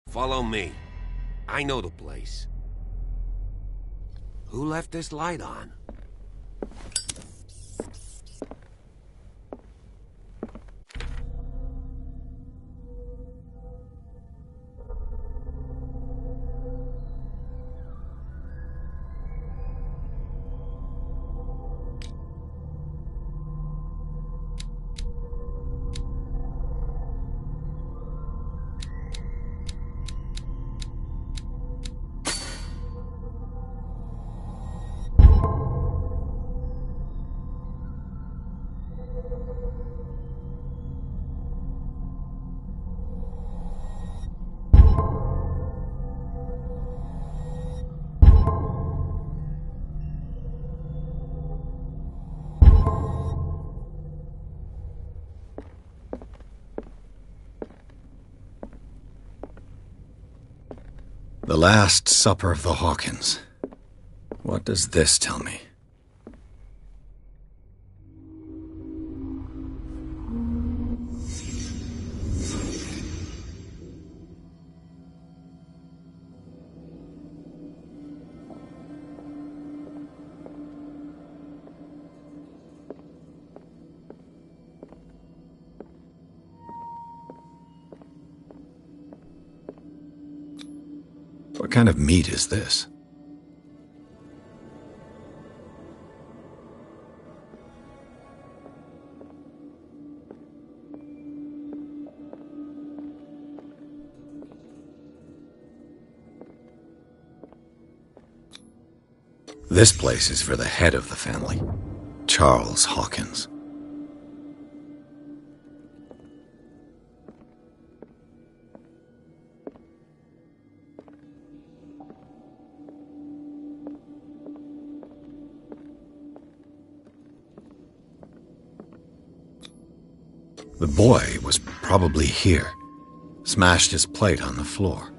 Follow me. I know the place. Who left this light on? The Last Supper of the Hawkins. What does this tell me? What kind of meat is this? This place is for the head of the family, Charles Hawkins. The boy was probably here, smashed his plate on the floor.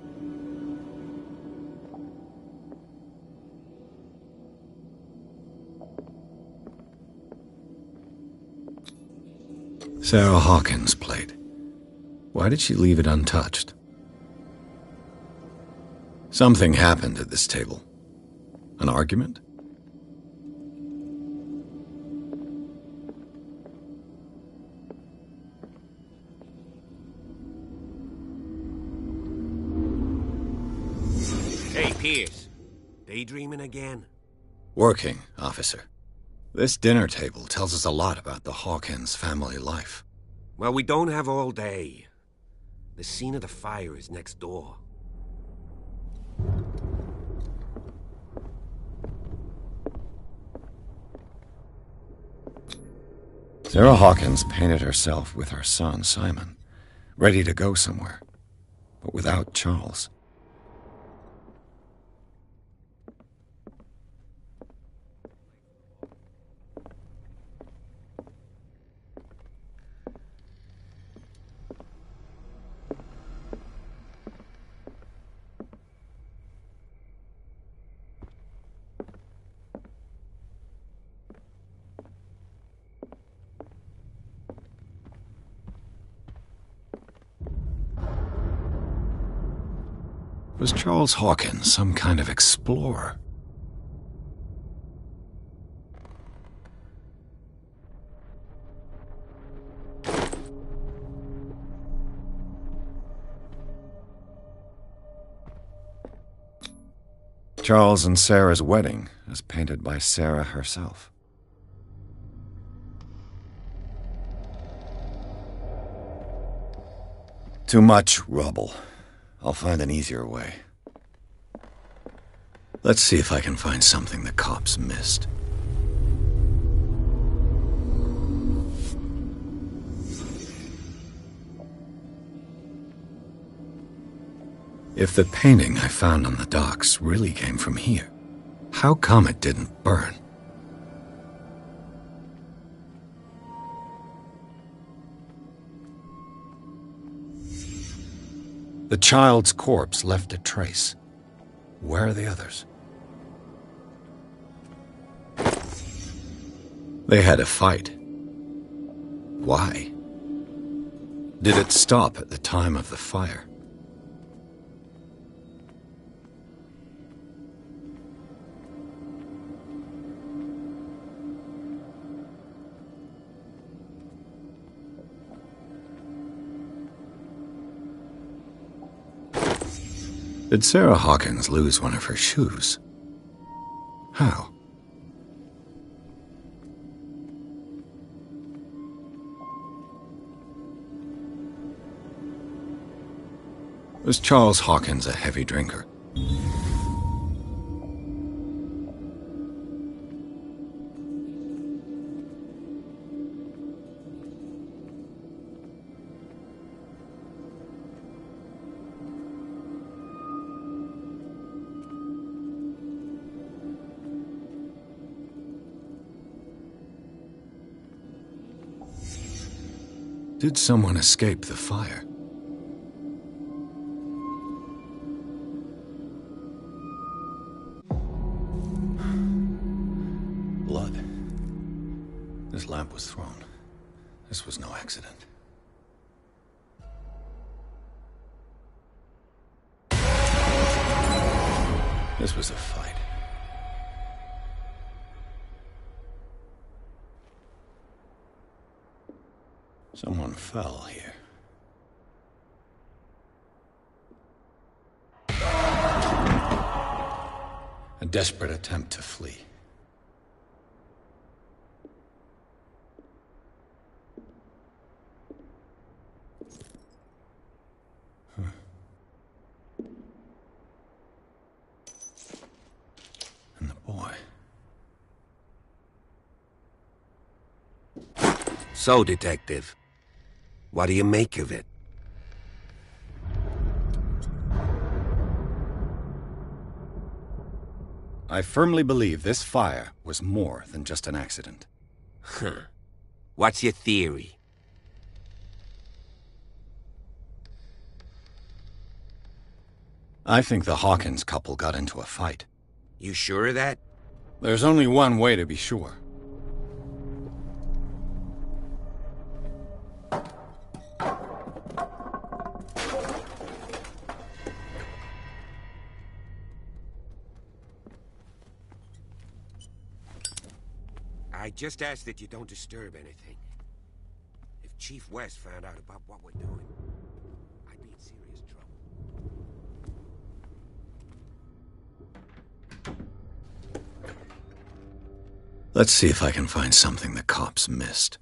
Sarah Hawkins' plate. Why did she leave it untouched? Something happened at this table. An argument? Hey, Pierce. Daydreaming again? Working, officer. This dinner table tells us a lot about the Hawkins family life. Well, we don't have all day. The scene of the fire is next door. Sarah Hawkins painted herself with her son, Simon, ready to go somewhere, but without Charles. Was Charles Hawkins some kind of explorer? Charles and Sarah's wedding, as painted by Sarah herself. Too much rubble. I'll find an easier way. Let's see if I can find something the cops missed. If the painting I found on the docks really came from here, how come it didn't burn? The child's corpse left a trace. Where are the others? They had a fight. Why? Did it stop at the time of the fire? Did Sarah Hawkins lose one of her shoes? How? Was Charles Hawkins a heavy drinker? Did someone escape the fire? Blood. This lamp was thrown. This was no accident. This was a fight. Someone fell here. A desperate attempt to flee. And the boy. So, Detective, what do you make of it? I firmly believe this fire was more than just an accident. Huh. What's your theory? I think the Hawkins couple got into a fight. You sure of that? There's only one way to be sure. I just ask that you don't disturb anything. If Chief West found out about what we're doing, I'd be in serious trouble. Let's see if I can find something the cops missed.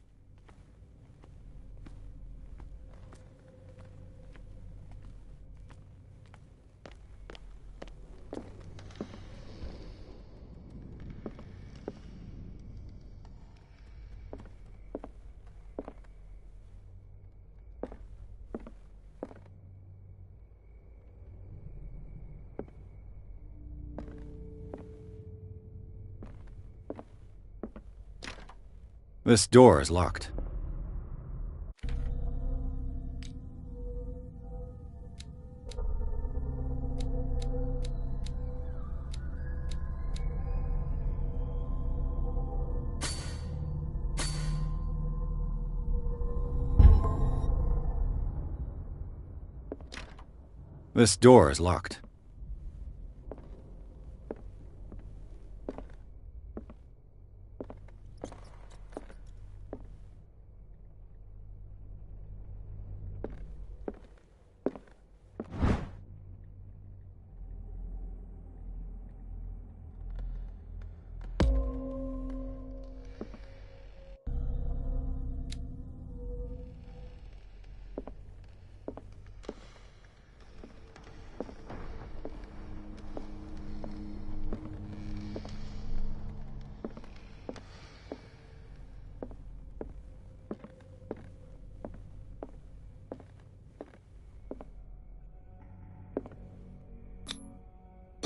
This door is locked. This door is locked.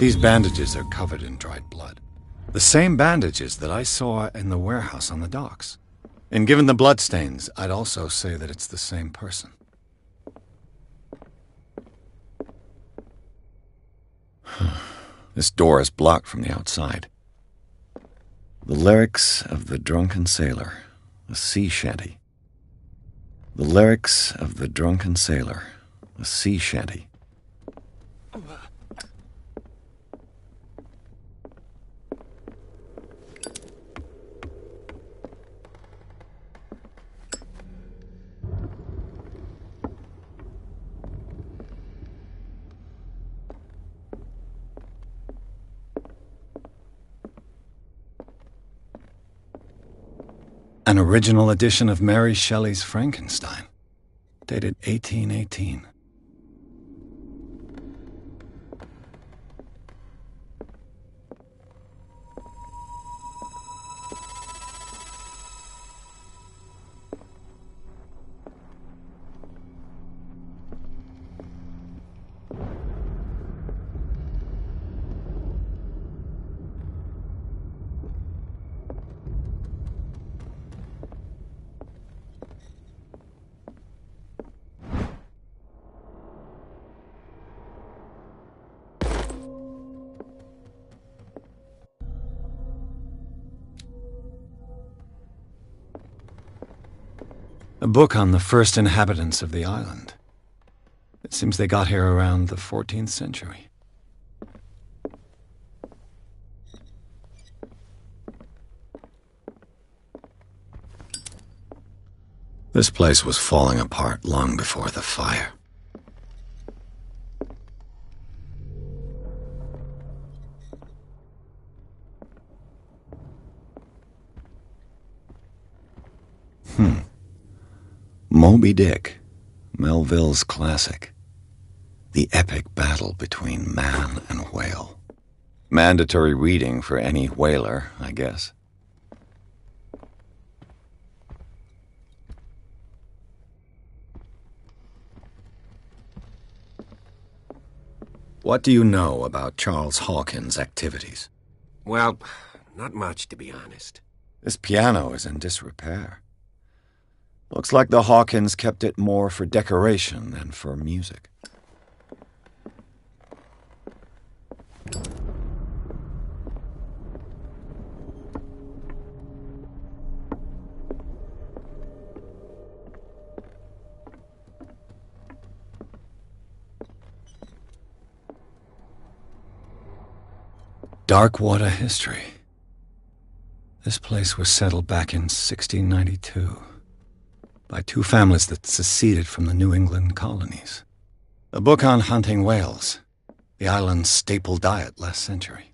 These bandages are covered in dried blood. The same bandages that I saw in the warehouse on the docks. And given the bloodstains, I'd also say that it's the same person. This door is blocked from the outside. The lyrics of the drunken sailor, a sea shanty. The lyrics of the drunken sailor, a sea shanty. An original edition of Mary Shelley's Frankenstein, dated 1818. A book on the first inhabitants of the island. It seems they got here around the 14th century. This place was falling apart long before the fire. Moby Dick, Melville's classic. The epic battle between man and whale. Mandatory reading for any whaler, I guess. What do you know about Charles Hawkins' activities? Well, not much, to be honest. This piano is in disrepair. Looks like the Hawkins kept it more for decoration than for music. Darkwater history. This place was settled back in 1692 by two families that seceded from the New England colonies. A book on hunting whales, the island's staple diet last century.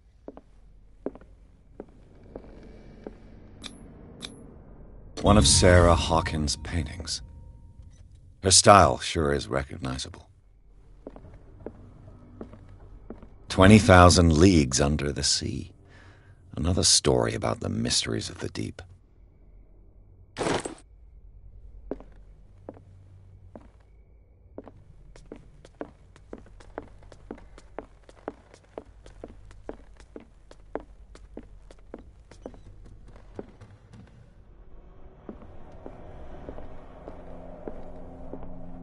One of Sarah Hawkins' paintings. Her style sure is recognizable. 20,000 Leagues Under the Sea. Another story about the mysteries of the deep.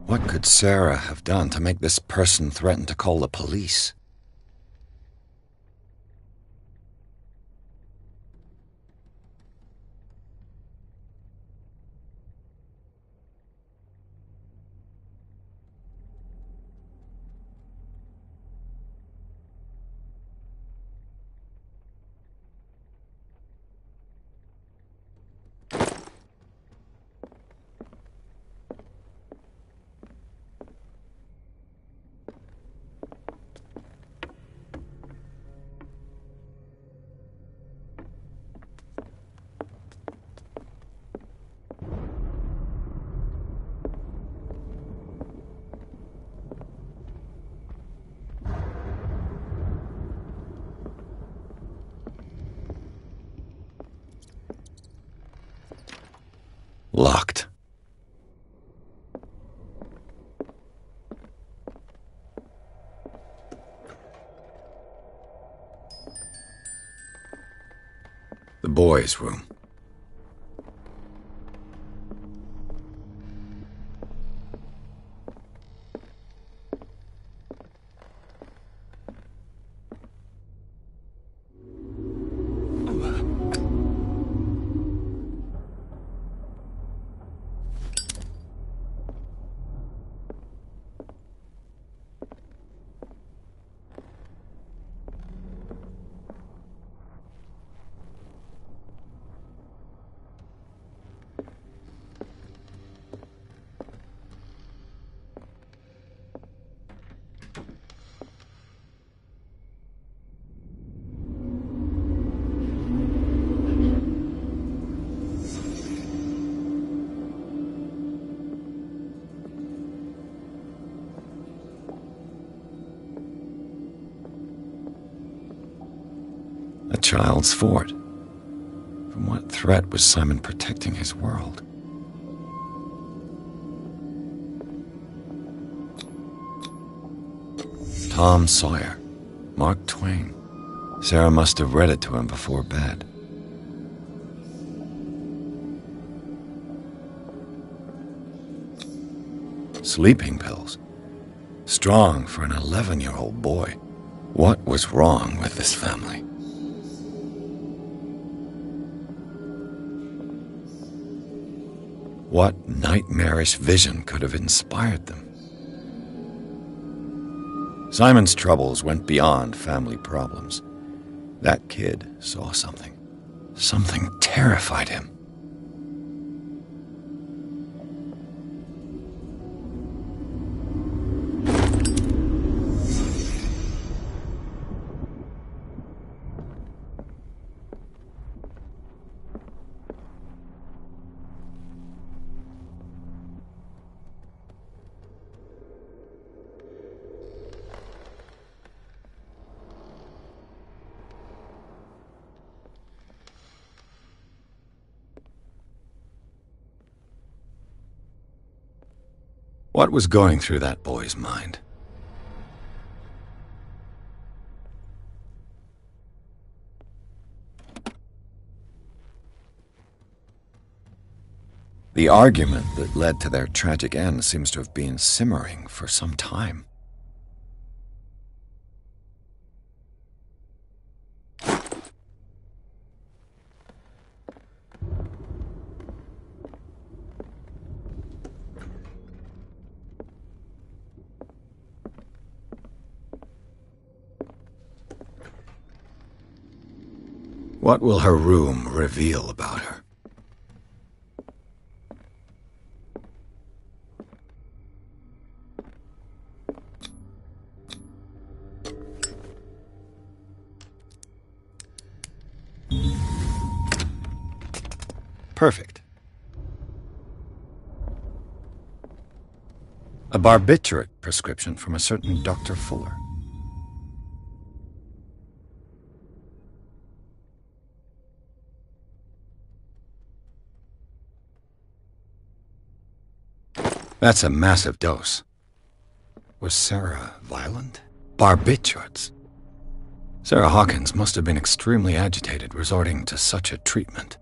What could Sarah have done to make this person threaten to call the police? Locked. The boys' room. child's fort. From what threat was Simon protecting his world? Tom Sawyer, Mark Twain. Sarah must have read it to him before bed. Sleeping pills. Strong for an 11-year-old boy. What was wrong with this family? What nightmarish vision could have inspired them? Simon's troubles went beyond family problems. That kid saw something. Something terrified him. What was going through that boy's mind? The argument that led to their tragic end seems to have been simmering for some time. What will her room reveal about her? Perfect. A barbiturate prescription from a certain Dr. Fuller. That's a massive dose. Was Sarah violent? Barbiturates. Sarah Hawkins must have been extremely agitated resorting to such a treatment.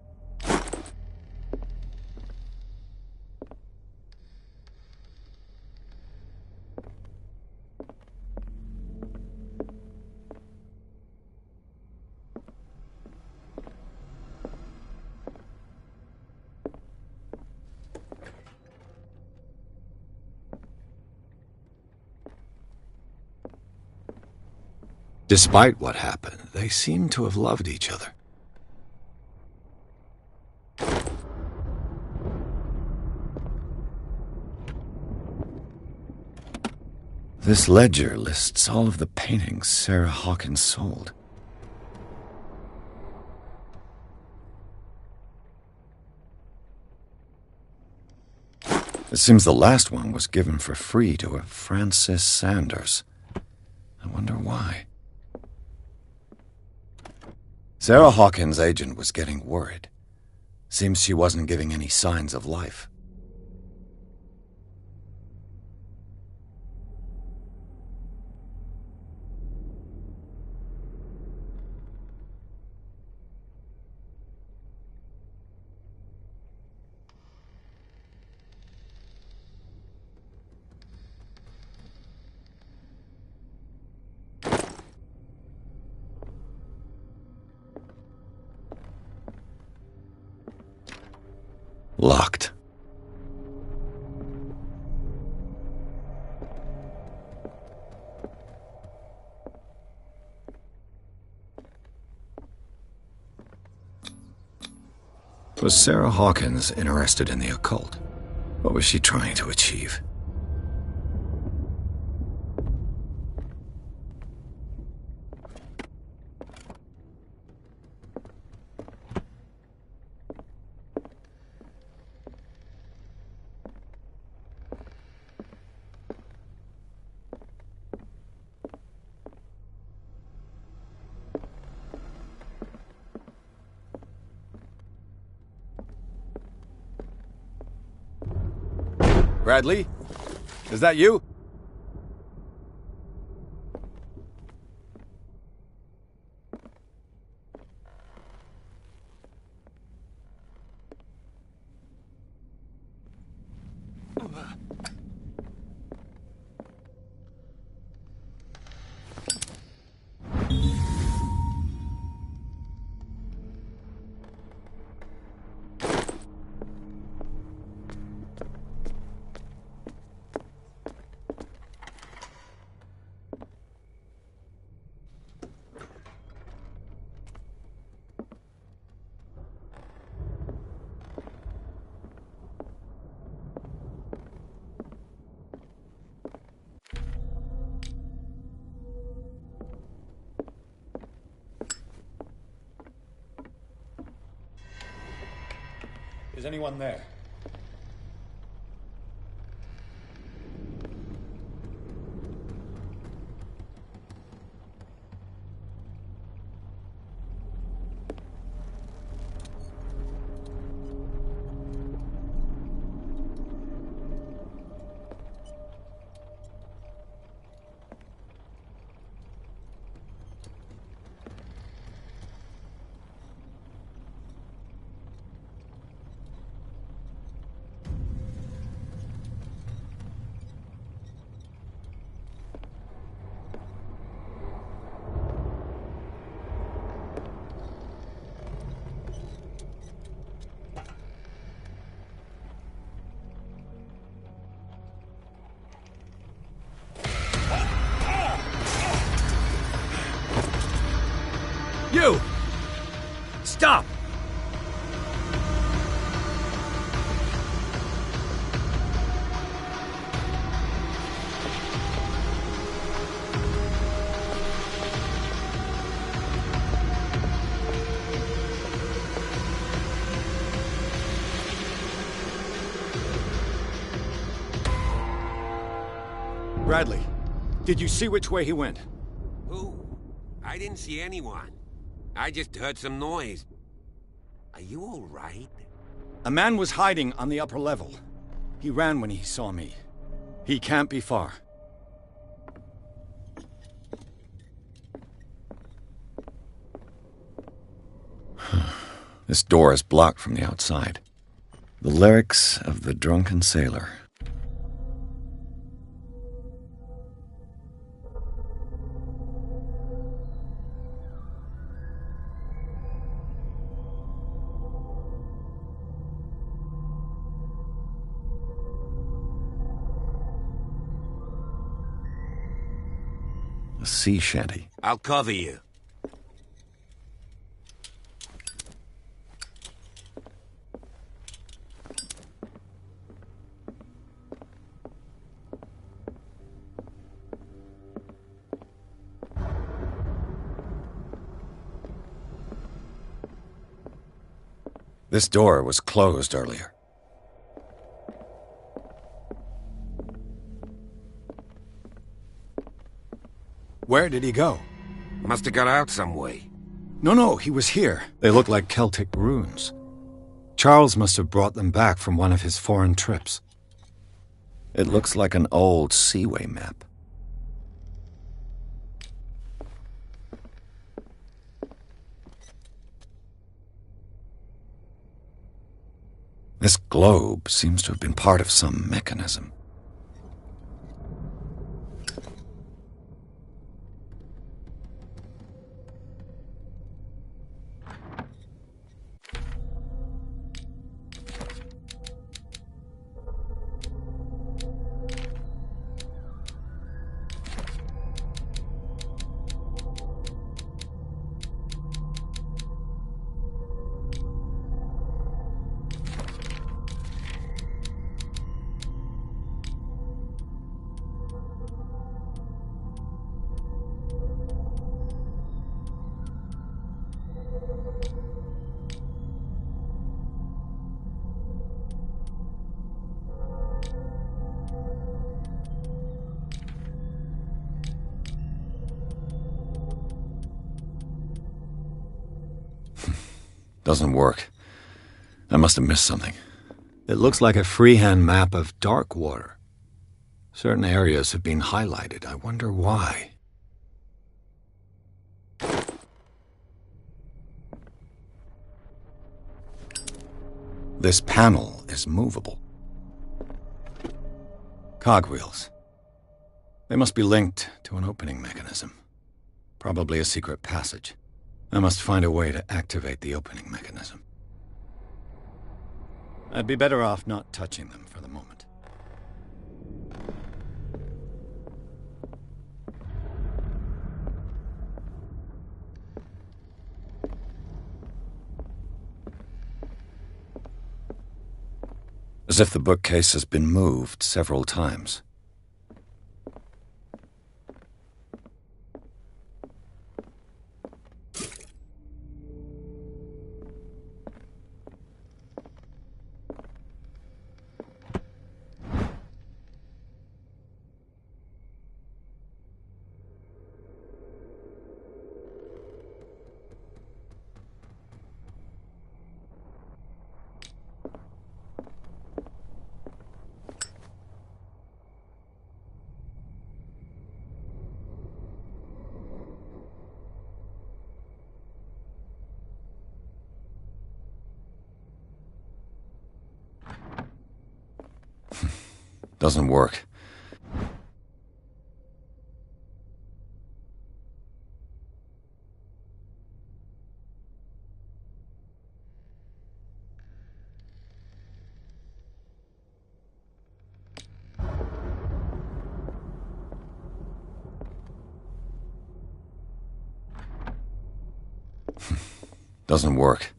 Despite what happened, they seem to have loved each other. This ledger lists all of the paintings Sarah Hawkins sold. It seems the last one was given for free to a Francis Sanders. I wonder why. Sarah Hawkins' agent was getting worried. Seems she wasn't giving any signs of life. Locked. Was Sarah Hawkins interested in the occult? What was she trying to achieve? Bradley? Is that you? Is anyone there? You! Stop! Bradley, did you see which way he went? Who? I didn't see anyone. I just heard some noise. Are you all right? A man was hiding on the upper level. He ran when he saw me. He can't be far. This door is blocked from the outside. The lyrics of the drunken sailor. A sea shanty. I'll cover you. This door was closed earlier. Where did he go? Must have got out some way. No, he was here. They look like Celtic runes. Charles must have brought them back from one of his foreign trips. It looks like an old seaway map. This globe seems to have been part of some mechanism. Doesn't work. I must have missed something. It looks like a freehand map of dark water. Certain areas have been highlighted. I wonder why. This panel is movable. Cogwheels. They must be linked to an opening mechanism. Probably a secret passage. I must find a way to activate the opening mechanism. I'd be better off not touching them for the moment. As if the bookcase has been moved several times. Doesn't work. Doesn't work.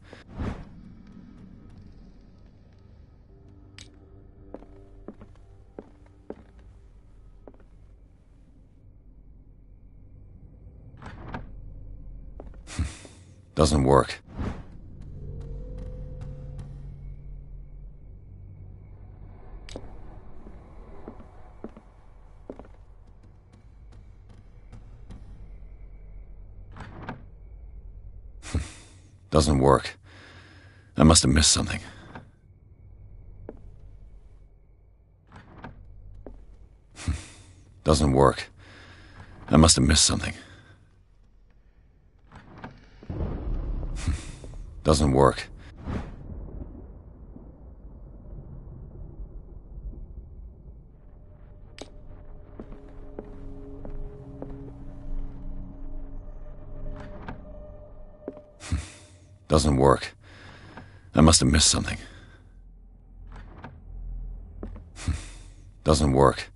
Doesn't work. Doesn't work. I must have missed something. Doesn't work. I must have missed something. Doesn't work. Doesn't work. I must have missed something. Doesn't work.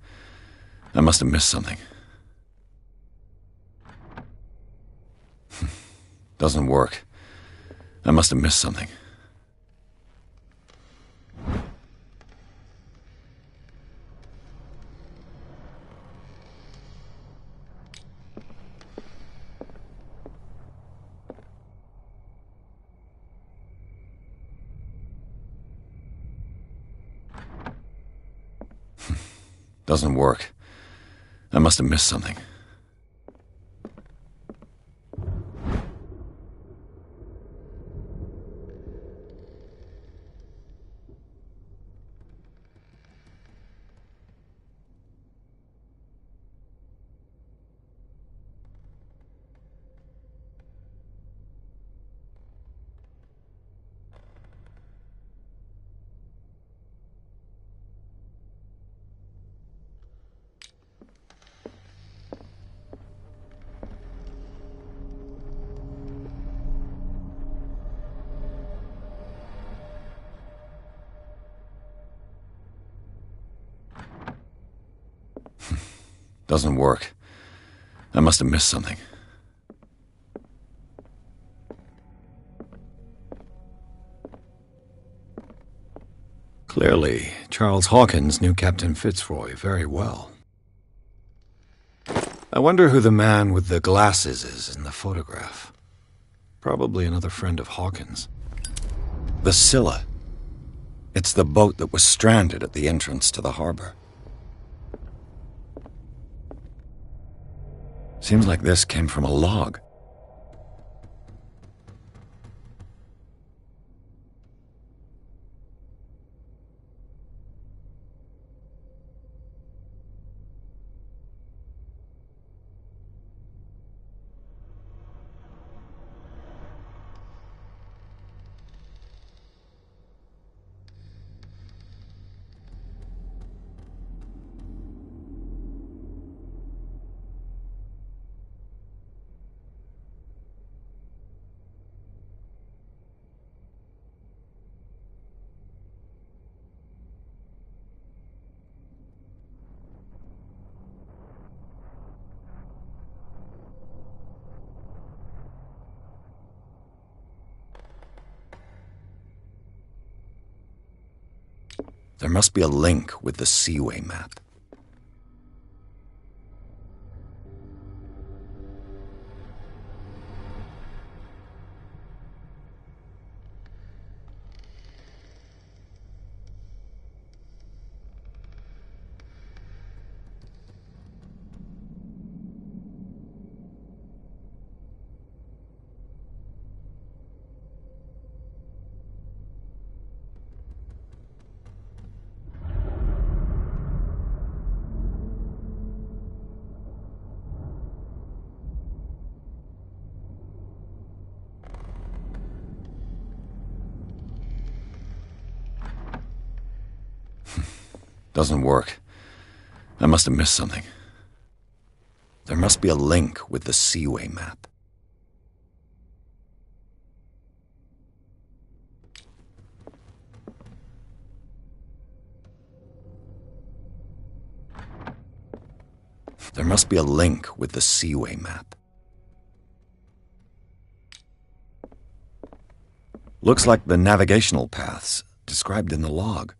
I must have missed something. Doesn't work. I must have missed something. Doesn't work. I must have missed something. Doesn't work. I must have missed something. Clearly, Charles Hawkins knew Captain Fitzroy very well. I wonder who the man with the glasses is in the photograph. Probably another friend of Hawkins. The Scylla. It's the boat that was stranded at the entrance to the harbor. Seems like this came from a log. There must be a link with the Seaway map. Doesn't work. I must have missed something. There must be a link with the Seaway map. There must be a link with the Seaway map. Looks like the navigational paths described in the log.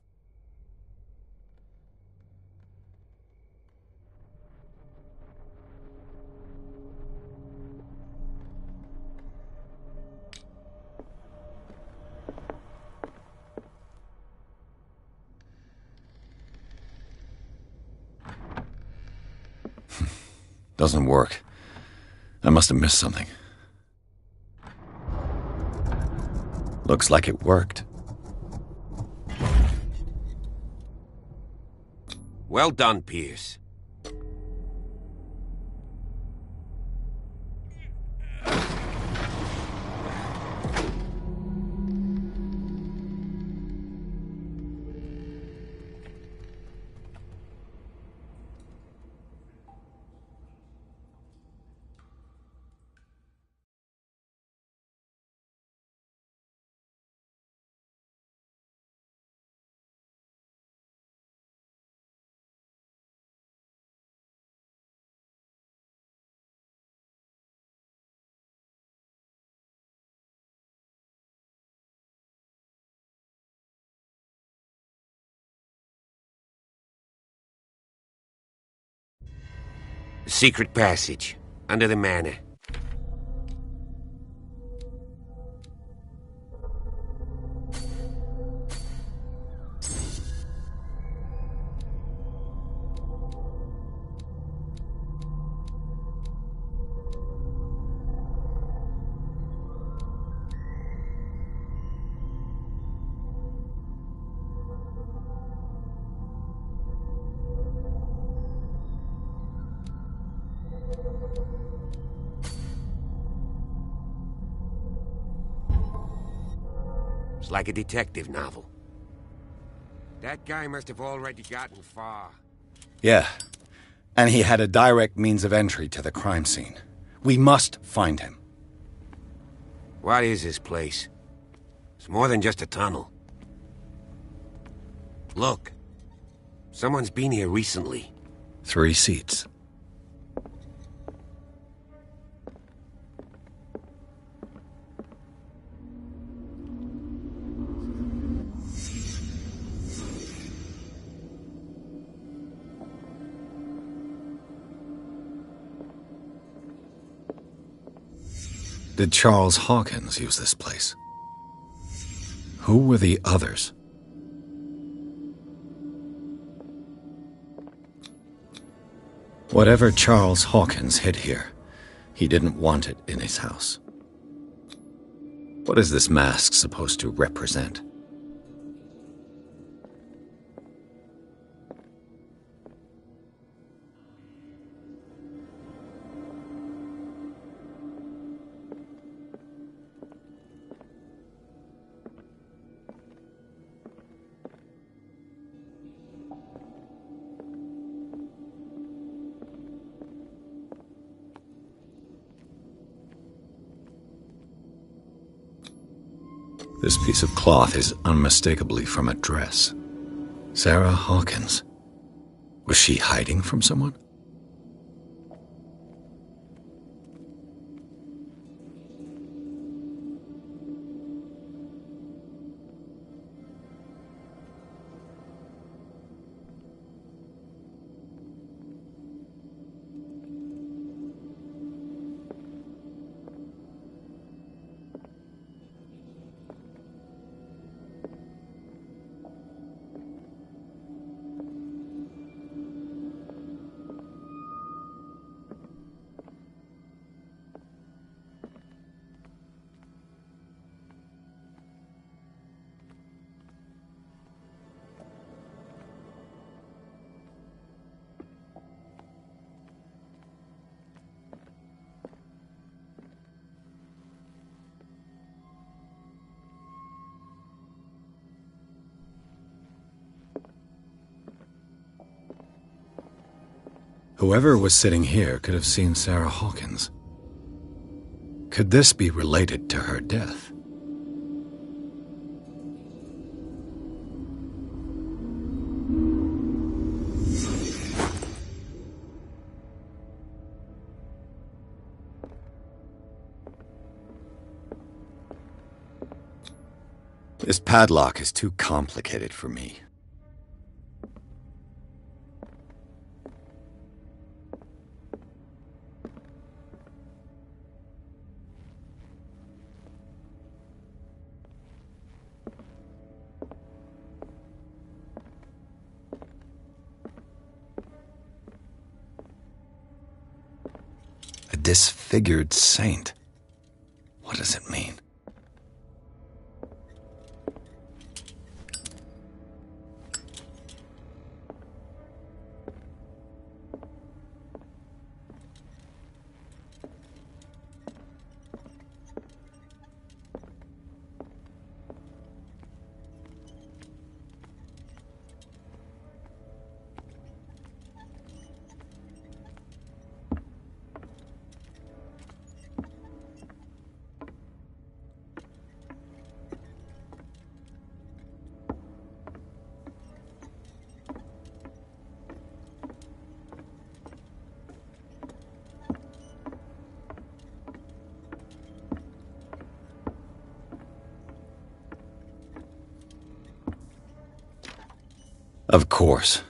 Doesn't work. I must have missed something. Looks like it worked. Well done, Pierce. Secret passage, under the manor. It's like a detective novel. That guy must have already gotten far. Yeah, and he had a direct means of entry to the crime scene. We must find him. What is this place? It's more than just a tunnel. Look. Someone's been here recently. 3 seats. Did Charles Hawkins use this place? Who were the others? Whatever Charles Hawkins hid here, he didn't want it in his house. What is this mask supposed to represent? This piece of cloth is unmistakably from a dress. Sarah Hawkins. Was she hiding from someone? Whoever was sitting here could have seen Sarah Hawkins. Could this be related to her death? This padlock is too complicated for me. A disfigured saint. What does it mean? Of course.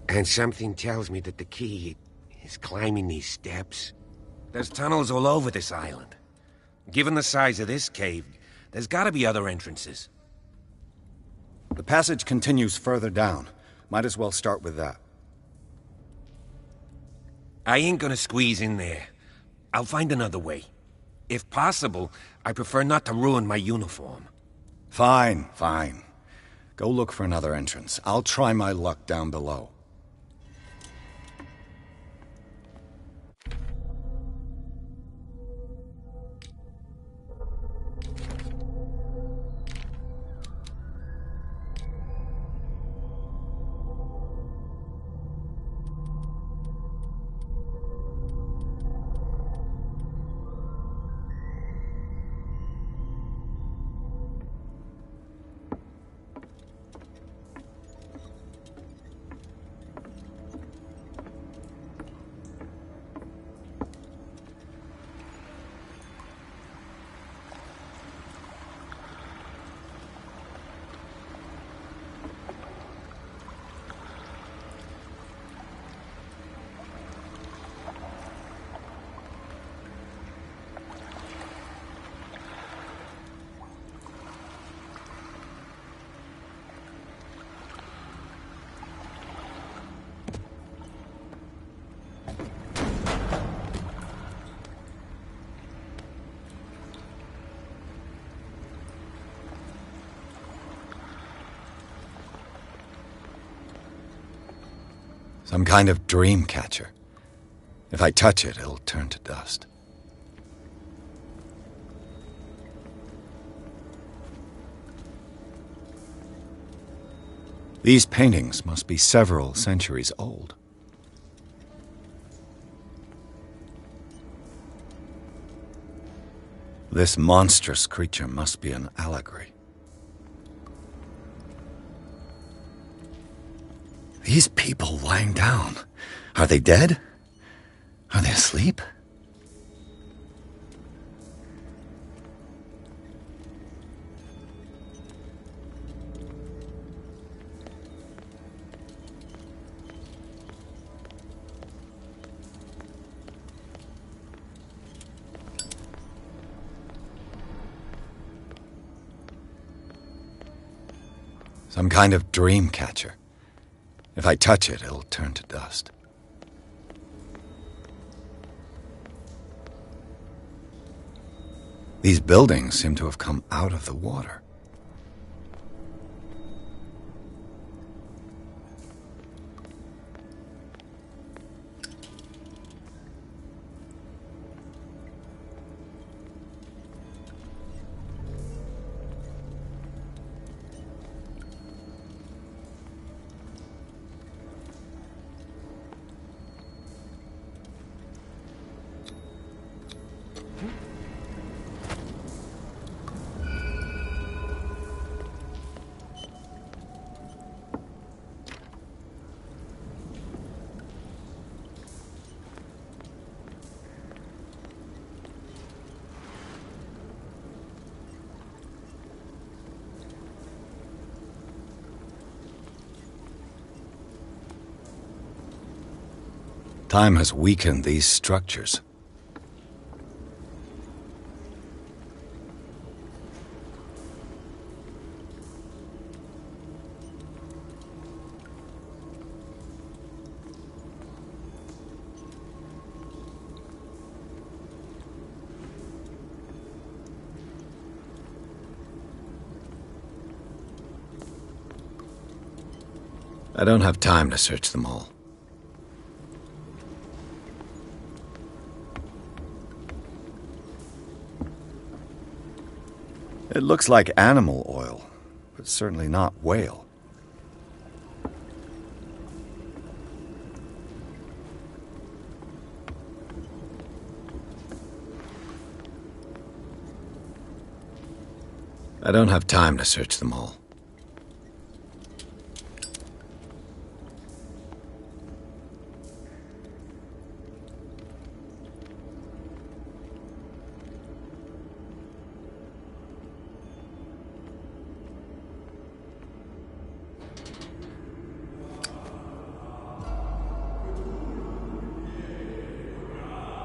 And something tells me that the key is climbing these steps. There's tunnels all over this island. Given the size of this cave, there's gotta be other entrances. The passage continues further down. Might as well start with that. I ain't gonna squeeze in there. I'll find another way. If possible, I prefer not to ruin my uniform. Fine, fine. Go look for another entrance. I'll try my luck down below. Some kind of dream catcher. If I touch it, it'll turn to dust. These paintings must be several centuries old. This monstrous creature must be an allegory. These people lying down, are they dead? Are they asleep? Some kind of dream catcher. If I touch it, it'll turn to dust. These buildings seem to have come out of the water. Time has weakened these structures. I don't have time to search them all. It looks like animal oil, but certainly not whale. I don't have time to search them all.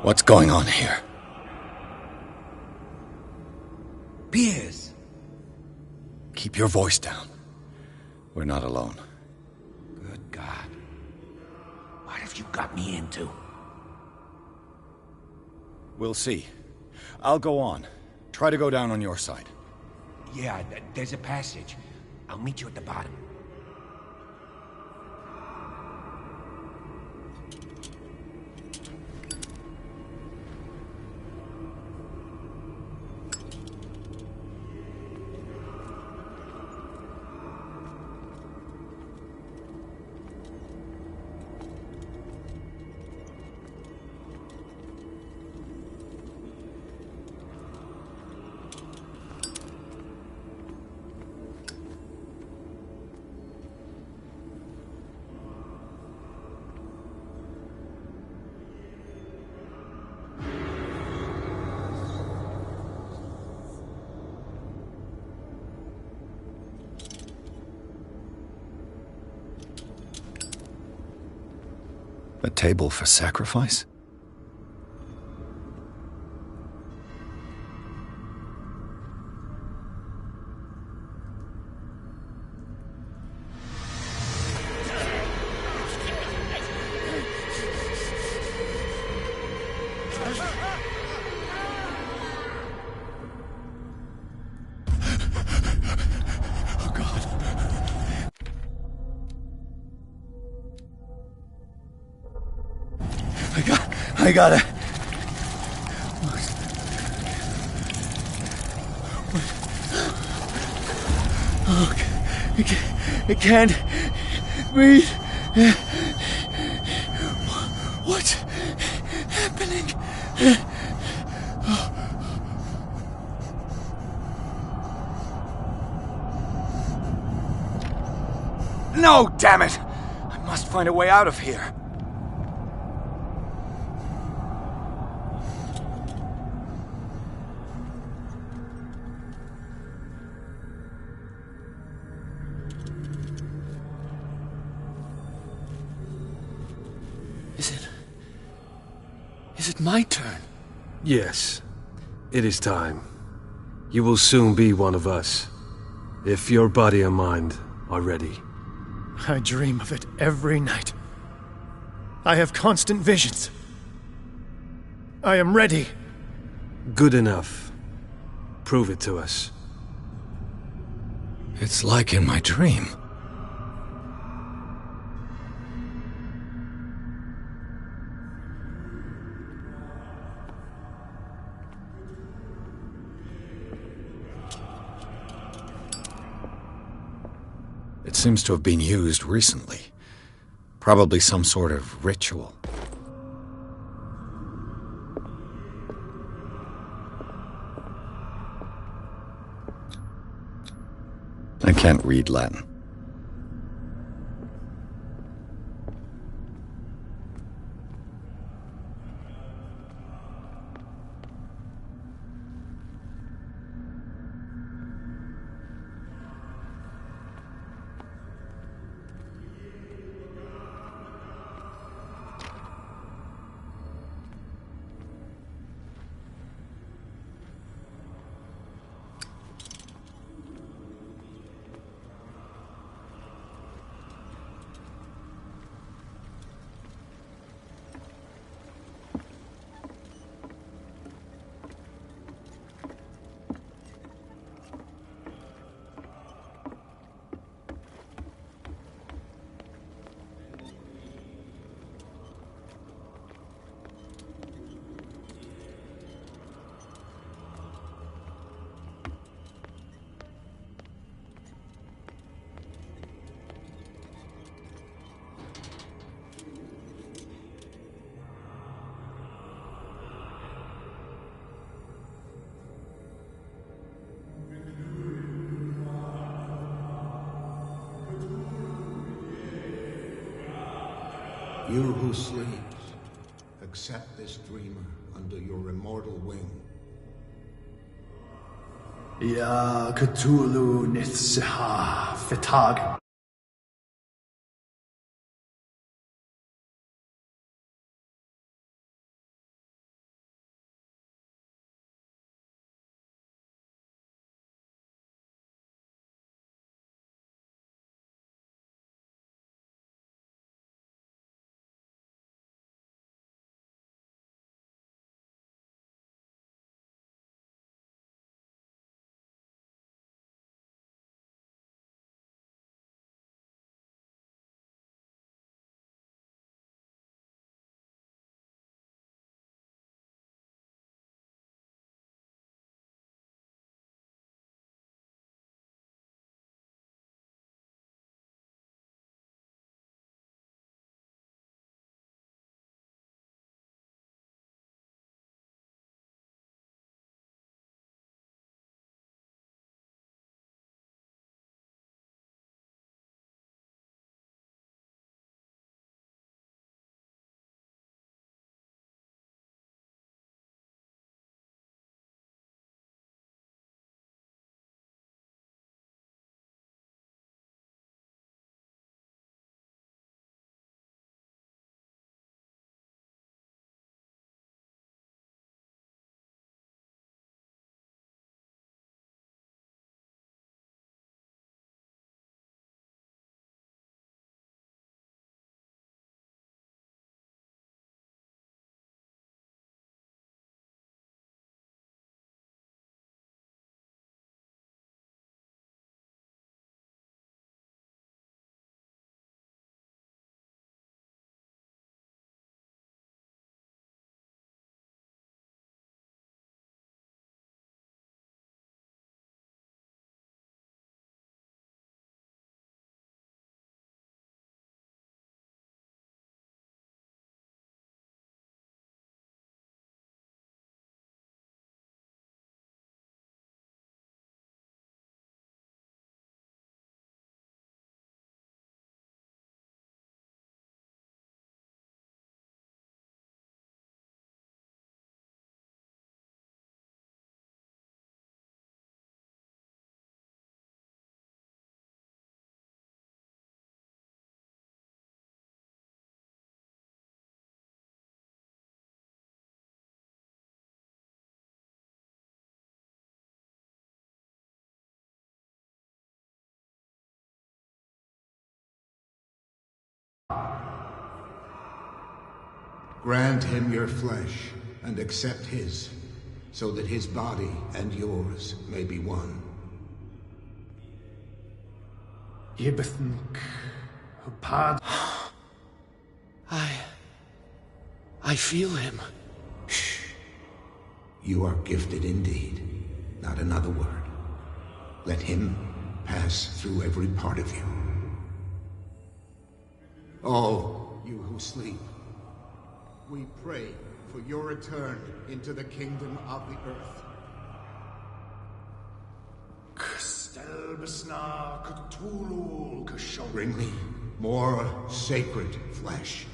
What's going on here? Piers! Keep your voice down. We're not alone. Good God. What have you got me into? We'll see. I'll go on. Try to go down on your side. Yeah, there's a passage. I'll meet you at the bottom. A table for sacrifice? I gotta... Oh, I can't breathe. What's happening? No, damn it! I must find a way out of here. Is it my turn? Yes. It is time. You will soon be one of us. If your body and mind are ready. I dream of it every night. I have constant visions. I am ready. Good enough. Prove it to us. It's like in my dream. It seems to have been used recently. Probably some sort of ritual. I can't read Latin. You who sleeps, accept this dreamer under your immortal wing. Ya Cthulu Nithsiha Fitag. Grant him your flesh, and accept his, so that his body and yours may be one. Yibithink Hupad. I feel him. Shh. You are gifted indeed. Not another word. Let him pass through every part of you. All you who sleep, we pray for your return into the kingdom of the earth. Bring me more sacred flesh.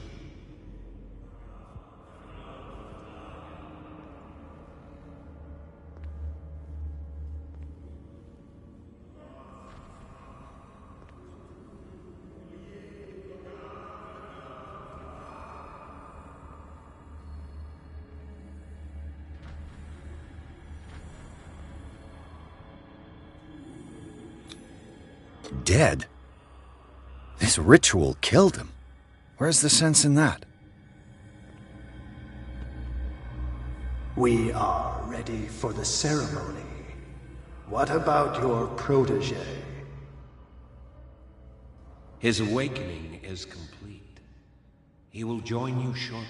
Dead? This ritual killed him. Where's the sense in that? We are ready for the ceremony. What about your protege? His awakening is complete. He will join you shortly.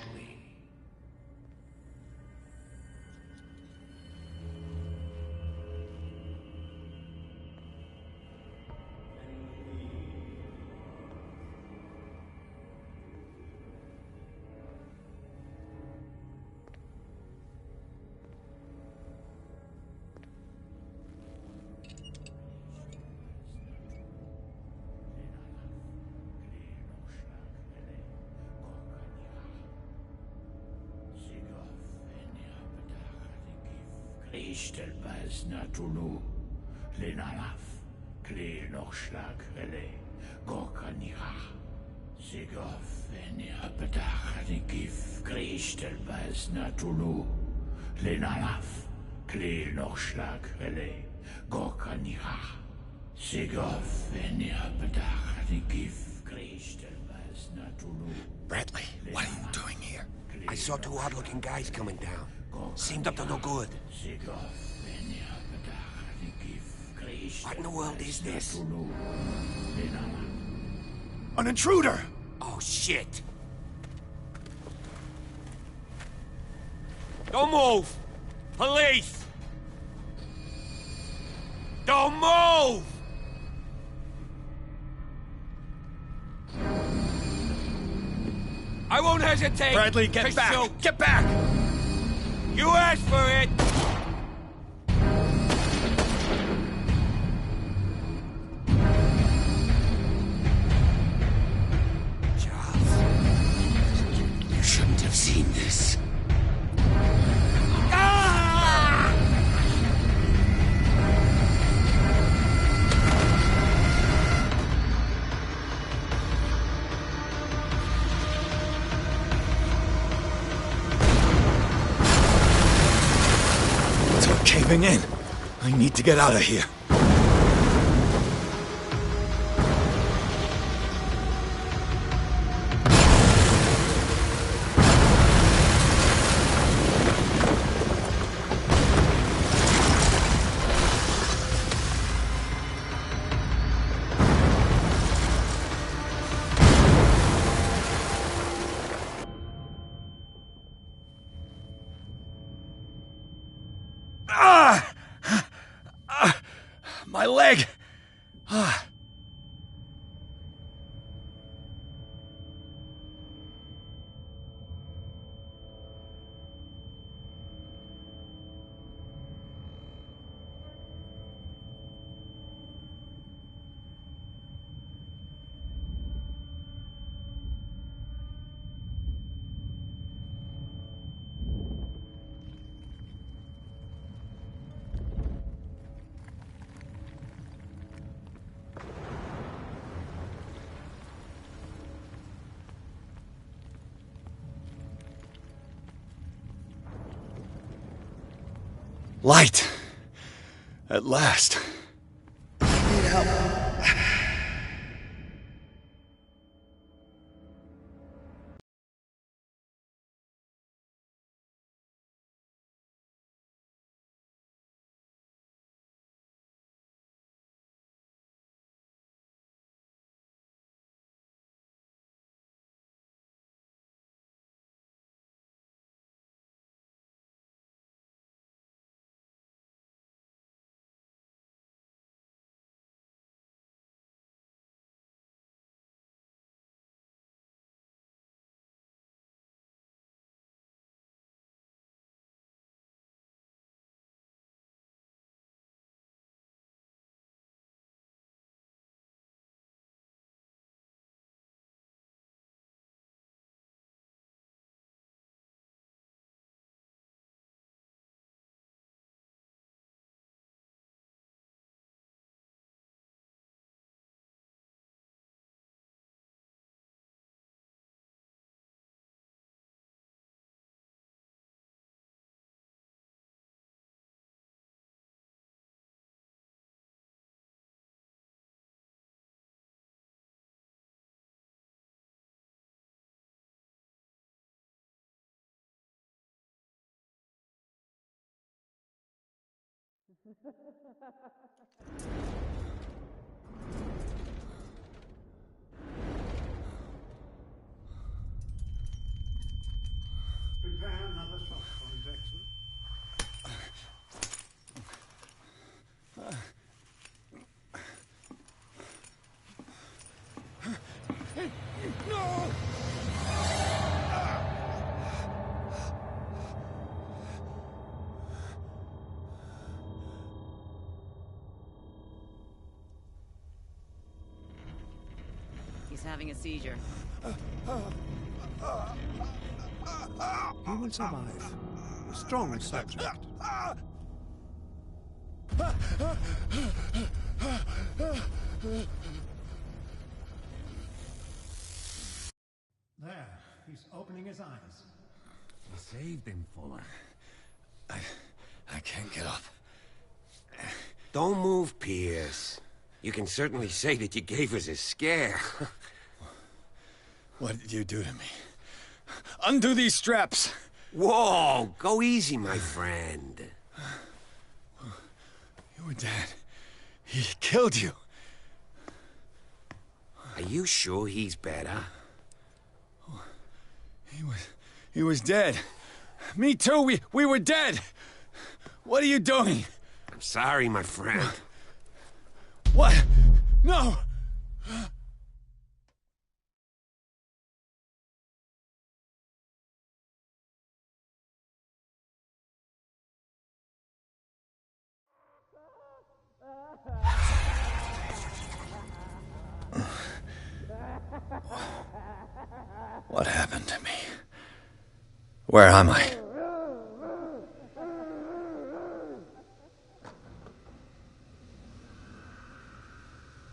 Kristelbas Natulu, Lenalaf, Kle Nochschlag Rele, Gorkanirach, Sigof, Enirapetach, Nikif, Kristelbas Natulu, Lenalaf, Kle Nochschlag Rele, Gorkanirach, Sigof, Enirapetach, Nikif, Kristelbas Natulu. Bradley, what are you doing here? I saw two odd-looking guys coming down. Seemed up to no good. What in the world is this? An intruder! Oh, shit! Don't move! Police! Don't move! I won't hesitate! Bradley, get back! Shoot. Get back! You asked for it! Charles, you shouldn't have seen this. Ah! Caving in. I need to get out of here. My leg! Light! At last. I need help. Prepare another shot for injection. No! He's having a seizure. He will survive. Strong subject. There, he's opening his eyes. You saved him, Fuller. I can't get up. Don't move, Pierce. You can certainly say that you gave us a scare. What did you do to me? Undo these straps! Whoa! Go easy, my friend. You were dead. He killed you. Are you sure he's better? He was dead. Me too, we were dead! What are you doing? I'm sorry, my friend. What? No! What happened to me? Where am I?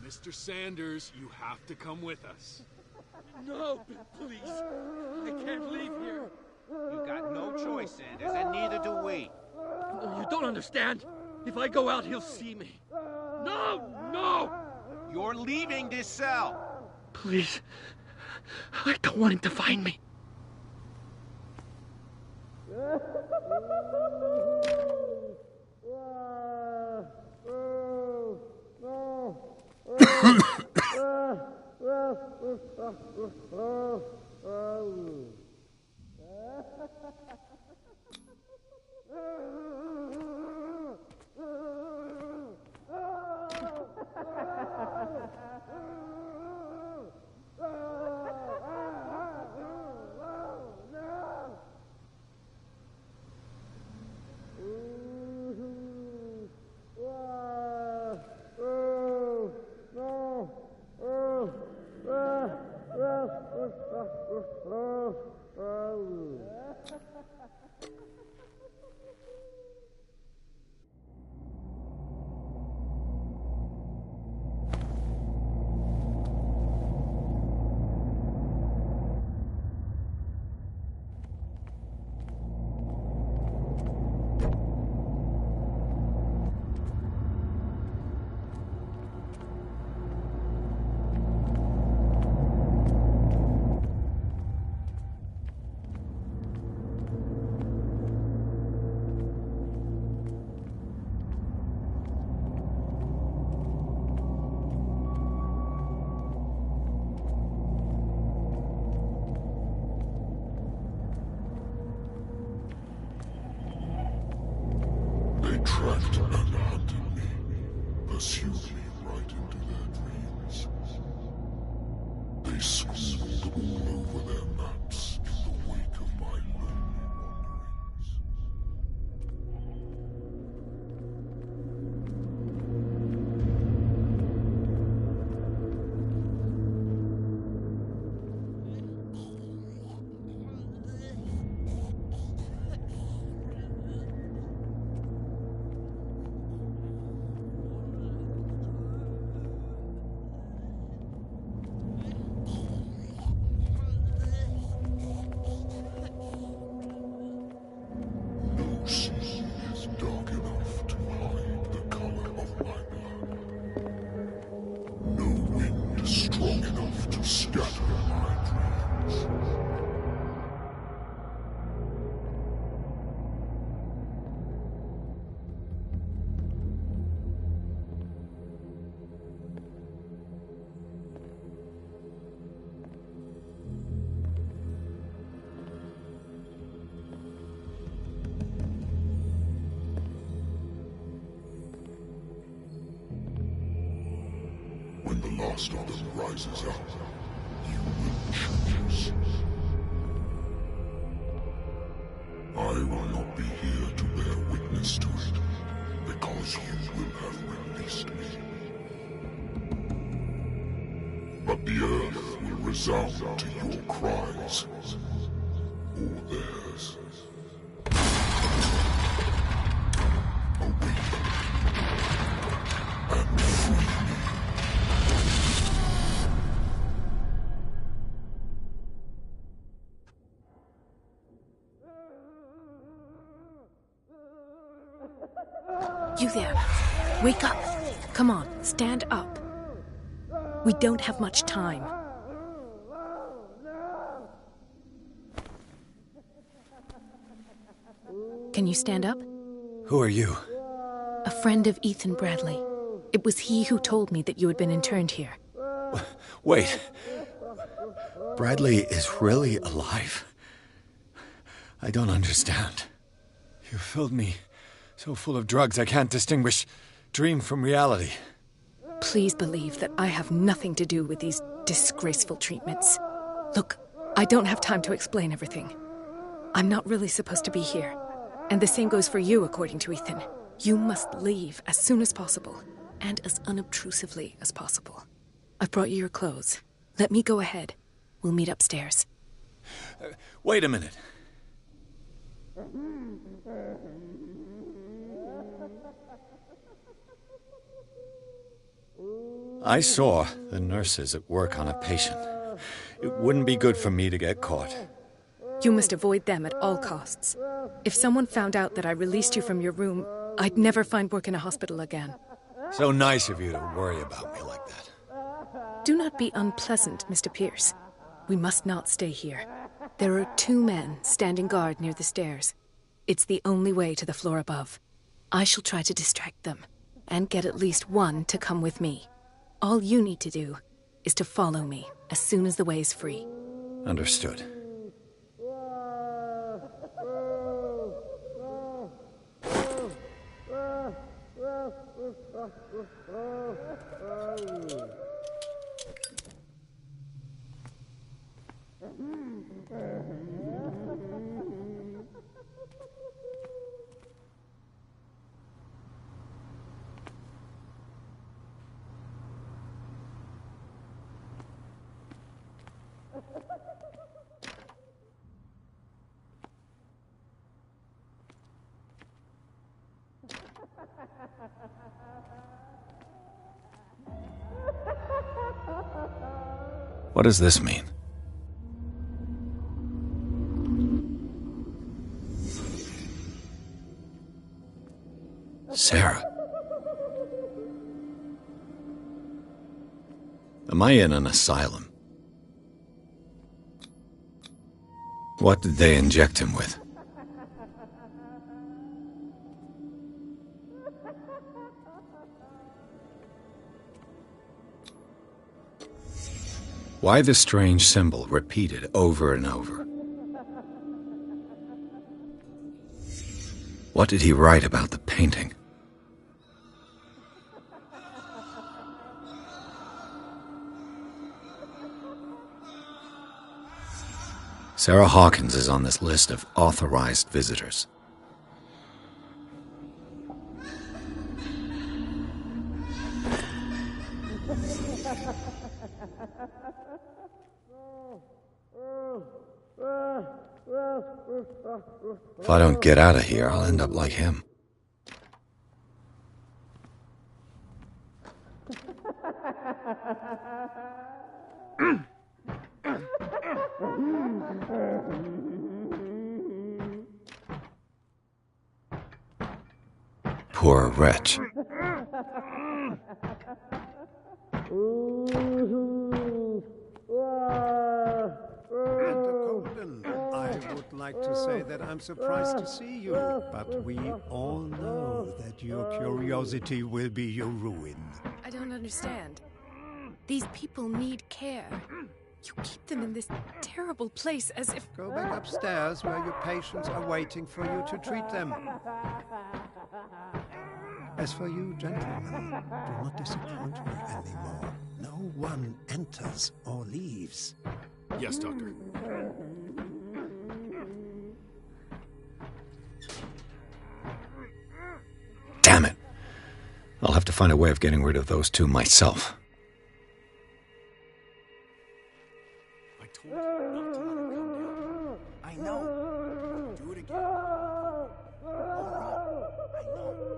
Mr. Sanders, you have to come with us. No, please. I can't leave here. You got no choice, Sanders, and neither do we. You don't understand. If I go out, he'll see me. No! No! You're leaving this cell. Please. I don't want him to find me. Tracked and hunted me, pursued me right into their dreams. They scribbled all over their maps in the wake of my lonely wanderings. When the last of them rises up, you will choose. I will not be here to bear witness to it, because you will have released me. But the earth will resound to your cries, or theirs. Awake. You there. Wake up. Come on, stand up. We don't have much time. Can you stand up? Who are you? A friend of Ethan Bradley. It was he who told me that you had been interned here. Wait. Bradley is really alive? I don't understand. You filled me so full of drugs I can't distinguish dream from reality. Please believe that I have nothing to do with these disgraceful treatments. Look, I don't have time to explain everything. I'm not really supposed to be here. And the same goes for you, according to Ethan. You must leave as soon as possible, and as unobtrusively as possible. I've brought you your clothes. Let me go ahead. We'll meet upstairs. Wait a minute. I saw the nurses at work on a patient. It wouldn't be good for me to get caught. You must avoid them at all costs. If someone found out that I released you from your room, I'd never find work in a hospital again. So nice of you to worry about me like that. Do not be unpleasant, Mr. Pierce. We must not stay here. There are 2 men standing guard near the stairs. It's the only way to the floor above. I shall try to distract them, and get at least one to come with me. All you need to do is to follow me as soon as the way is free. Understood. What does this mean? Sarah. Am I in an asylum? What did they inject him with? Why the strange symbol repeated over and over? What did he write about the painting? Sarah Hawkins is on this list of authorized visitors. If I don't get out of here, I'll end up like him. Poor wretch. I would like to say that I'm surprised to see you, but we all know that your curiosity will be your ruin. I don't understand. These people need care. You keep them in this terrible place as if... Go back upstairs where your patients are waiting for you to treat them. As for you, gentlemen, do not disappoint me anymore. No one enters or leaves. Yes, Doctor. Damn it. I'll have to find a way of getting rid of those 2 myself. I told you not to let him come down. I know. Do it again. Oh, no. I know.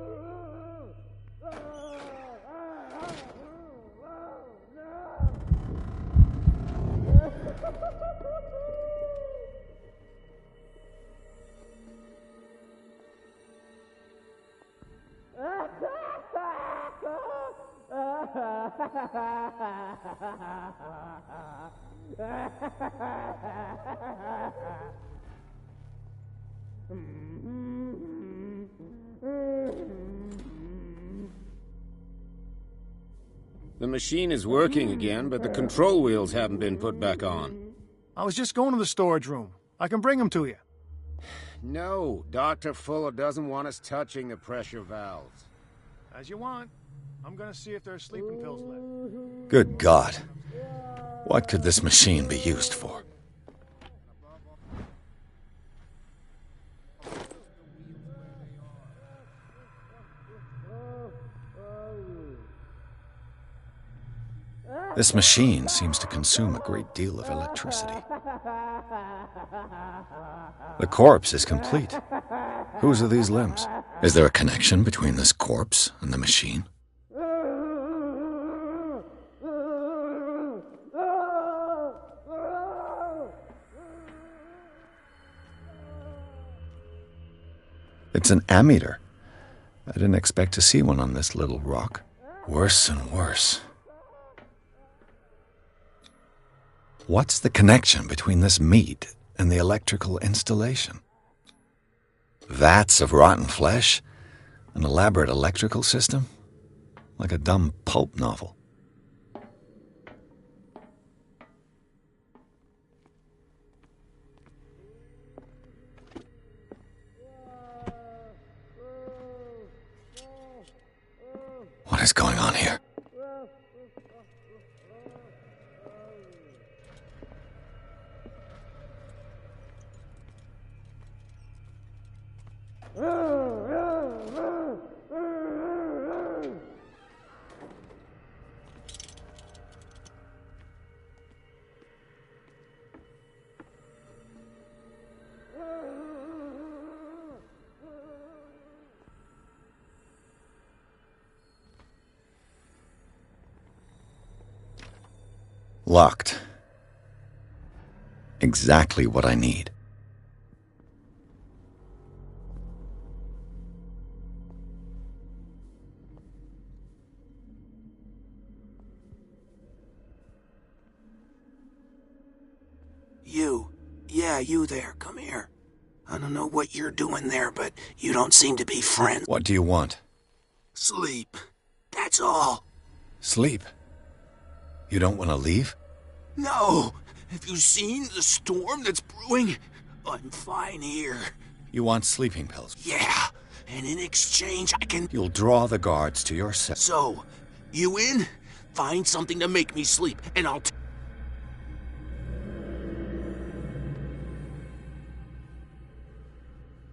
The machine is working again, but the control wheels haven't been put back on. I was just going to the storage room. I can bring them to you. No, Dr. Fuller doesn't want us touching the pressure valves. As you want. I'm gonna see if there are sleeping pills left. Good God. What could this machine be used for? This machine seems to consume a great deal of electricity. The corpse is complete. Whose are these limbs? Is there a connection between this corpse and the machine? It's an ammeter. I didn't expect to see one on this little rock. Worse and worse. What's the connection between this meat and the electrical installation? Vats of rotten flesh? An elaborate electrical system? Like a dumb pulp novel. What is going on here? Locked. Exactly what I need. You. Yeah, you there. Come here. I don't know what you're doing there, but you don't seem to be friends. What do you want? Sleep. That's all. Sleep. You don't want to leave? No. Have you seen the storm that's brewing? I'm fine here. You want sleeping pills? Yeah. And in exchange, I can... You'll draw the guards to your cell. So, you in? Find something to make me sleep, and I'll...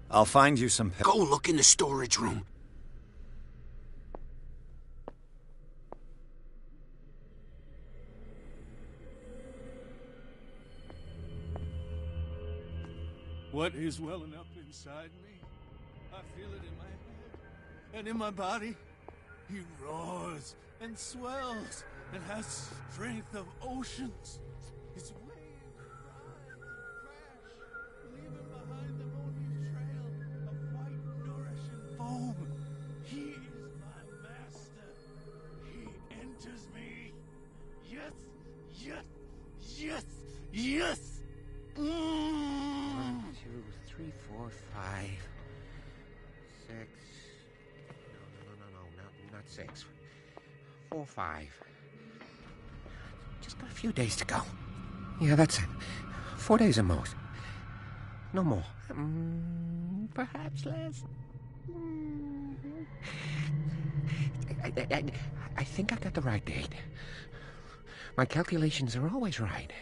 I'll find you some pills. Go look in the storage room. What is welling up inside me? I feel it in my head and in my body. He roars and swells and has strength of oceans. His waves rise and crash, leaving behind them only a trail of white, nourishing foam. He is my master. He enters me. Yes, yes, yes, yes. 1, 2, 3, 4, 5, 6. No, not 6. 4, 5. Just got a few days to go. Yeah, that's it. 4 days at most. No more. Perhaps less. I think I got the right date. My calculations are always right.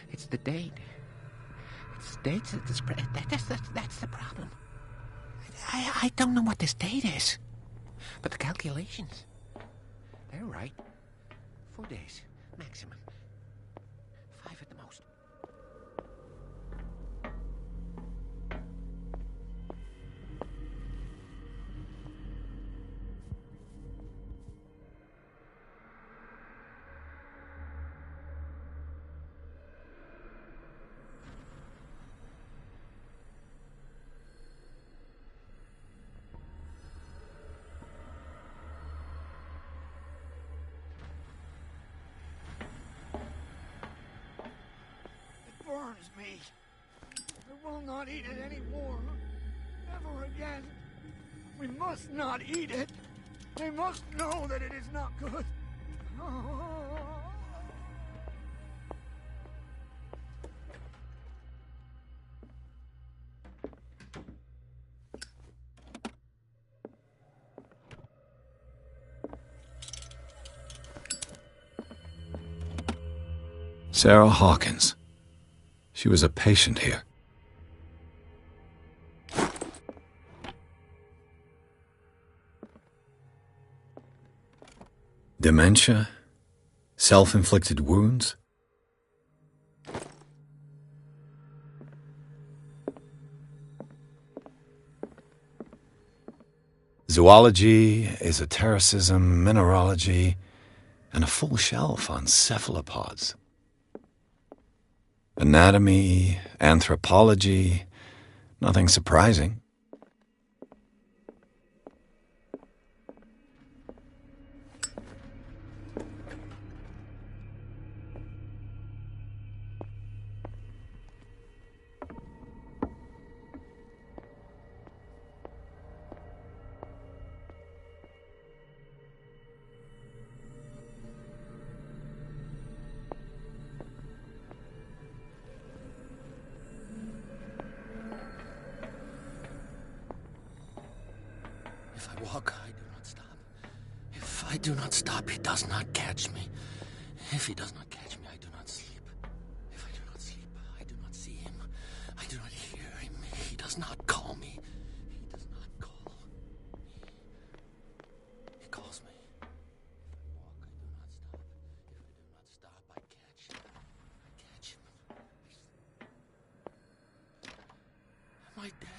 It's the date. It's the dates. That's the problem. I don't know what this date is. But the calculations, they're right. 4 days, maximum. 5 at the most. promise me. I will not eat it anymore. Never again. We must not eat it. They must know that it is not good. Sarah Hawkins. She was a patient here. Dementia? Self-inflicted wounds? Zoology, esotericism, mineralogy, and a full shelf on cephalopods. Anatomy, anthropology, nothing surprising. If I walk, I do not stop. If I do not stop, he does not catch me. If he does not catch me, I do not sleep. If I do not sleep, I do not see him. I do not hear him. He does not call me. He does not call me. He calls me. If I walk, I do not stop. If I do not stop, I catch him. I catch him. Am I dead?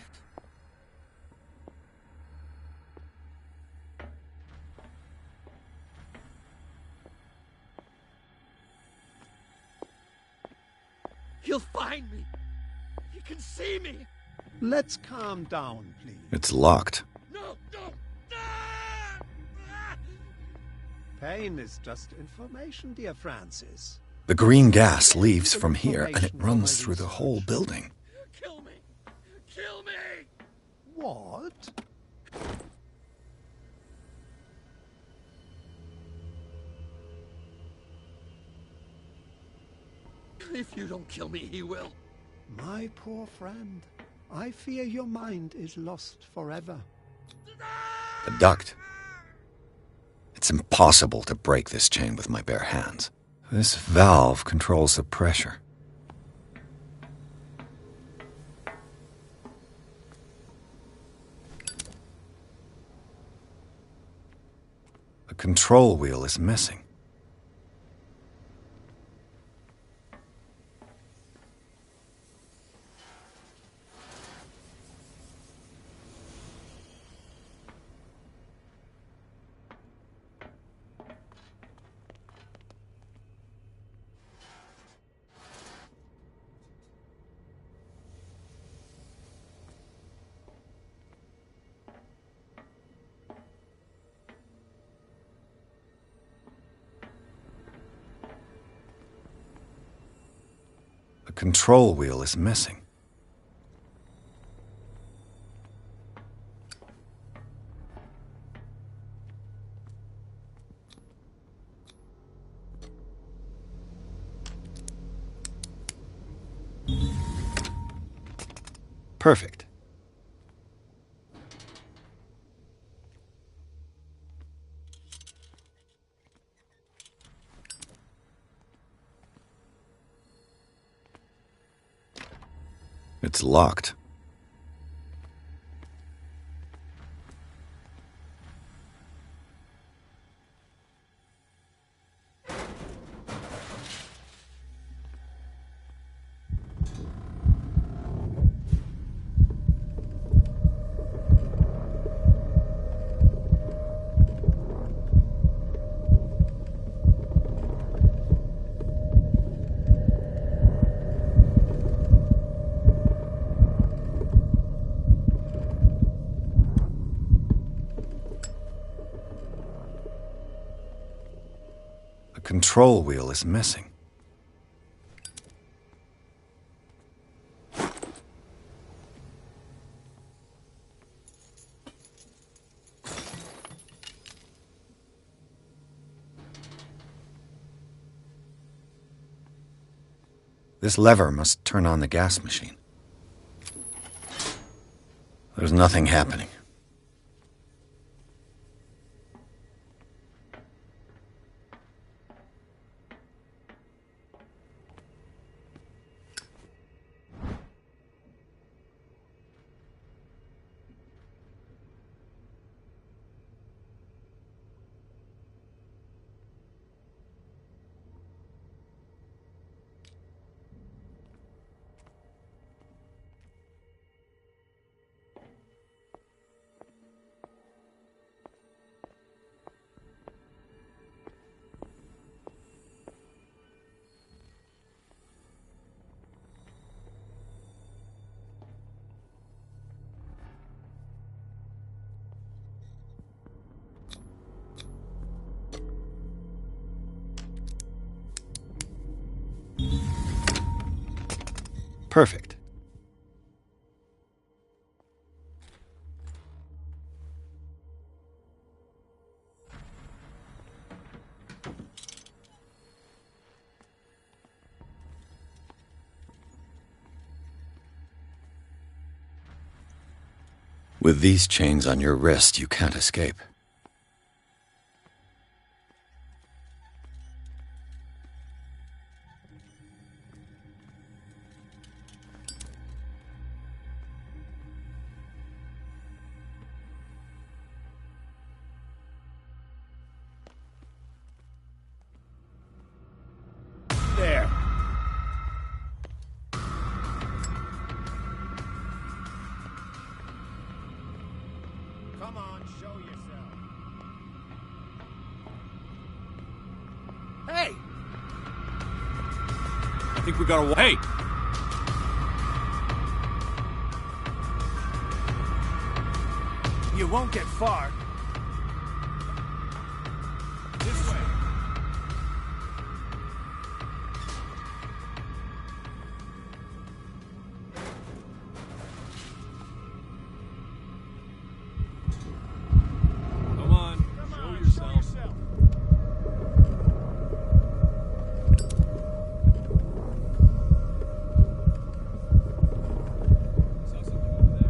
He'll find me. He can see me. Let's calm down, please. It's locked. No, no. Pain is just information, dear Francis. The green gas leaves from here and it runs through the whole building. Kill me. Kill me. What? If you don't kill me, he will. My poor friend, I fear your mind is lost forever. The duct. It's impossible to break this chain with my bare hands. This valve controls the pressure. The control wheel is missing. The control wheel is missing. Perfect. It's locked. The control wheel is missing. This lever must turn on the gas machine. There's nothing happening. Perfect. With these chains on your wrist, you can't escape. There. Come on, show yourself. Hey! I think we gotta. Hey! You won't get far. This way. Come on, show yourself. Saw something over there.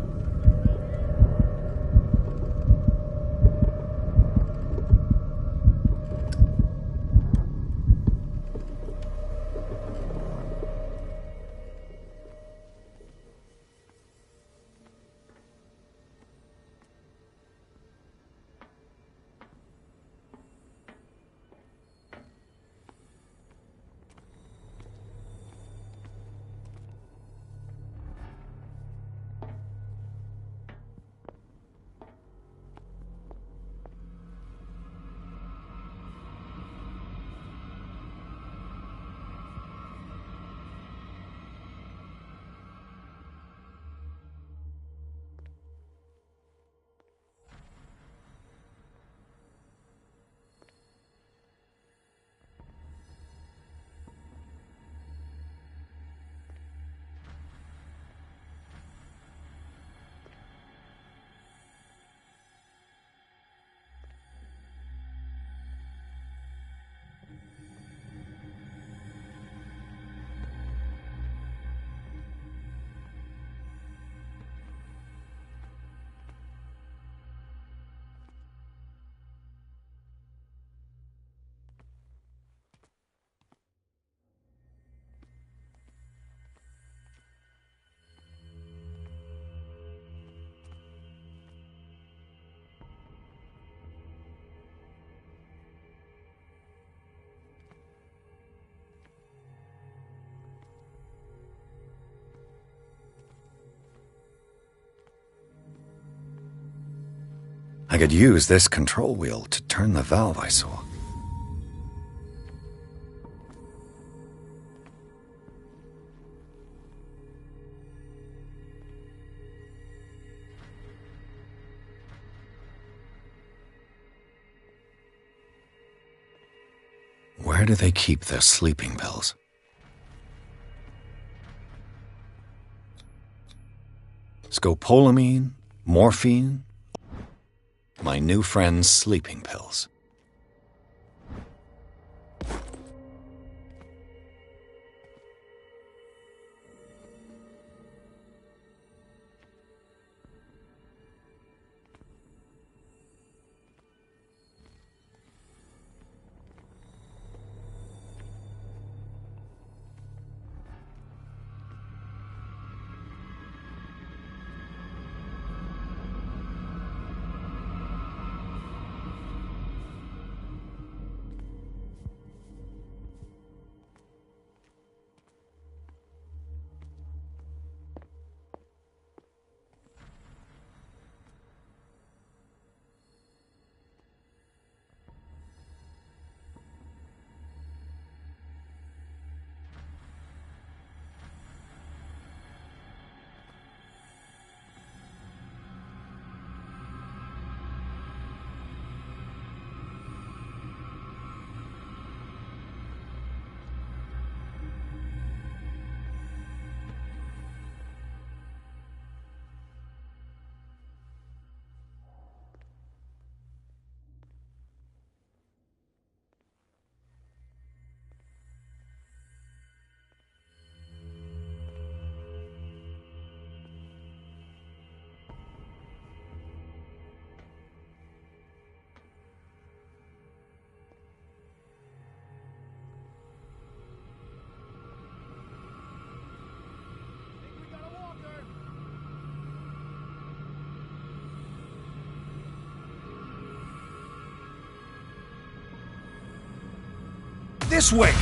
I could use this control wheel to turn the valve I saw. Where do they keep their sleeping pills? Scopolamine, morphine, my new friend's sleeping pills. This way!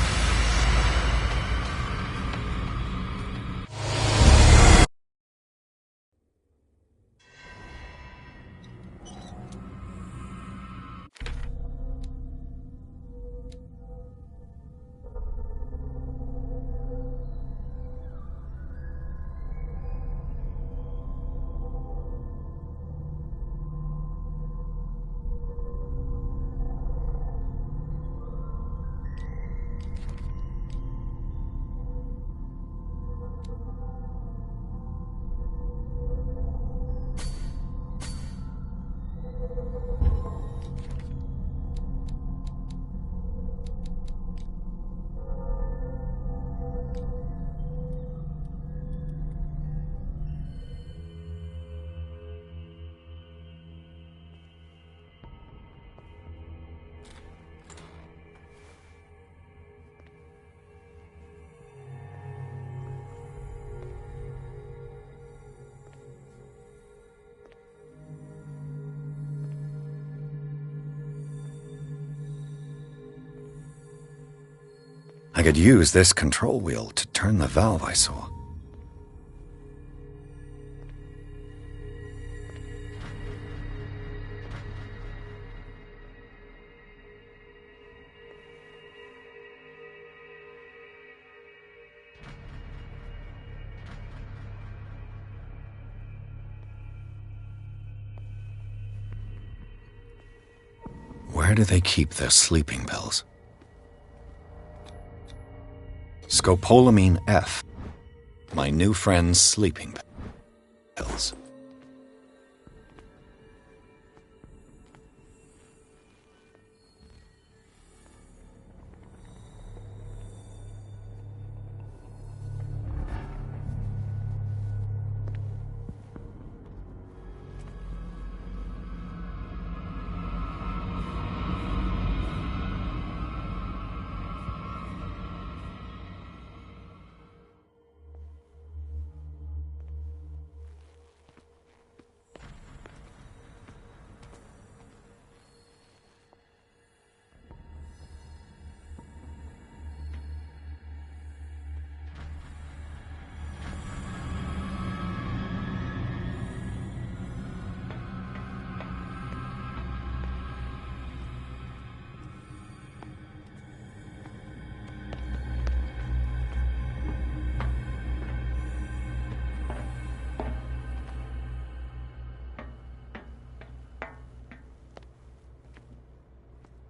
I could use this control wheel to turn the valve I saw. Where do they keep their sleeping pills? Scopolamine F. My new friend's sleeping pills.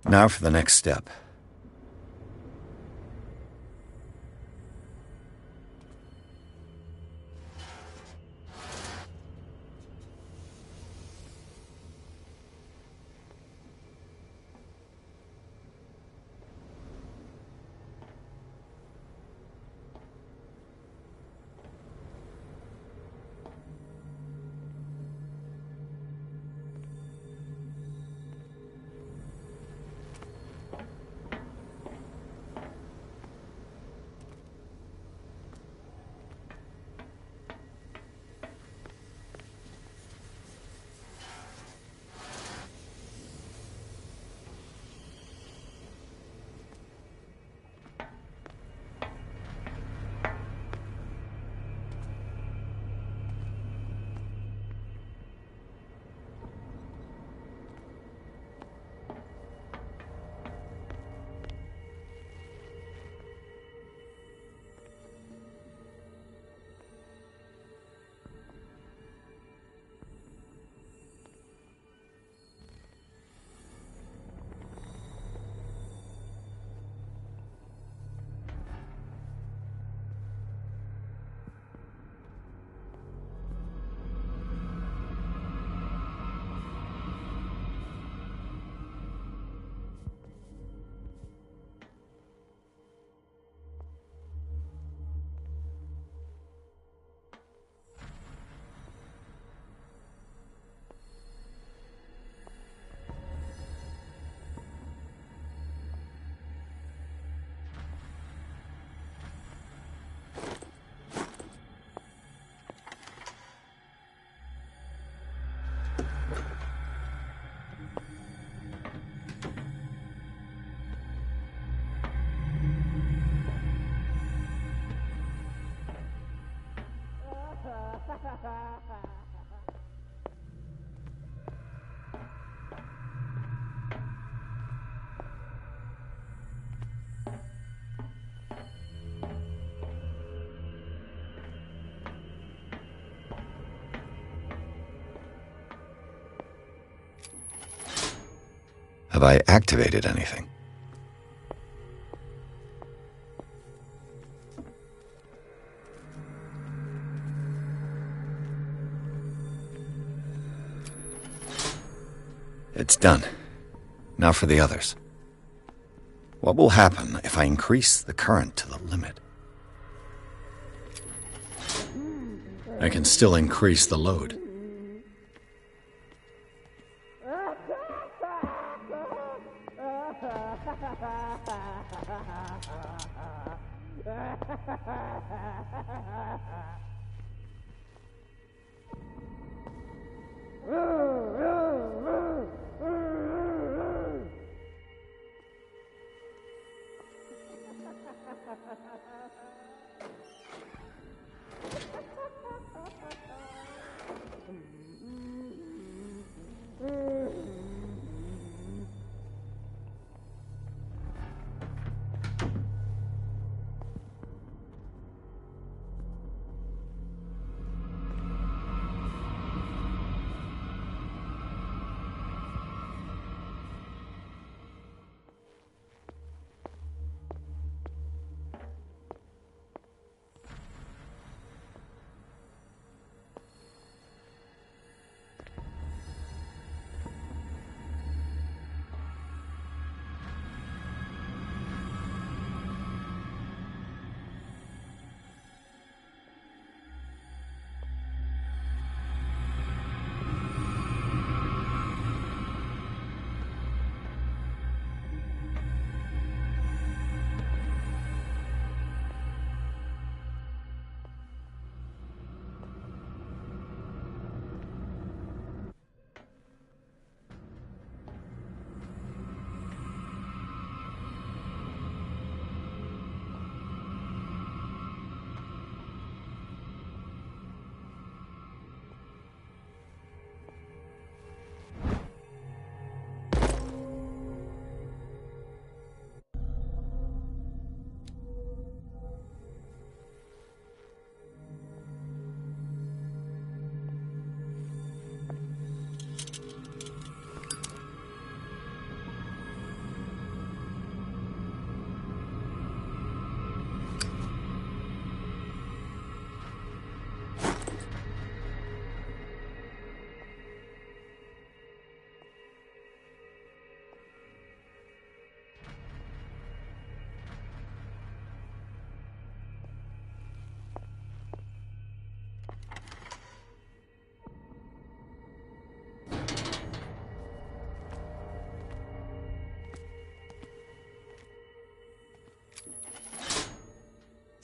Now for the next step. Have I activated anything? It's done. Now for the others. What will happen if I increase the current to the limit? I can still increase the load.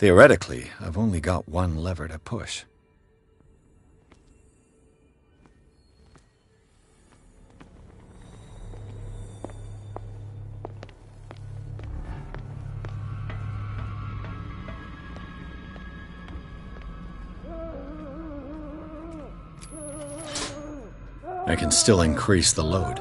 Theoretically, I've only got one lever to push. I can still increase the load.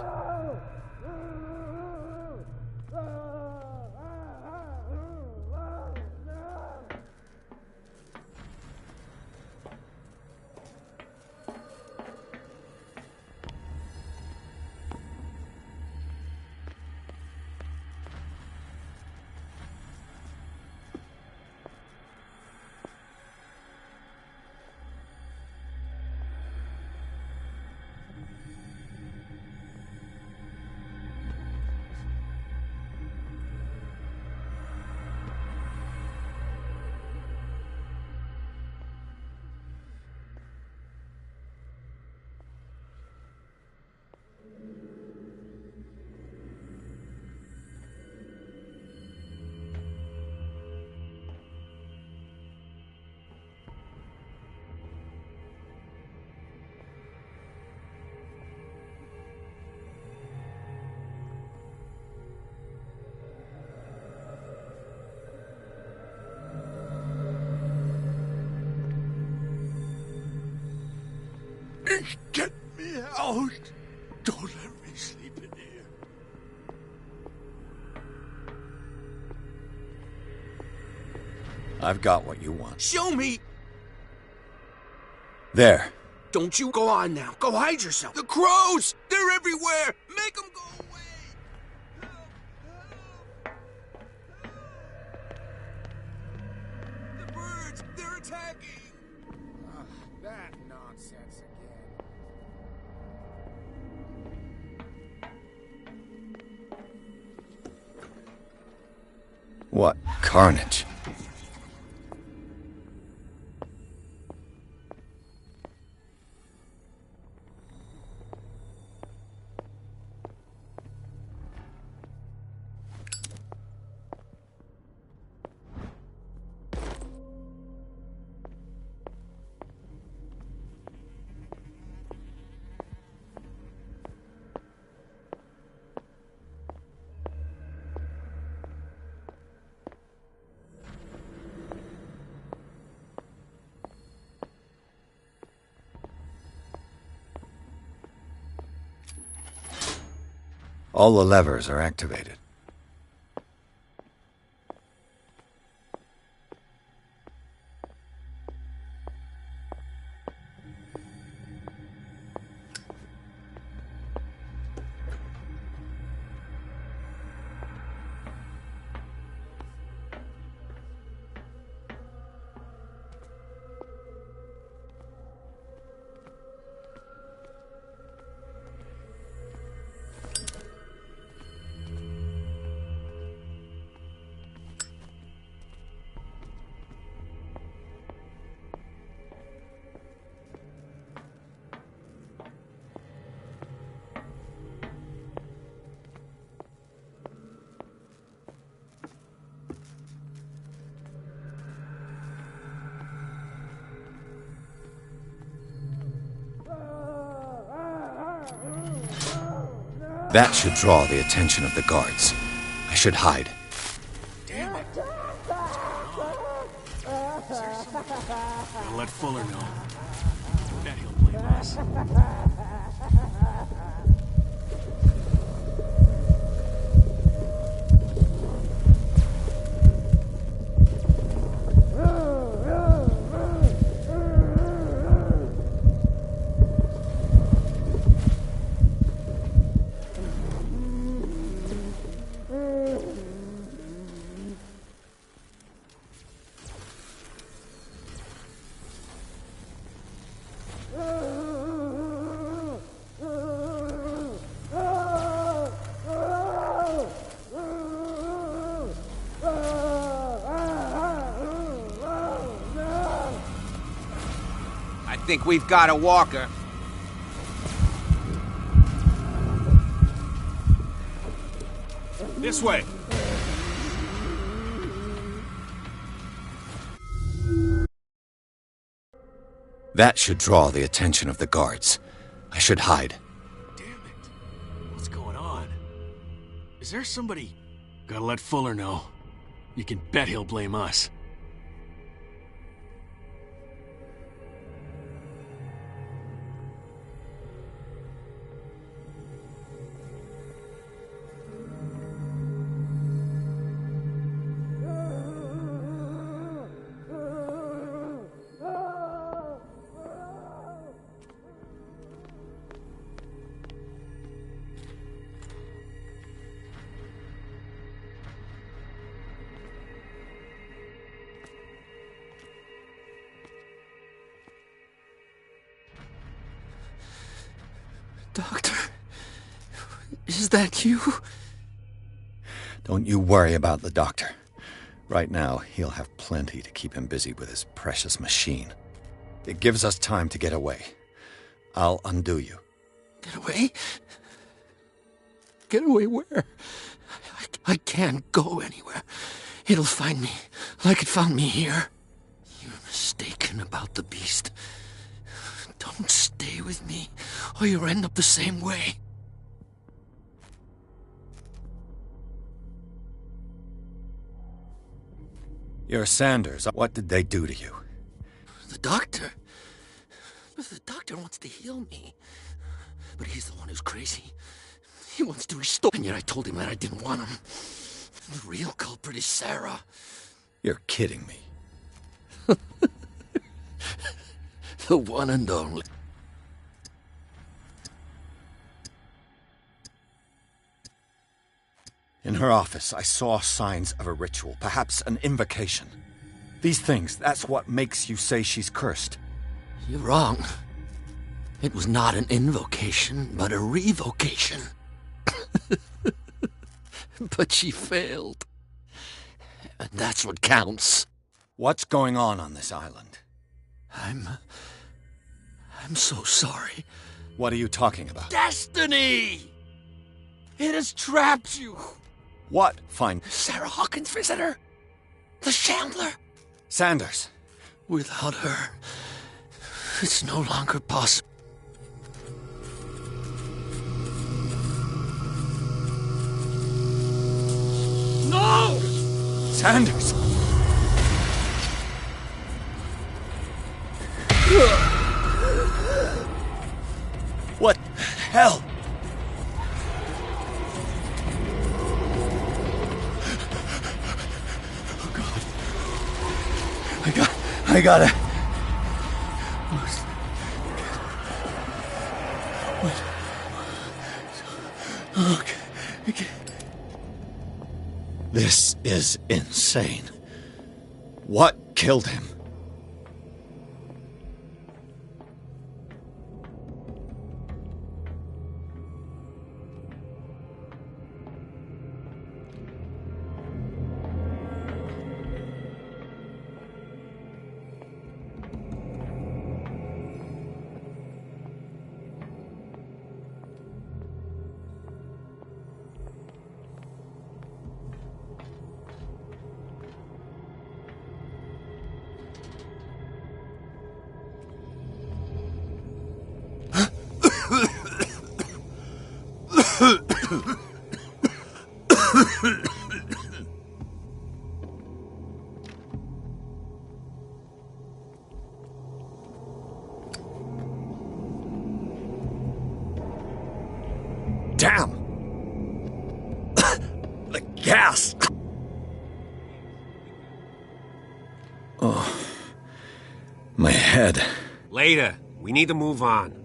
Get me out! Don't let me sleep in here. I've got what you want. Show me! There. Don't you go on now. Go hide yourself. The crows! They're everywhere! Make them go away! attacking! That nonsense again. What carnage. All the levers are activated. That should draw the attention of the guards. I should hide. Damn it! What's going on? Is there something? I'll let Fuller know. Bet he'll blame us. I think we've got a walker. This way. That should draw the attention of the guards. I should hide. Damn it. What's going on? Is there somebody... Gotta let Fuller know. You can bet he'll blame us. Doctor, is that you? Don't you worry about the doctor. Right now, he'll have plenty to keep him busy with his precious machine. It gives us time to get away. I'll undo you. Get away? Get away where? I can't go anywhere. It'll find me, like it found me here. You're mistaken about the beast. Don't stay with me, or you'll end up the same way. You're Sanders. What did they do to you? The doctor? The doctor wants to heal me. But he's the one who's crazy. He wants to restore... And yet I told him that I didn't want him. The real culprit is Sarah. You're kidding me. The one and only. In her office, I saw signs of a ritual, perhaps an invocation. These things, that's what makes you say she's cursed. You're wrong. It was not an invocation, but a revocation. But she failed. And that's what counts. What's going on this island? I'm so sorry. What are you talking about? Destiny! It has trapped you. What? Fine. Sarah Hawkins' visitor. The Shambler. Sanders. Without her, it's no longer possible. No! Sanders! What the hell? Oh, God. I gotta... Okay. This is insane. What killed him? Damn! The gas! Oh. My head. Later. We need to move on.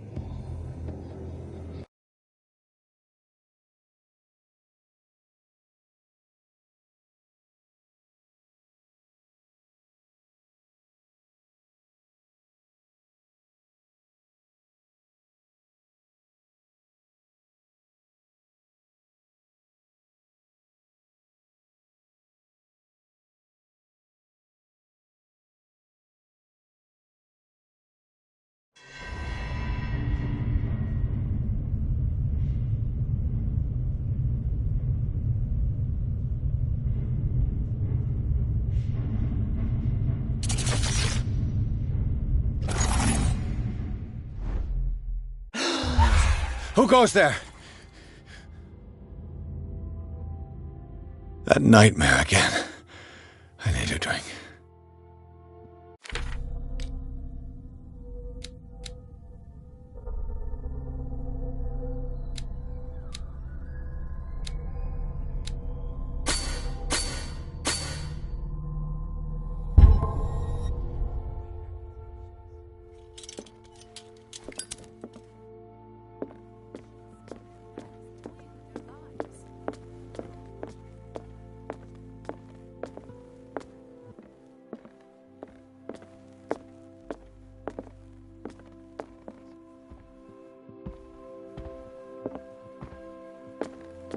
Who goes there? That nightmare again. I need a drink.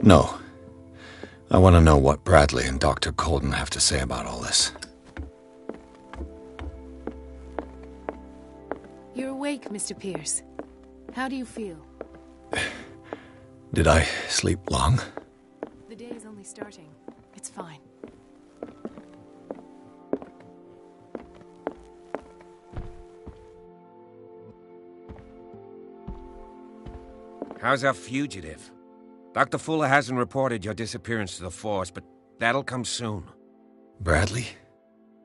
No. I want to know what Bradley and Dr. Colden have to say about all this. You're awake, Mr. Pierce. How do you feel? Did I sleep long? The day is only starting. It's fine. How's our fugitive? Dr. Fuller hasn't reported your disappearance to the Force, but that'll come soon. Bradley?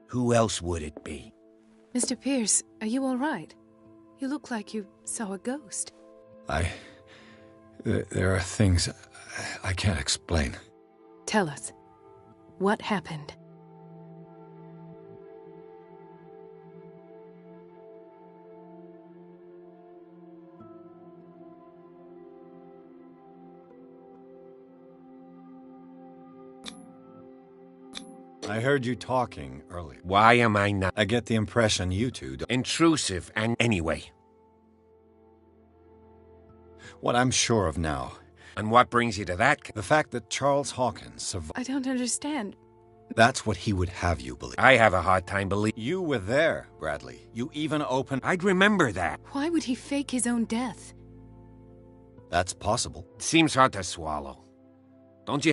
Who else would it be? Mr. Pierce, are you all right? You look like you saw a ghost. There are things I can't explain. Tell us. What happened? I heard you talking earlier. Why am I not? I get the impression you two don't... Intrusive, and anyway. What I'm sure of now... And what brings you to that? The fact that Charles Hawkins survived... I don't understand. That's what he would have you believe. I have a hard time believing... You were there, Bradley. You even opened... I'd remember that. Why would he fake his own death? That's possible. It seems hard to swallow. Don't you...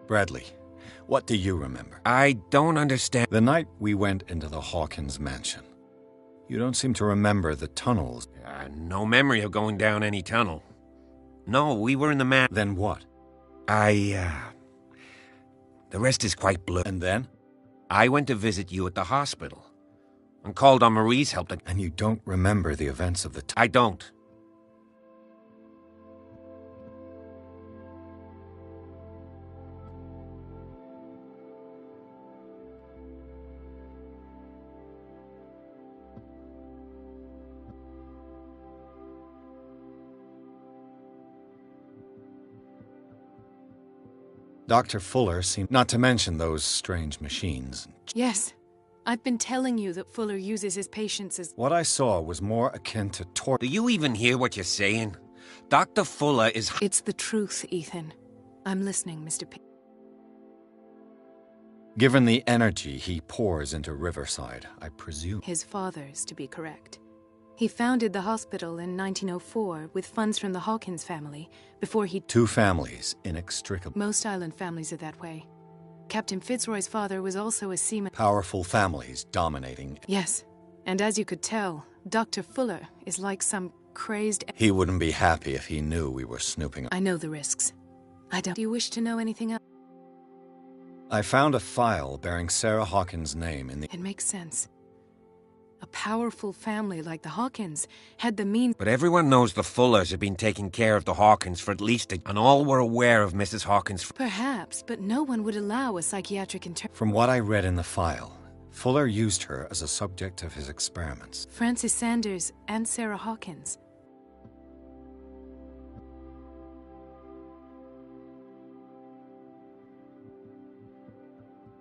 Bradley, what do you remember? I don't understand. The night we went into the Hawkins mansion. You don't seem to remember the tunnels. No memory of going down any tunnel. No, we were in the Then what? The rest is quite blurry. And then? I went to visit you at the hospital. And called on Marie's help to... And you don't remember the events of the... I don't. Dr. Fuller seemed not to mention those strange machines. Yes. I've been telling you that Fuller uses his patients as... What I saw was more akin to torture. Do you even hear what you're saying? Dr. Fuller is... It's the truth, Ethan. I'm listening, Mr. P. Given the energy he pours into Riverside, I presume... His father's, to be correct. He founded the hospital in 1904 with funds from the Hawkins family before he... Two families, inextricable. Most island families are that way. Captain Fitzroy's father was also a seaman... Powerful families dominating... Yes, and as you could tell, Dr. Fuller is like some crazed... He wouldn't be happy if he knew we were snooping. I know the risks. I don't... Do you wish to know anything else? I found a file bearing Sarah Hawkins' name in the... It makes sense. A powerful family like the Hawkins had the means... But everyone knows the Fullers have been taking care of the Hawkins for at least and all were aware of Mrs. Hawkins... Perhaps, but no one would allow a psychiatric From what I read in the file, Fuller used her as a subject of his experiments. Francis Sanders and Sarah Hawkins.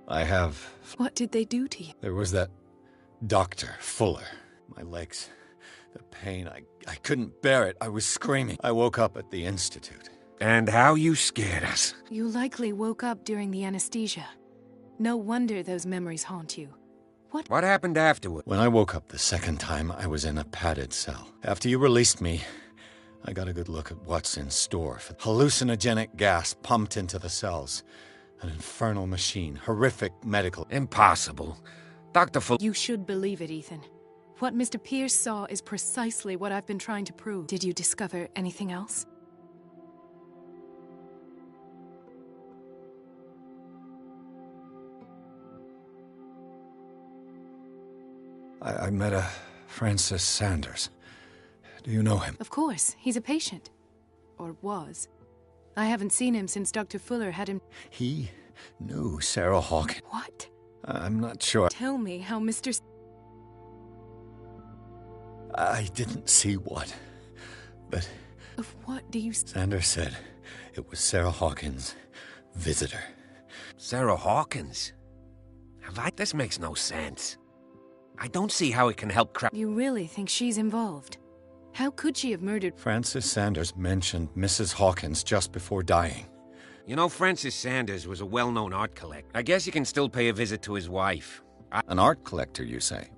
I have... What did they do to you? There was that Dr. Fuller. My legs, the pain, I couldn't bear it. I was screaming. I woke up at the Institute. And how you scared us. You likely woke up during the anesthesia. No wonder those memories haunt you. What happened afterward? When I woke up the second time, I was in a padded cell. After you released me, I got a good look at what's in store. For hallucinogenic gas pumped into the cells. An infernal machine. Horrific medical... Impossible. Dr. Fuller... You should believe it, Ethan. What Mr. Pierce saw is precisely what I've been trying to prove. Did you discover anything else? I met a Francis Sanders. Do you know him? Of course. He's a patient. Or was. I haven't seen him since Dr. Fuller had him... He knew Sarah Hawkins. What? I'm not sure. Tell me how Mr. I didn't see what, but... Of what do you... Sanders said it was Sarah Hawkins' visitor. Sarah Hawkins? This makes no sense. I don't see how it can help You really think she's involved? How could she have murdered... Francis Sanders mentioned Mrs. Hawkins just before dying. You know, Francis Sanders was a well-known art collector. I guess you can still pay a visit to his wife. An art collector, you say?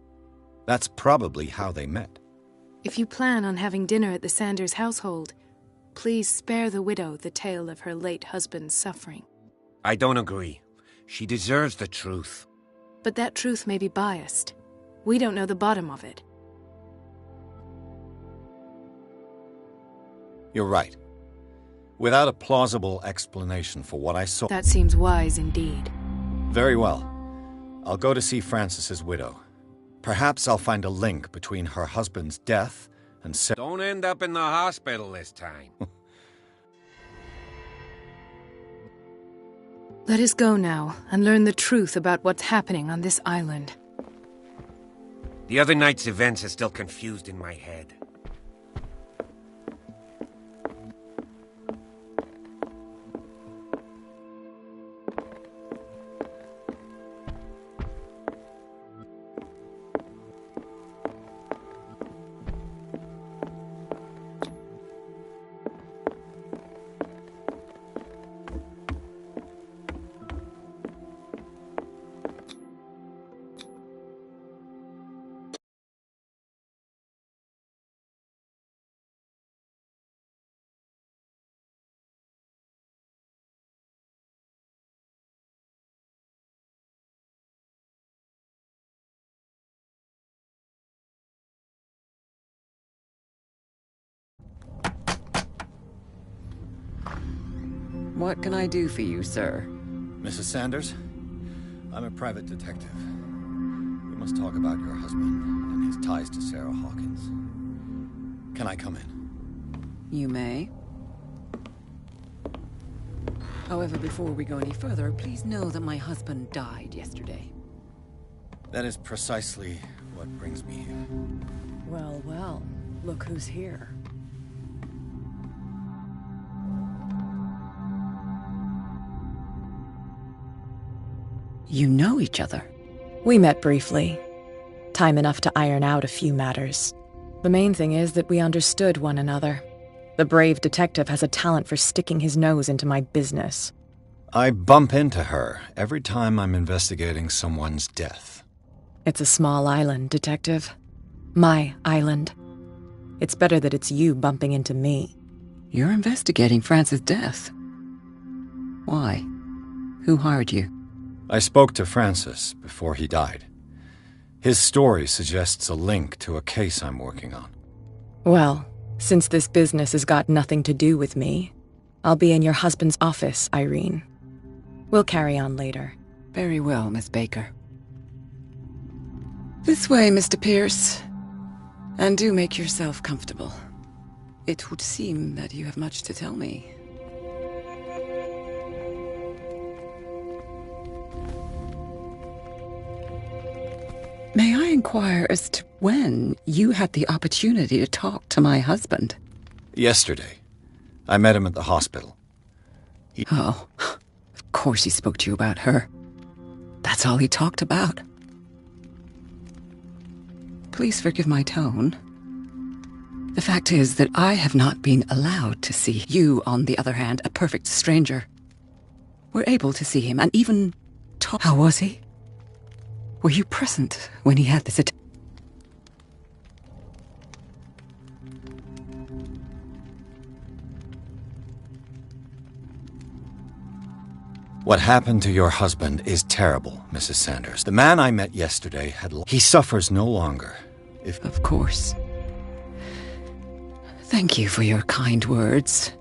That's probably how they met. If you plan on having dinner at the Sanders household, please spare the widow the tale of her late husband's suffering. I don't agree. She deserves the truth. But that truth may be biased. We don't know the bottom of it. You're right. Without a plausible explanation for what I saw... That seems wise indeed. Very well. I'll go to see Francis's widow. Perhaps I'll find a link between her husband's death and... Don't end up in the hospital this time. Let us go now and learn the truth about what's happening on this island. The other night's events are still confused in my head. What can I do for you, sir? Mrs. Sanders, I'm a private detective. We must talk about your husband and his ties to Sarah Hawkins. Can I come in? You may. However, before we go any further, please know that my husband died yesterday. That is precisely what brings me here. Well, well, look who's here. You know each other. We met briefly. Time enough to iron out a few matters. The main thing is that we understood one another. The brave detective has a talent for sticking his nose into my business. I bump into her every time I'm investigating someone's death. It's a small island, Detective. My island. It's better that it's you bumping into me. You're investigating Francis' death. Why? Who hired you? I spoke to Francis before he died. His story suggests a link to a case I'm working on. Well, since this business has got nothing to do with me, I'll be in your husband's office, Irene. We'll carry on later. Very well, Miss Baker. This way, Mr. Pierce. And do make yourself comfortable. It would seem that you have much to tell me. May I inquire as to when you had the opportunity to talk to my husband? Yesterday. I met him at the hospital. Oh, of course he spoke to you about her. That's all he talked about. Please forgive my tone. The fact is that I have not been allowed to see you, on the other hand, a perfect stranger. We're able to see him and even talk. How was he? Were you present when he had this attack? What happened to your husband is terrible, Mrs. Sanders. The man I met yesterday had... He suffers no longer. Of course. Thank you for your kind words.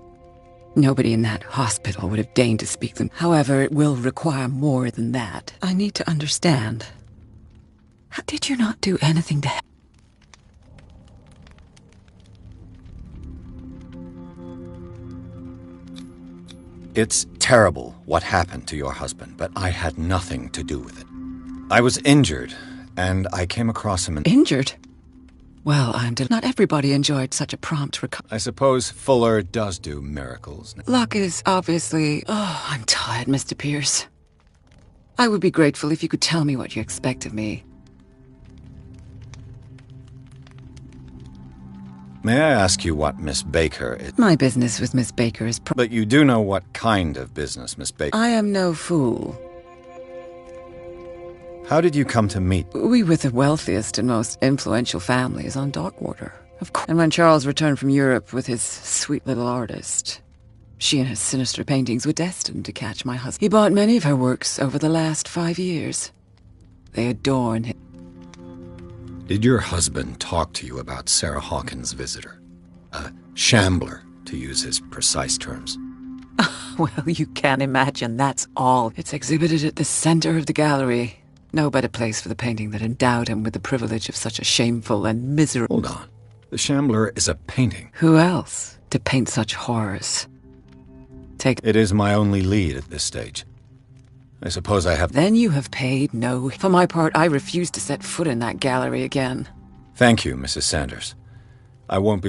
Nobody in that hospital would have deigned to speak them. However, it will require more than that. I need to understand. How did you not do anything to help? It's terrible what happened to your husband, but I had nothing to do with it. I was injured, and I came across him and... Injured? Well, not everybody enjoyed such a prompt recovery. I suppose Fuller does do miracles. Luck is obviously... Oh, I'm tired, Mr. Pierce. I would be grateful if you could tell me what you expect of me. May I ask you what Miss Baker is? My business with Miss Baker is... But you do know what kind of business Miss Baker... I am no fool. How did you come to meet? We were the wealthiest and most influential families on Darkwater, of course. And when Charles returned from Europe with his sweet little artist, she and her sinister paintings were destined to catch my husband. He bought many of her works over the last 5 years. They adorn him. Did your husband talk to you about Sarah Hawkins' visitor? A shambler, to use his precise terms. Well, you can imagine that's all. It's exhibited at the center of the gallery. No better place for the painting that endowed him with the privilege of such a shameful and miserable... Hold on. The Shambler is a painting. Who else to paint such horrors? It is my only lead at this stage. I suppose I have... Then you have paid no... For my part, I refuse to set foot in that gallery again. Thank you, Mrs. Sanders. I won't be...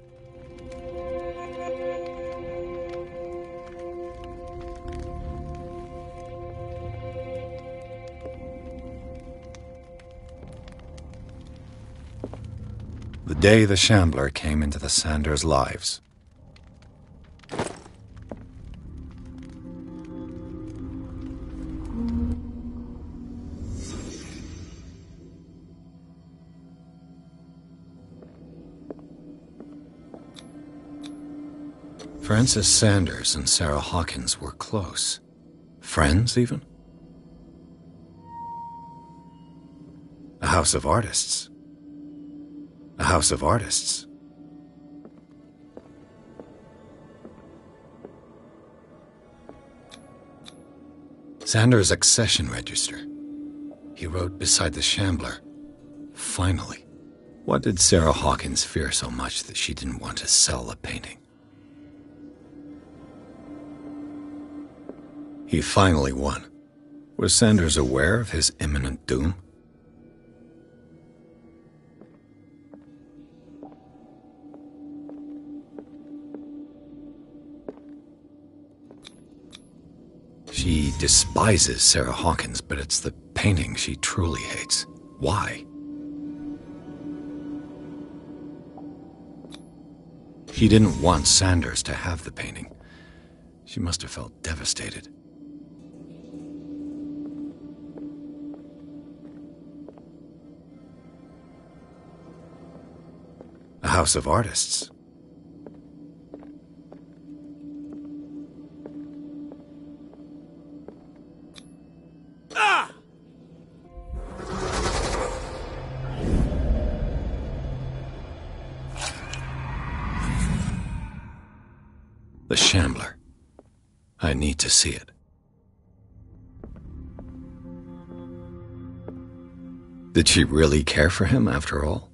The day the Shambler came into the Sanders' lives. Francis Sanders and Sarah Hawkins were close. Friends, even? A house of artists. A house of artists. Sanders' accession register. He wrote beside the Shambler, "Finally." What did Sarah Hawkins fear so much that she didn't want to sell the painting? He finally won. Was Sanders aware of his imminent doom? She despises Sarah Hawkins, but it's the painting she truly hates. Why? She didn't want Sanders to have the painting. She must have felt devastated. A house of artists. The Shambler. I need to see it. Did she really care for him after all?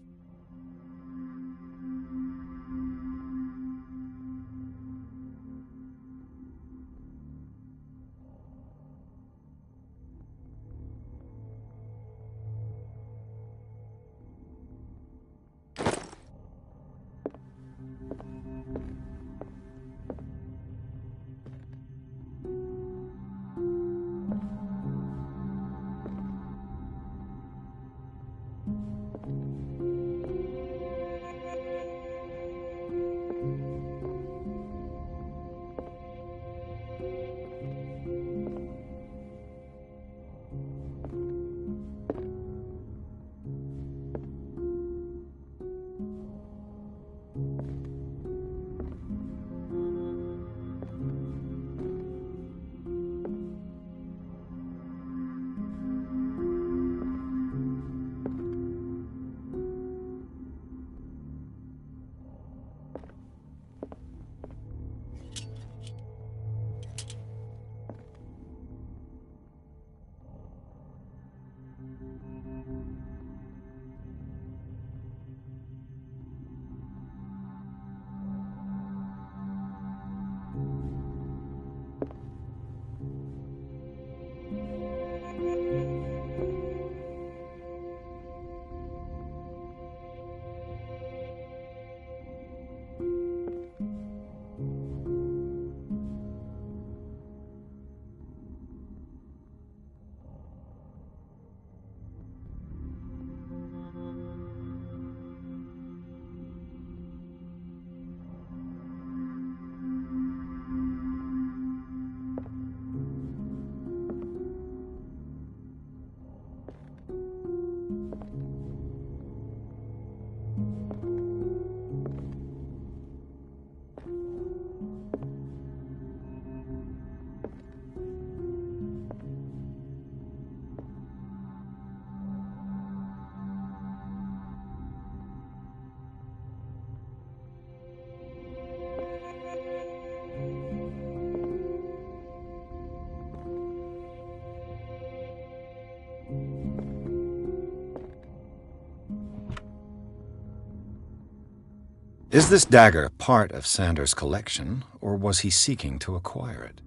Is this dagger part of Sanders' collection, or was he seeking to acquire it?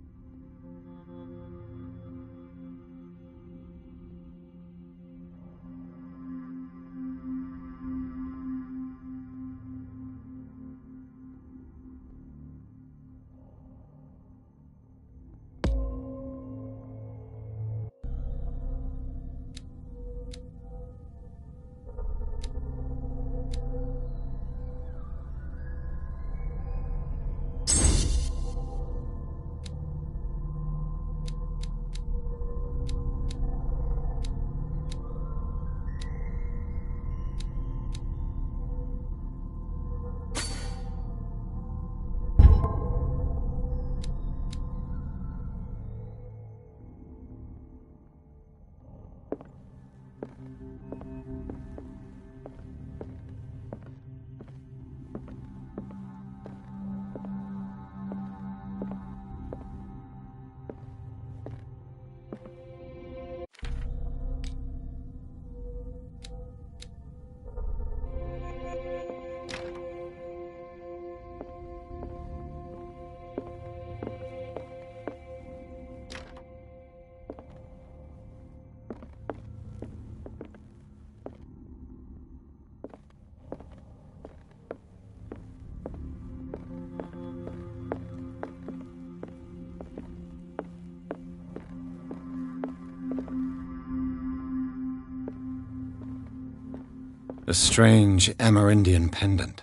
A strange Amerindian pendant.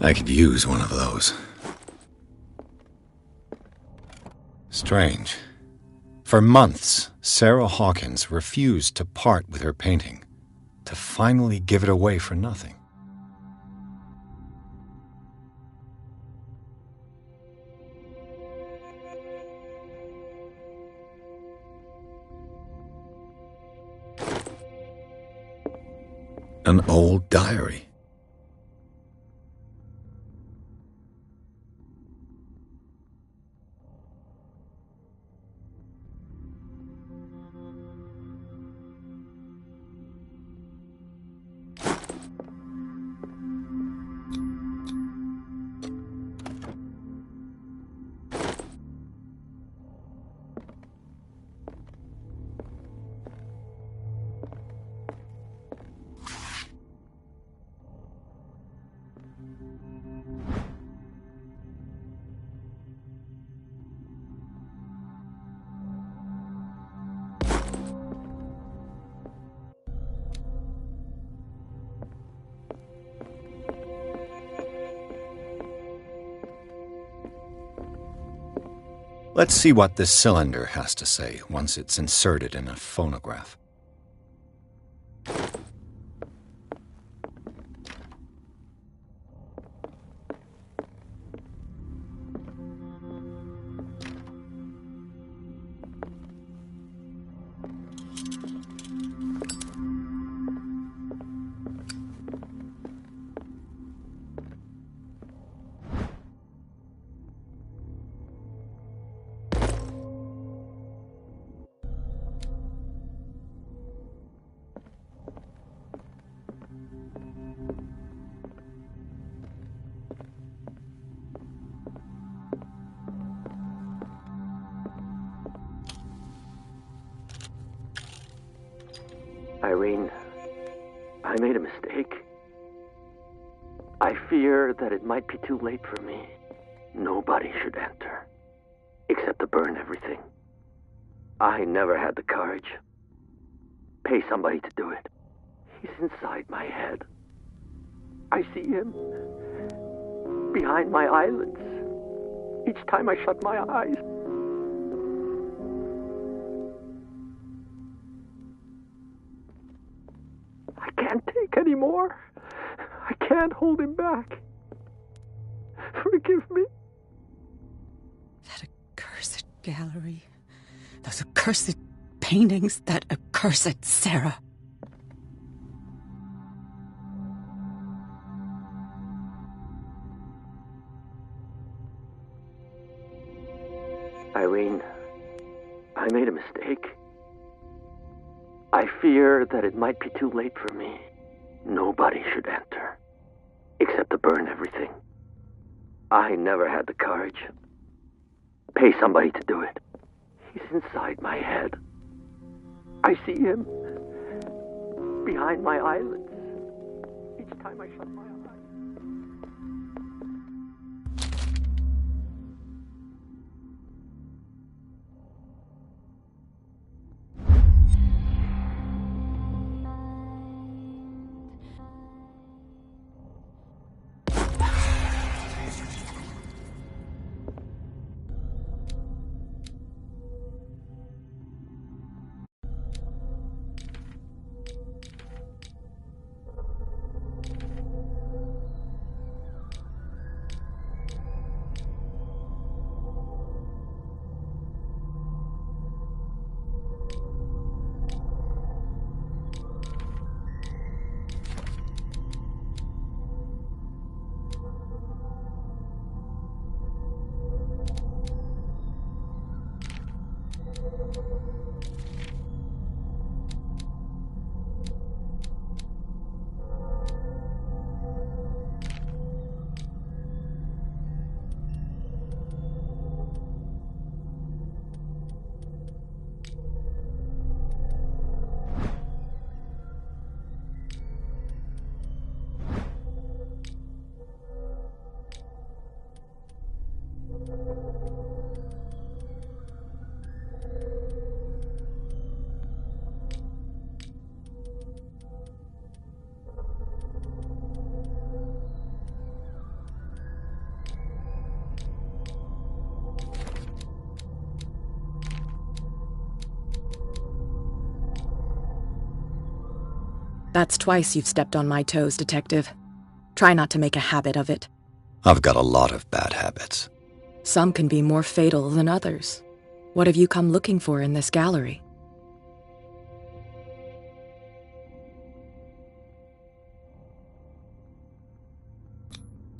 I could use one of those. Strange. For months, Sarah Hawkins refused to part with her painting, to finally give it away for nothing. An old diary. Let's see what this cylinder has to say once it's inserted in a phonograph. Irene, I made a mistake. I fear that it might be too late for me. Nobody should enter, except to burn everything. I never had the courage. Pay somebody to do it. He's inside my head. I see him behind my eyelids each time I shut my eyes. I can't take any more. I can't hold him back. Forgive me. That accursed gallery. Those accursed paintings. That accursed Sarah. Irene, I made a mistake. I fear that it might be too late for me. Nobody should enter, except to burn everything. I never had the courage. Pay somebody to do it. He's inside my head. I see him behind my eyelids each time I shut my eyes. That's twice you've stepped on my toes, Detective. Try not to make a habit of it. I've got a lot of bad habits. Some can be more fatal than others. What have you come looking for in this gallery?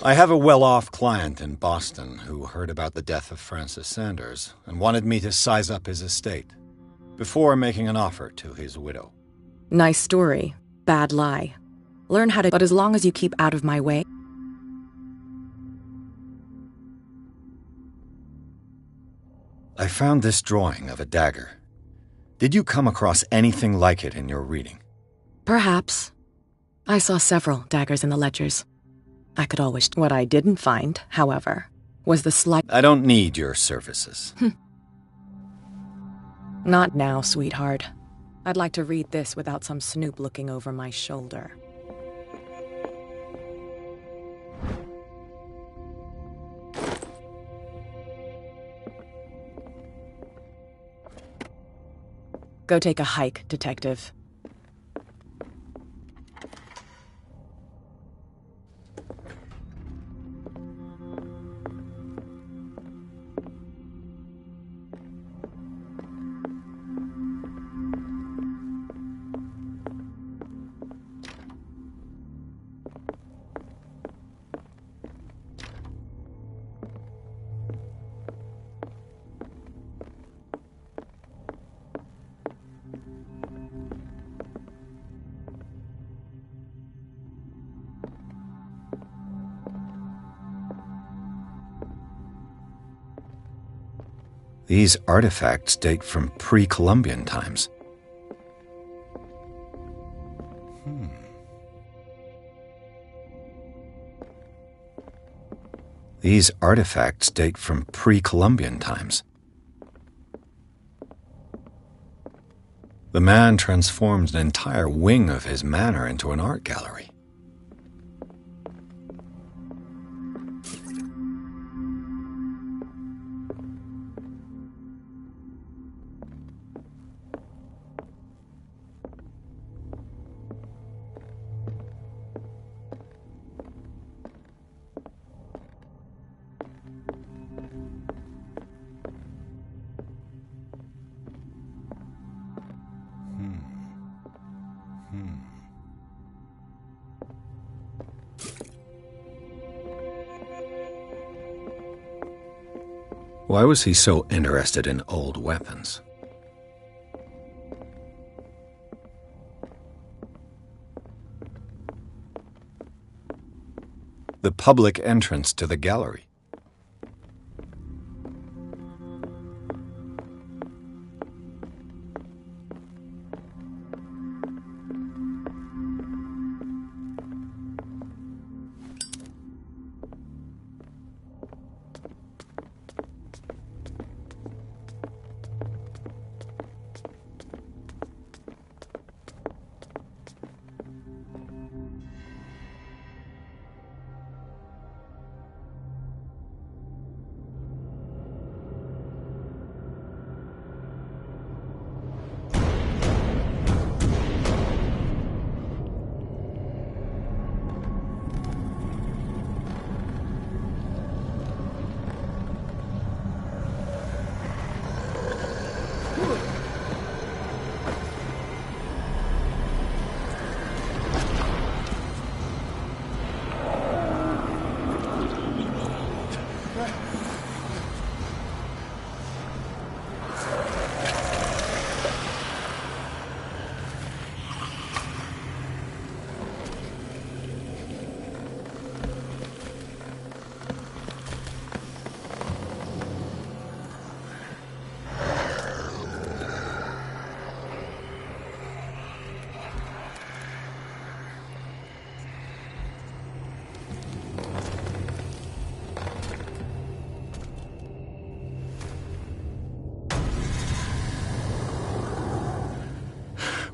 I have a well-off client in Boston who heard about the death of Francis Sanders and wanted me to size up his estate before making an offer to his widow. Nice story. Bad lie. Learn how to, but as long as you keep out of my way. I found this drawing of a dagger. Did you come across anything like it in your reading? Perhaps. I saw several daggers in the ledgers. I could always... What I didn't find, however, was the slight... I don't need your services. Not now, sweetheart. I'd like to read this without some snoop looking over my shoulder. Go take a hike, Detective. These artifacts date from pre-Columbian times. These artifacts date from pre-Columbian times. The man transformed an entire wing of his manor into an art gallery. Why was he so interested in old weapons? The public entrance to the gallery.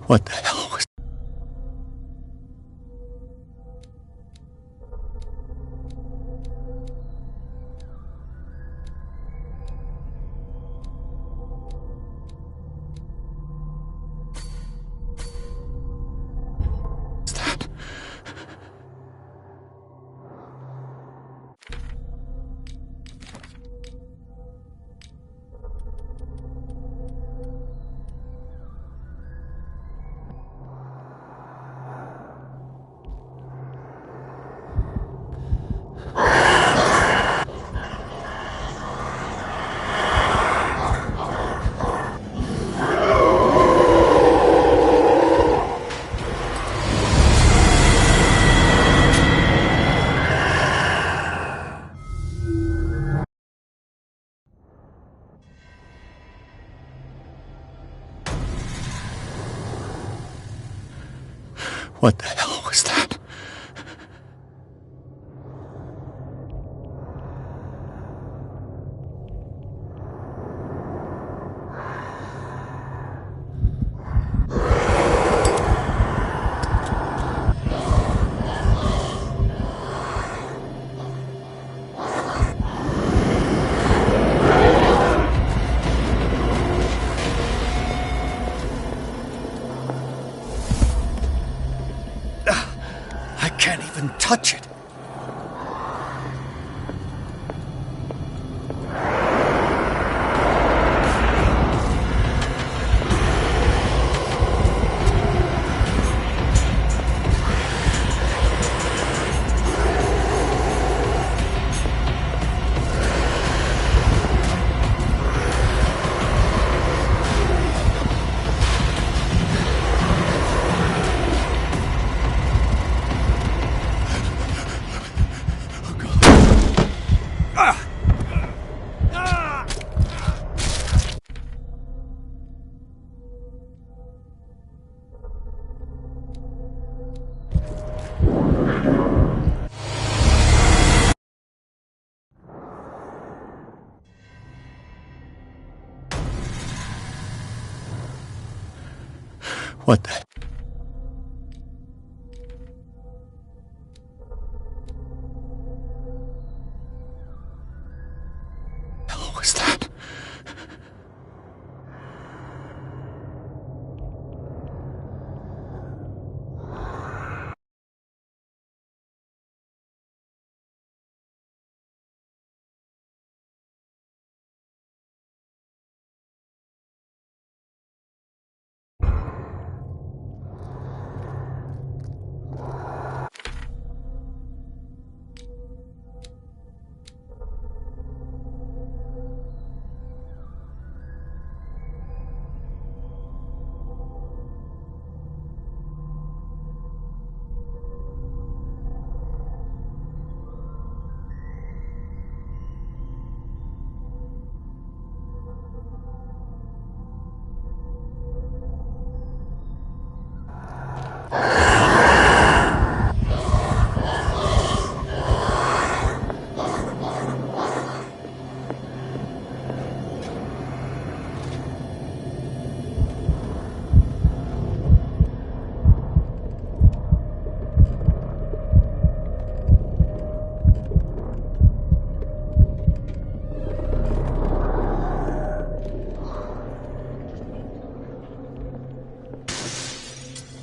What the hell was... What the hell was that? I can't even touch it. What the... hell was that?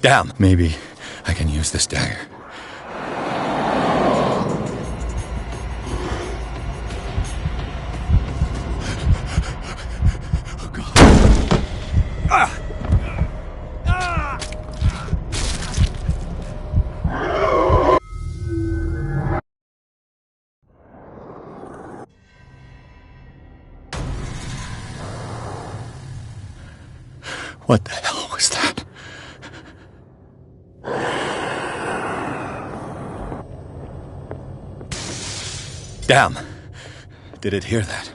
Damn, maybe I can use this dagger. Oh, God. Ah! What the hell was that? Damn. Did it hear that?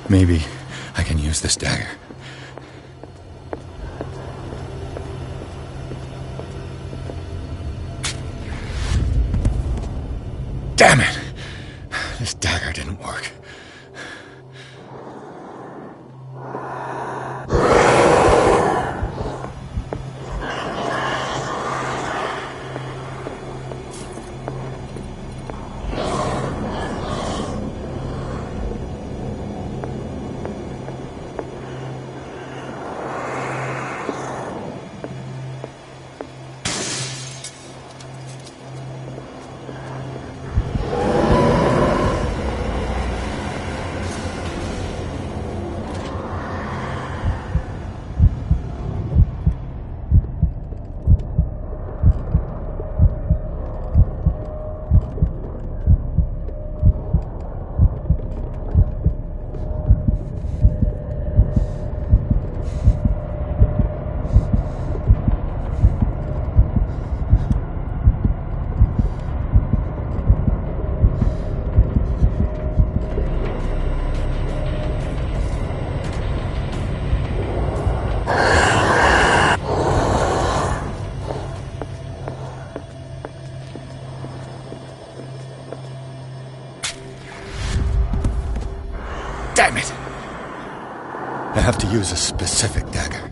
Maybe I can use this dagger. Damn it! This dagger didn't work. I have to use a specific dagger.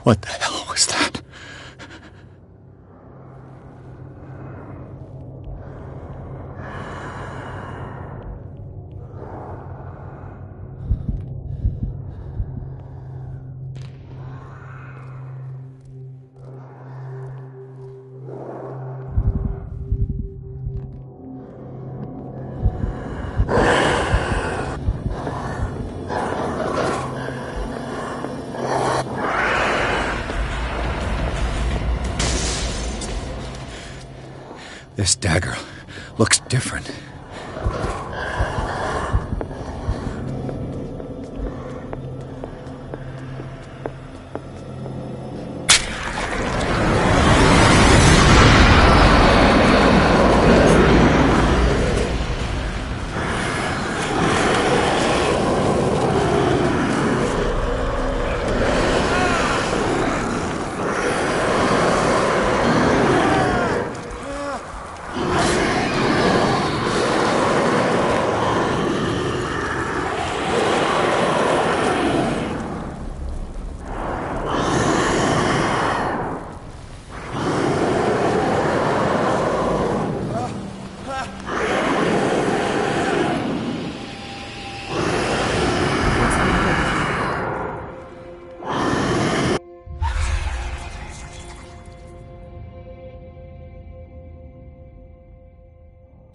What the hell was that? This dagger looks different.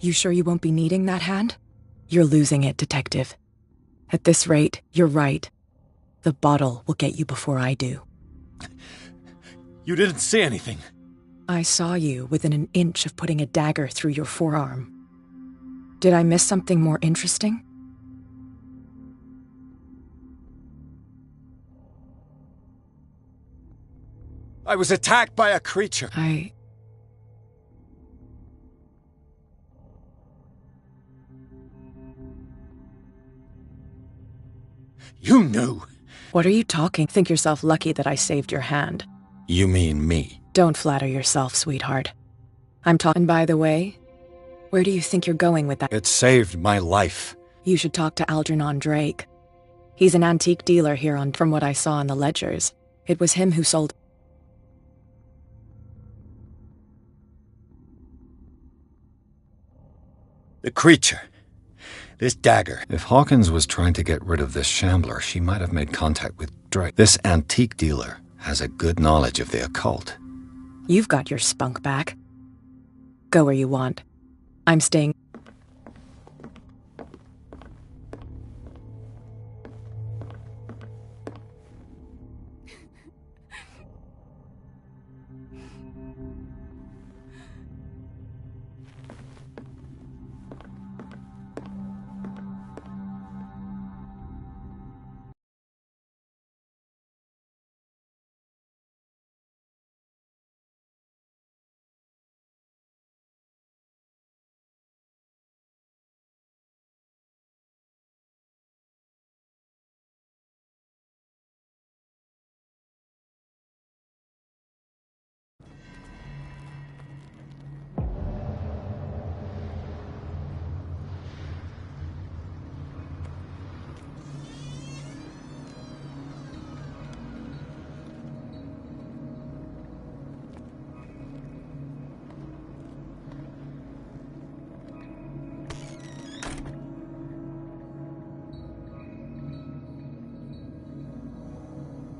You sure you won't be needing that hand? You're losing it, Detective. At this rate, you're right. The bottle will get you before I do. You didn't see anything. I saw you within an inch of putting a dagger through your forearm. Did I miss something more interesting? I was attacked by a creature. You knew. What are you talking? Think yourself lucky that I saved your hand. You mean me? Don't flatter yourself, sweetheart. I'm talking. By the way, where do you think you're going with that? It saved my life. You should talk to Algernon Drake. He's an antique dealer here from what I saw in the ledgers. It was him who sold... The creature. This dagger. If Hawkins was trying to get rid of this shambler, she might have made contact with Drake. This antique dealer has a good knowledge of the occult. You've got your spunk back. Go where you want. I'm staying...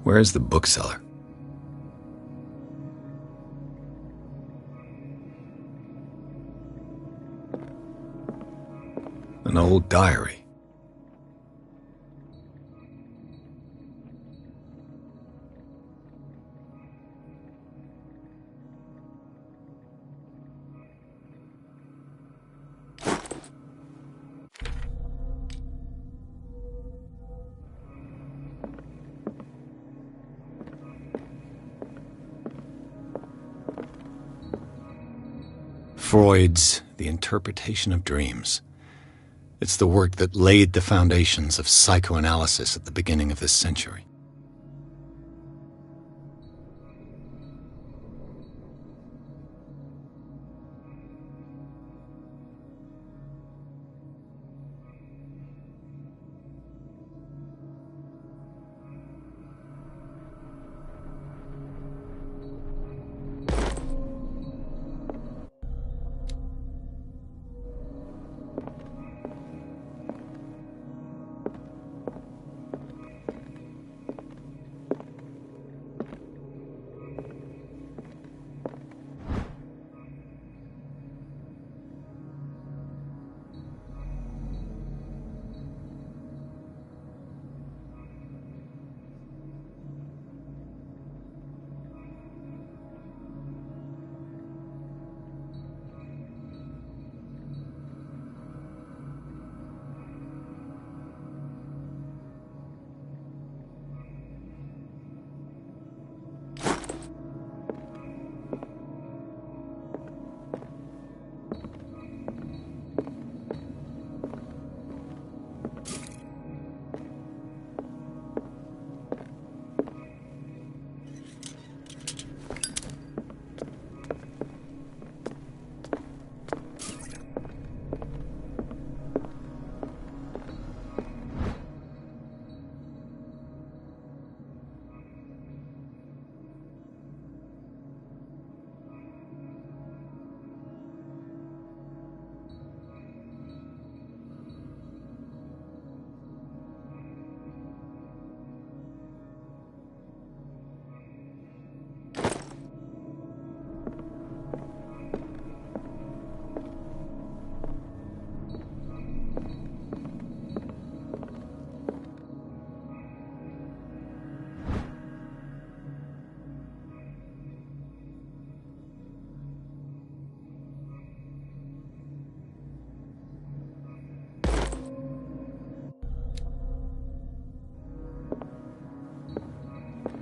Where's the bookseller? An old diary. Freud's The Interpretation of Dreams. It's the work that laid the foundations of psychoanalysis at the beginning of this century.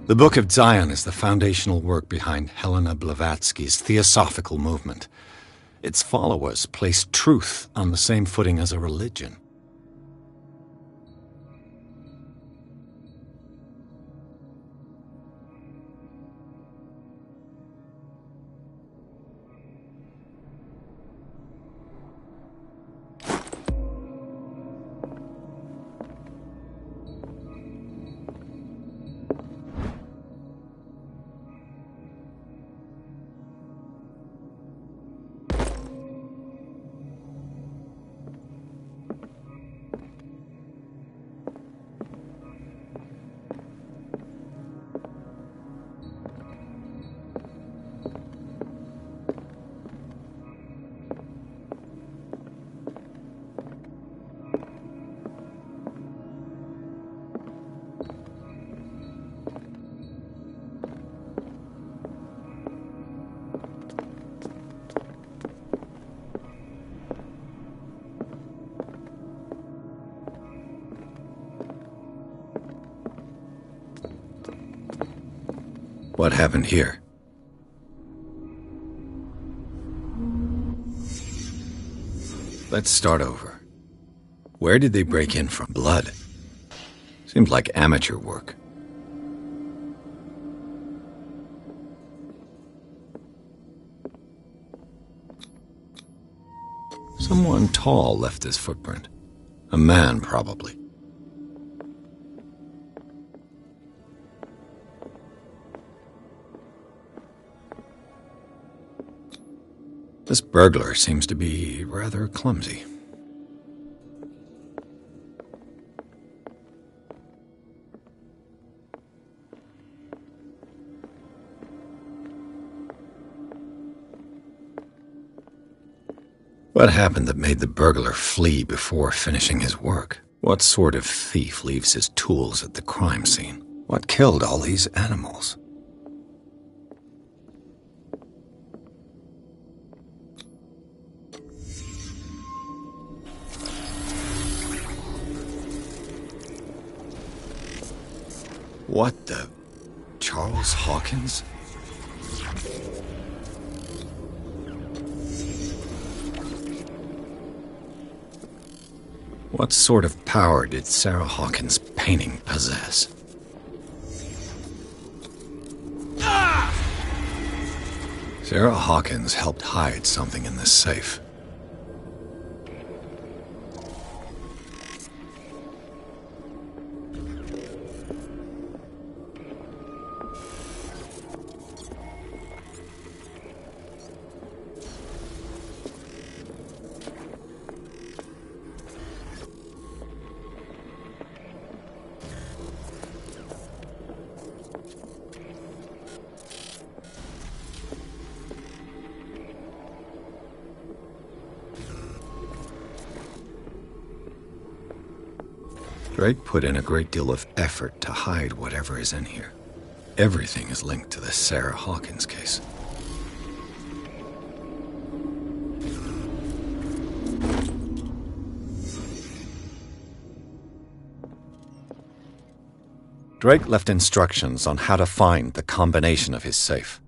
The Book of Zion is the foundational work behind Helena Blavatsky's Theosophical movement. Its followers place truth on the same footing as a religion. What happened here? Let's start over. Where did they break in from? Blood. Seems like amateur work. Someone tall left this footprint. A man, probably. This burglar seems to be rather clumsy. What happened that made the burglar flee before finishing his work? What sort of thief leaves his tools at the crime scene? What killed all these animals? What the... Charles Hawkins? What sort of power did Sarah Hawkins' painting possess? Sarah Hawkins helped hide something in this safe. Drake put in a great deal of effort to hide whatever is in here. Everything is linked to the Sarah Hawkins case. Drake left instructions on how to find the combination of his safe.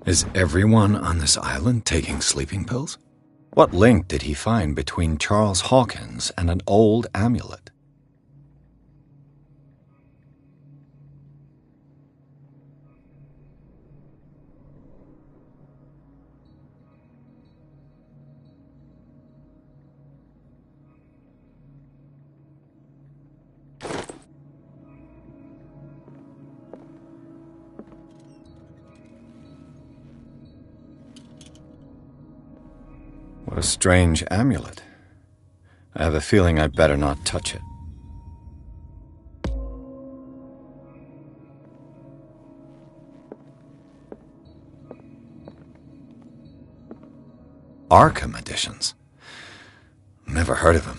Is everyone on this island taking sleeping pills? What link did he find between Charles Hawkins and an old amulet? What a strange amulet. I have a feeling I'd better not touch it. Arkham editions. Never heard of him.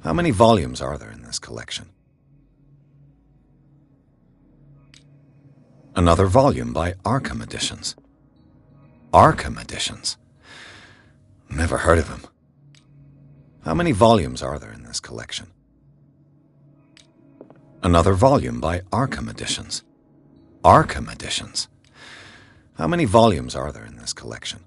How many volumes are there in this collection? Another volume by Arkham Editions. Arkham Editions. Never heard of him. How many volumes are there in this collection? Another volume by Arkham Editions. Arkham Editions. How many volumes are there in this collection?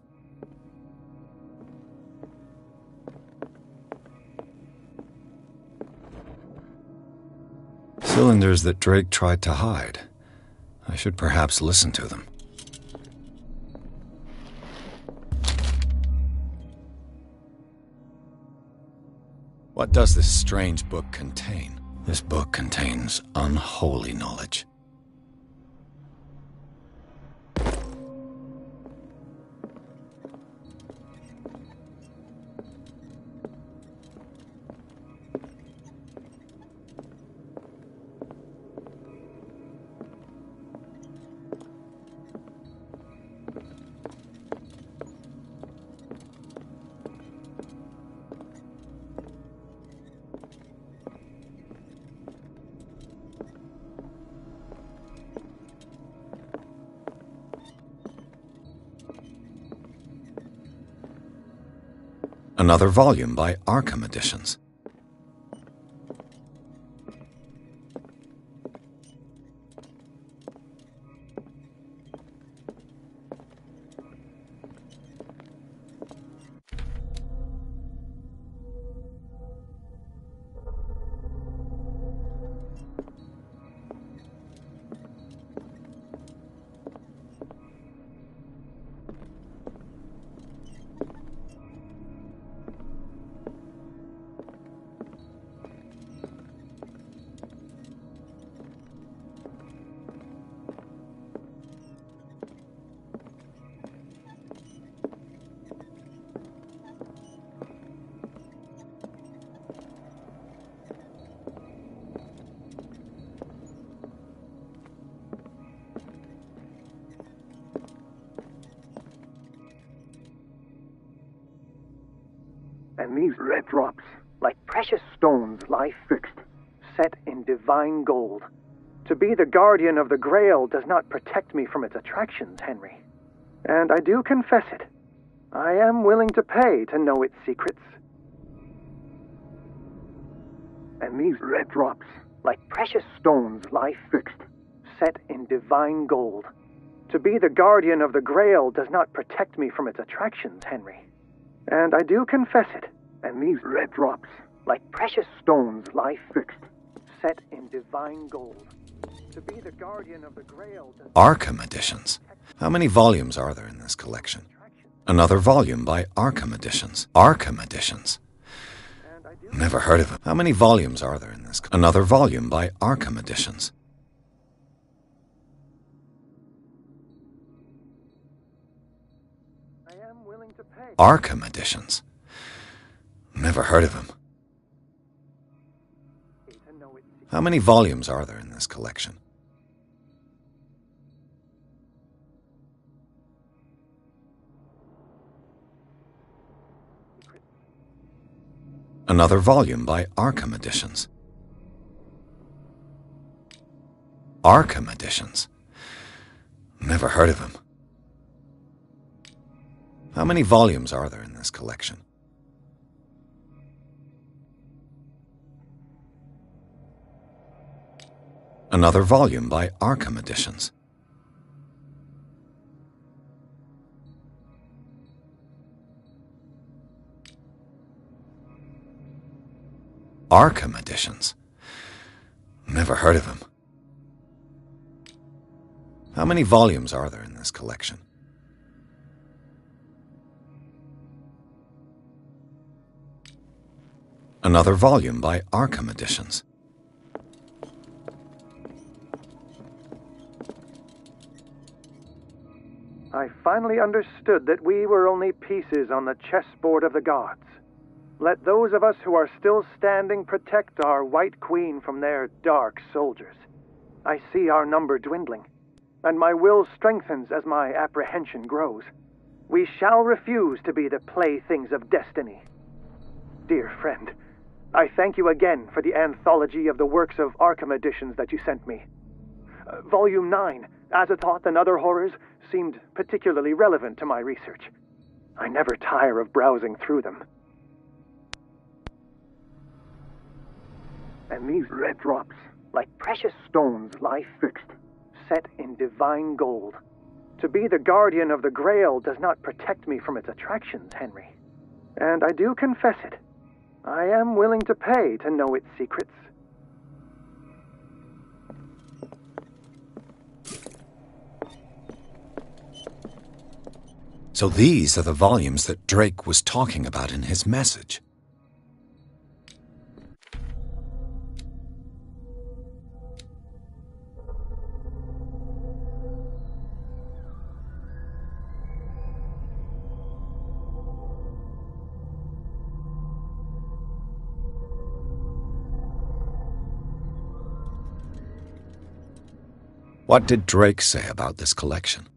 Cylinders that Drake tried to hide. I should perhaps listen to them. What does this strange book contain? This book contains unholy knowledge. Another volume by Arkham Editions. And these red drops, like precious stones, lie fixed, set in divine gold. To be the guardian of the Grail does not protect me from its attractions, Henry. And I do confess it. I am willing to pay to know its secrets. And these red drops, like precious stones, lie fixed, set in divine gold. To be the guardian of the Grail does not protect me from its attractions, Henry. And I do confess it. And these red drops, like precious stones, lie fixed, set in divine gold. To be the guardian of the Grail does Arkham Editions. How many volumes are there in this collection? Another volume by Arkham Editions. Arkham Editions. Never heard of him. How many volumes are there in this? Another volume by Arkham Editions. Arkham Editions. Never heard of him. How many volumes are there in this collection? Another volume by Arkham Editions. Arkham Editions. Never heard of him. How many volumes are there in this collection? Another volume by Arkham Editions. Arkham Editions. Never heard of him. How many volumes are there in this collection? Another volume by Arkham Editions. I finally understood that we were only pieces on the chessboard of the gods. Let those of us who are still standing protect our White Queen from their dark soldiers. I see our number dwindling, and my will strengthens as my apprehension grows. We shall refuse to be the playthings of destiny. Dear friend, I thank you again for the anthology of the works of Arkham Editions that you sent me. Volume 9, Azathoth and Other Horrors, seemed particularly relevant to my research. I never tire of browsing through them. And these red drops, like precious stones, lie fixed, set in divine gold. To be the guardian of the Grail does not protect me from its attractions, Henry. And I do confess it. I am willing to pay to know its secrets. So these are the volumes that Drake was talking about in his message. What did Drake say about this collection?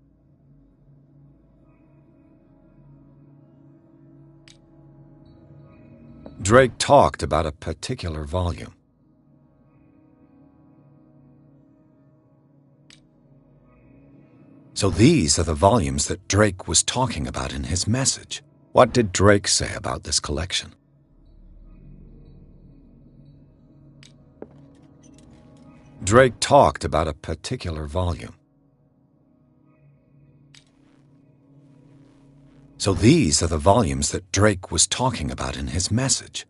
Drake talked about a particular volume. So these are the volumes that Drake was talking about in his message. What did Drake say about this collection? Drake talked about a particular volume. So these are the volumes that Drake was talking about in his message.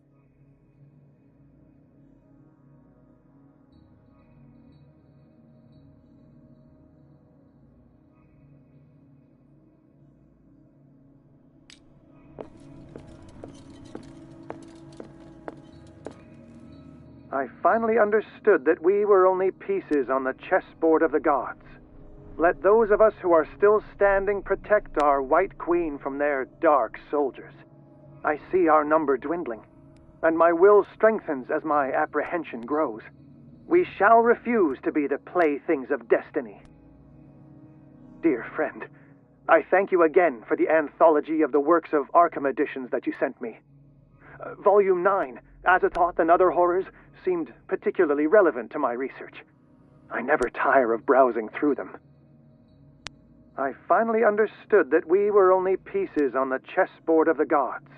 I finally understood that we were only pieces on the chessboard of the gods. Let those of us who are still standing protect our White Queen from their dark soldiers. I see our number dwindling, and my will strengthens as my apprehension grows. We shall refuse to be the playthings of destiny. Dear friend, I thank you again for the anthology of the works of Arkham Editions that you sent me. Volume 9, Azathoth and Other Horrors, seemed particularly relevant to my research. I never tire of browsing through them. I finally understood that we were only pieces on the chessboard of the gods.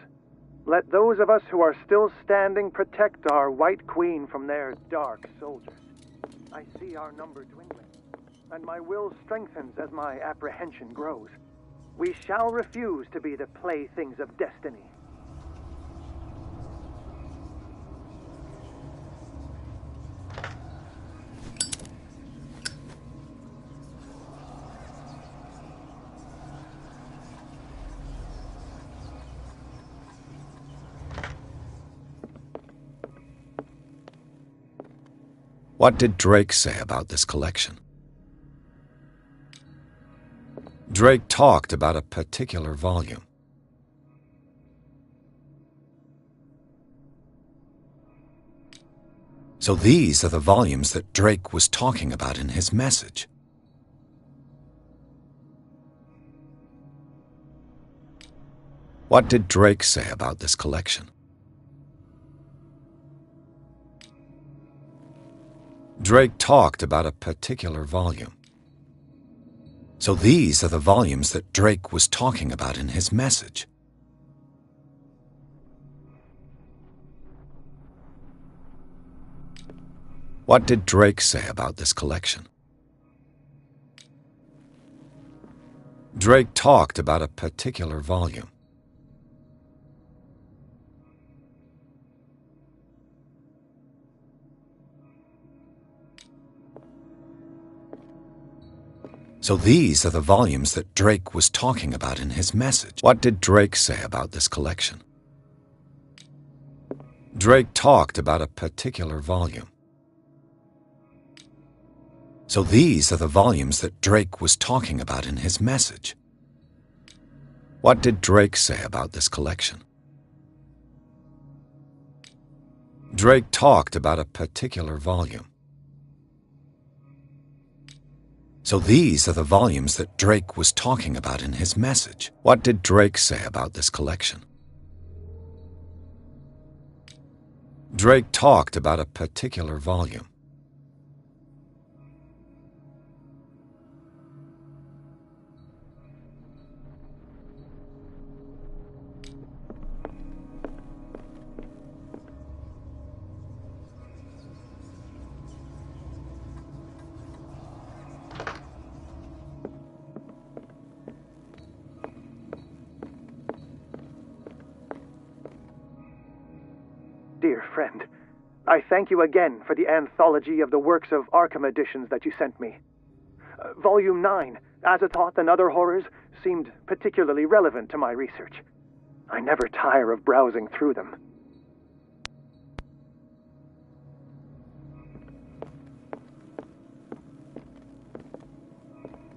Let those of us who are still standing protect our White Queen from their dark soldiers. I see our number dwindling, and my will strengthens as my apprehension grows. We shall refuse to be the playthings of destiny. What did Drake say about this collection? Drake talked about a particular volume. So these are the volumes that Drake was talking about in his message. What did Drake say about this collection? Drake talked about a particular volume. So these are the volumes that Drake was talking about in his message. What did Drake say about this collection? Drake talked about a particular volume. So these are the volumes that Drake was talking about in his message. What did Drake say about this collection? Drake talked about a particular volume. So these are the volumes that Drake was talking about in his message. What did Drake say about this collection? Drake talked about a particular volume. So these are the volumes that Drake was talking about in his message. What did Drake say about this collection? Drake talked about a particular volume. Dear friend, I thank you again for the anthology of the works of Arkham editions that you sent me. Volume 9, Azathoth and Other Horrors, seemed particularly relevant to my research. I never tire of browsing through them.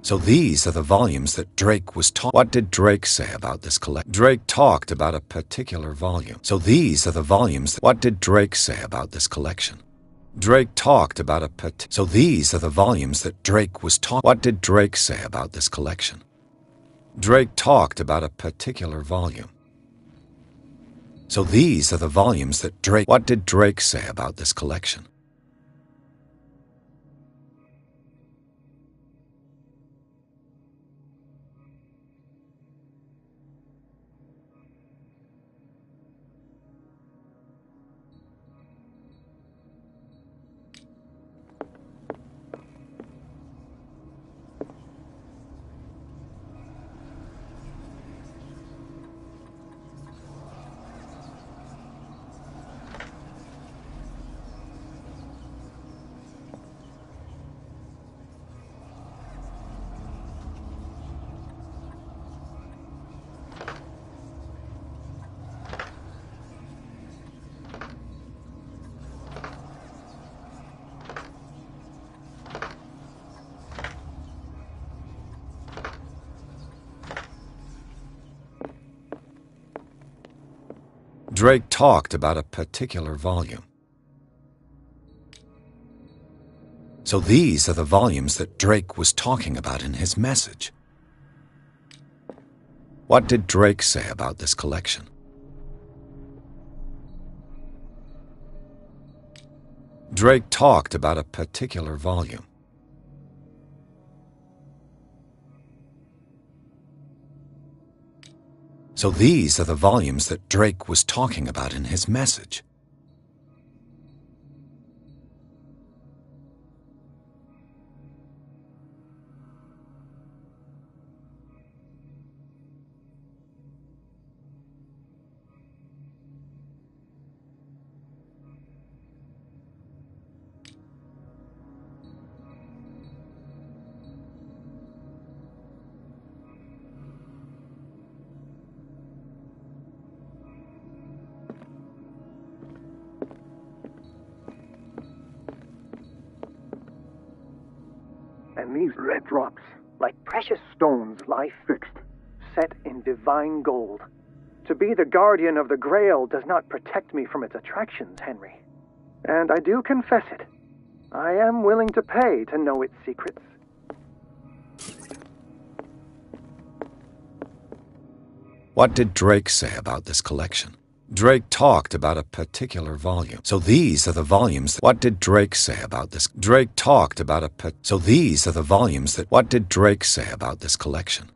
So these are the volumes that Drake was talking. What did Drake say about this collection? Drake talked about a particular volume. So these are the volumes. What did Drake say about this collection? Drake talked about a So these are the volumes that Drake was talking. What did Drake say about this collection? Drake talked about a particular volume. So these are the volumes that Drake. What did Drake say about this collection? Drake talked about a particular volume. So these are the volumes that Drake was talking about in his message. What did Drake say about this collection? Drake talked about a particular volume. So these are the volumes that Drake was talking about in his message. And these red drops, like precious stones, lie fixed, set in divine gold. To be the guardian of the Grail does not protect me from its attractions, Henry. And I do confess it. I am willing to pay to know its secrets. What did Drake say about this collection? Drake talked about a particular volume. So these are the volumes. What did Drake say about this? Drake talked about So these are the volumes that. What did Drake say about this collection?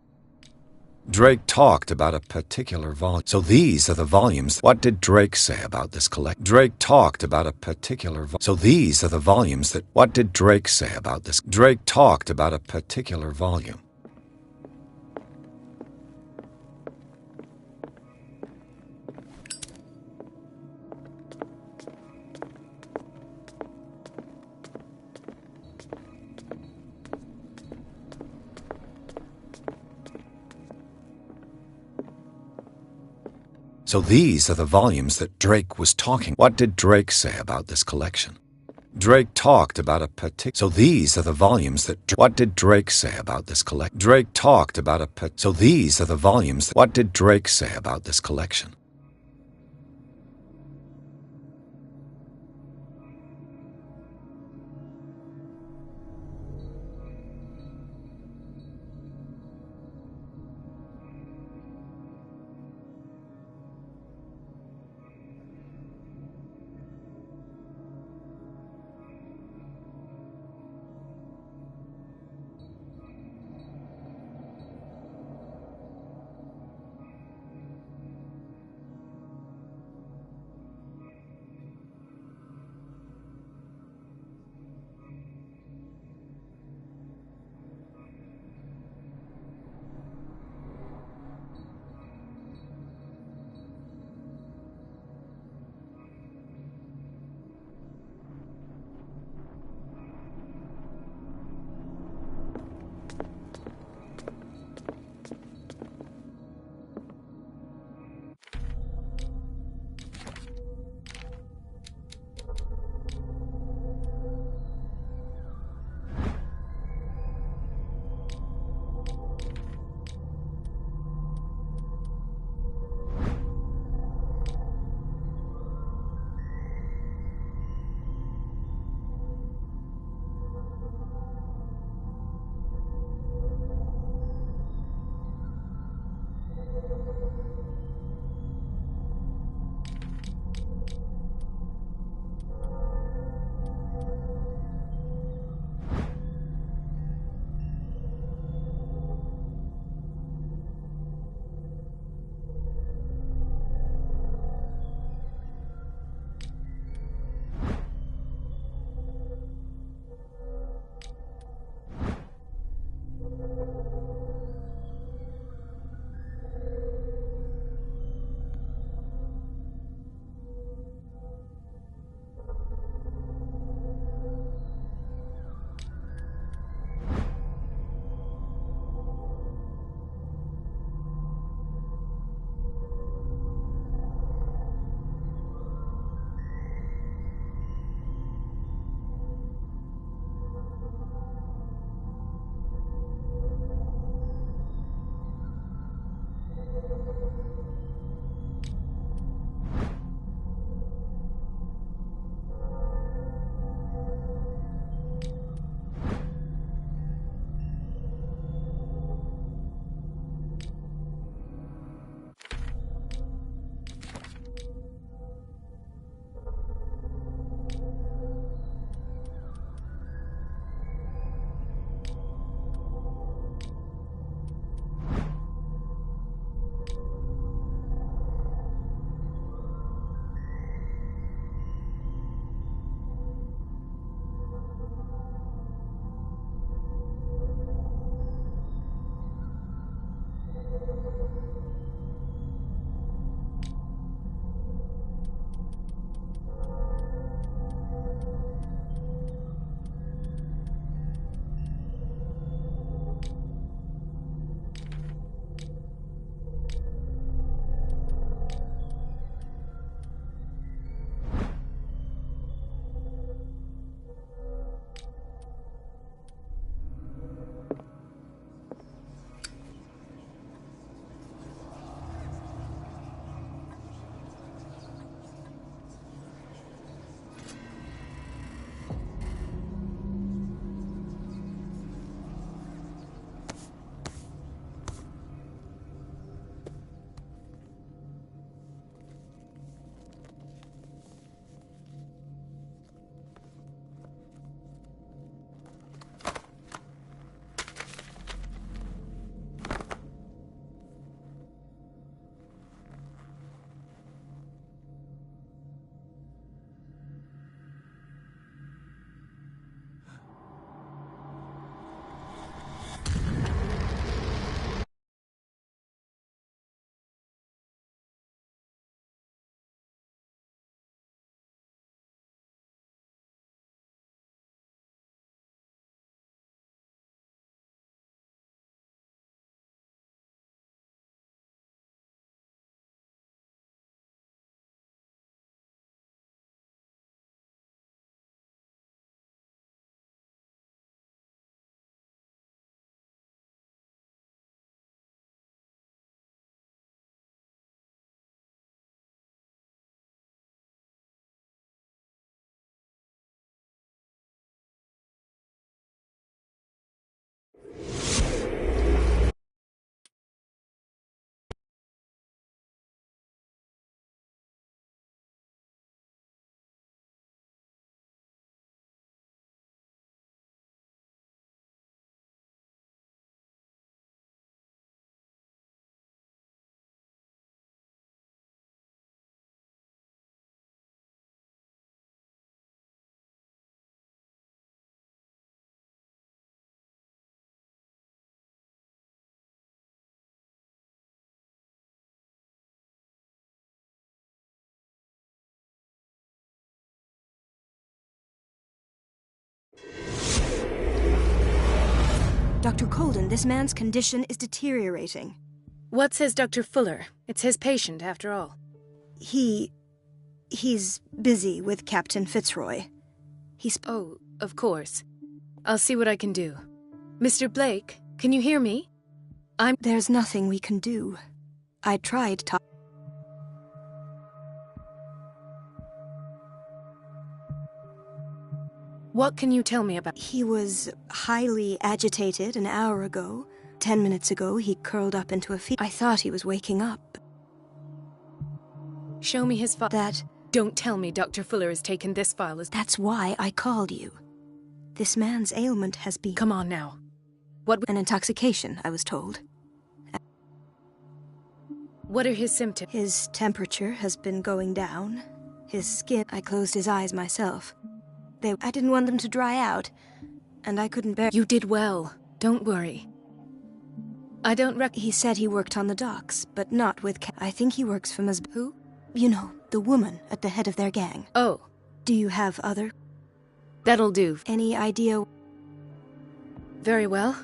Drake talked about a particular volume. So these are the volumes. What did Drake say about this collection? Drake talked about a particular volume. So these are the volumes that... What did Drake say about this? Drake talked about a particular volume. So these are the volumes that Drake was talking. What did Drake say about this collection? Drake talked about a particular... So these are the volumes that... What did Drake say about this collection? Drake talked about a... So these are the volumes that... What did Drake say about this collection? Dr. Colden, this man's condition is deteriorating. What says Dr. Fuller? It's his patient, after all. He's busy with Captain Fitzroy. Oh, of course. I'll see what I can do. Mr. Blake, can you hear me? There's nothing we can do. I tried to... What can you tell me about... He was highly agitated an hour ago. 10 minutes ago, he curled up into a fetal. I thought he was waking up. Show me his file. Don't tell me Dr. Fuller has taken this file as... That's why I called you. This man's ailment has been... Come on now. An intoxication, I was told. What are his symptoms? His temperature has been going down. His skin... I closed his eyes myself. I didn't want them to dry out, and I couldn't bear... You did well. Don't worry. I don't He said he worked on the docks, but not with... I think he works for Ms. Who? You know, the woman at the head of their gang. Oh. Do you have other... That'll do. Any idea... Very well.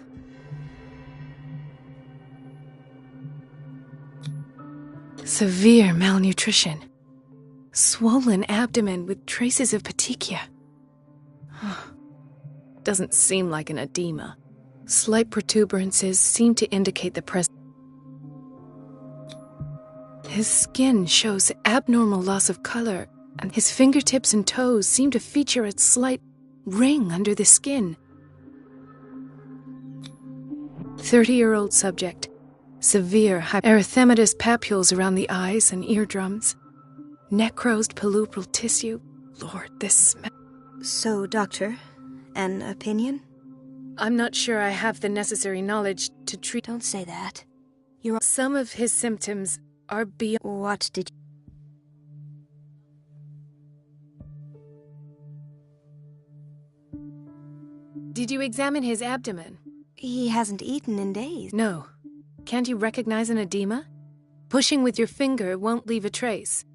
Severe malnutrition. Swollen abdomen with traces of petechia. Doesn't seem like an edema. Slight protuberances seem to indicate the presence. His skin shows abnormal loss of color, and his fingertips and toes seem to feature a slight ring under the skin. 30-year-old subject. Severe erythematous papules around the eyes and eardrums. Necrosed palpebral tissue. Lord, this smell. So, doctor, an opinion? I'm not sure I have the necessary knowledge to treat... Don't say that. Some of his symptoms are beyond... What did you... Did you examine his abdomen? He hasn't eaten in days. No. Can't you recognize an edema? Pushing with your finger won't leave a trace.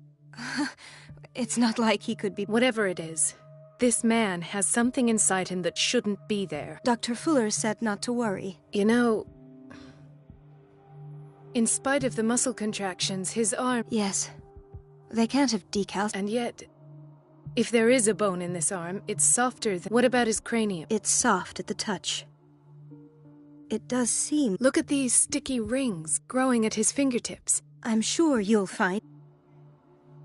It's not like he could be... Whatever it is, this man has something inside him that shouldn't be there. Dr. Fuller said not to worry. You know, in spite of the muscle contractions, his arm... Yes. They can't have decals. And yet, if there is a bone in this arm, it's softer than... What about his cranium? It's soft at the touch. It does seem... Look at these sticky rings growing at his fingertips. I'm sure you'll find...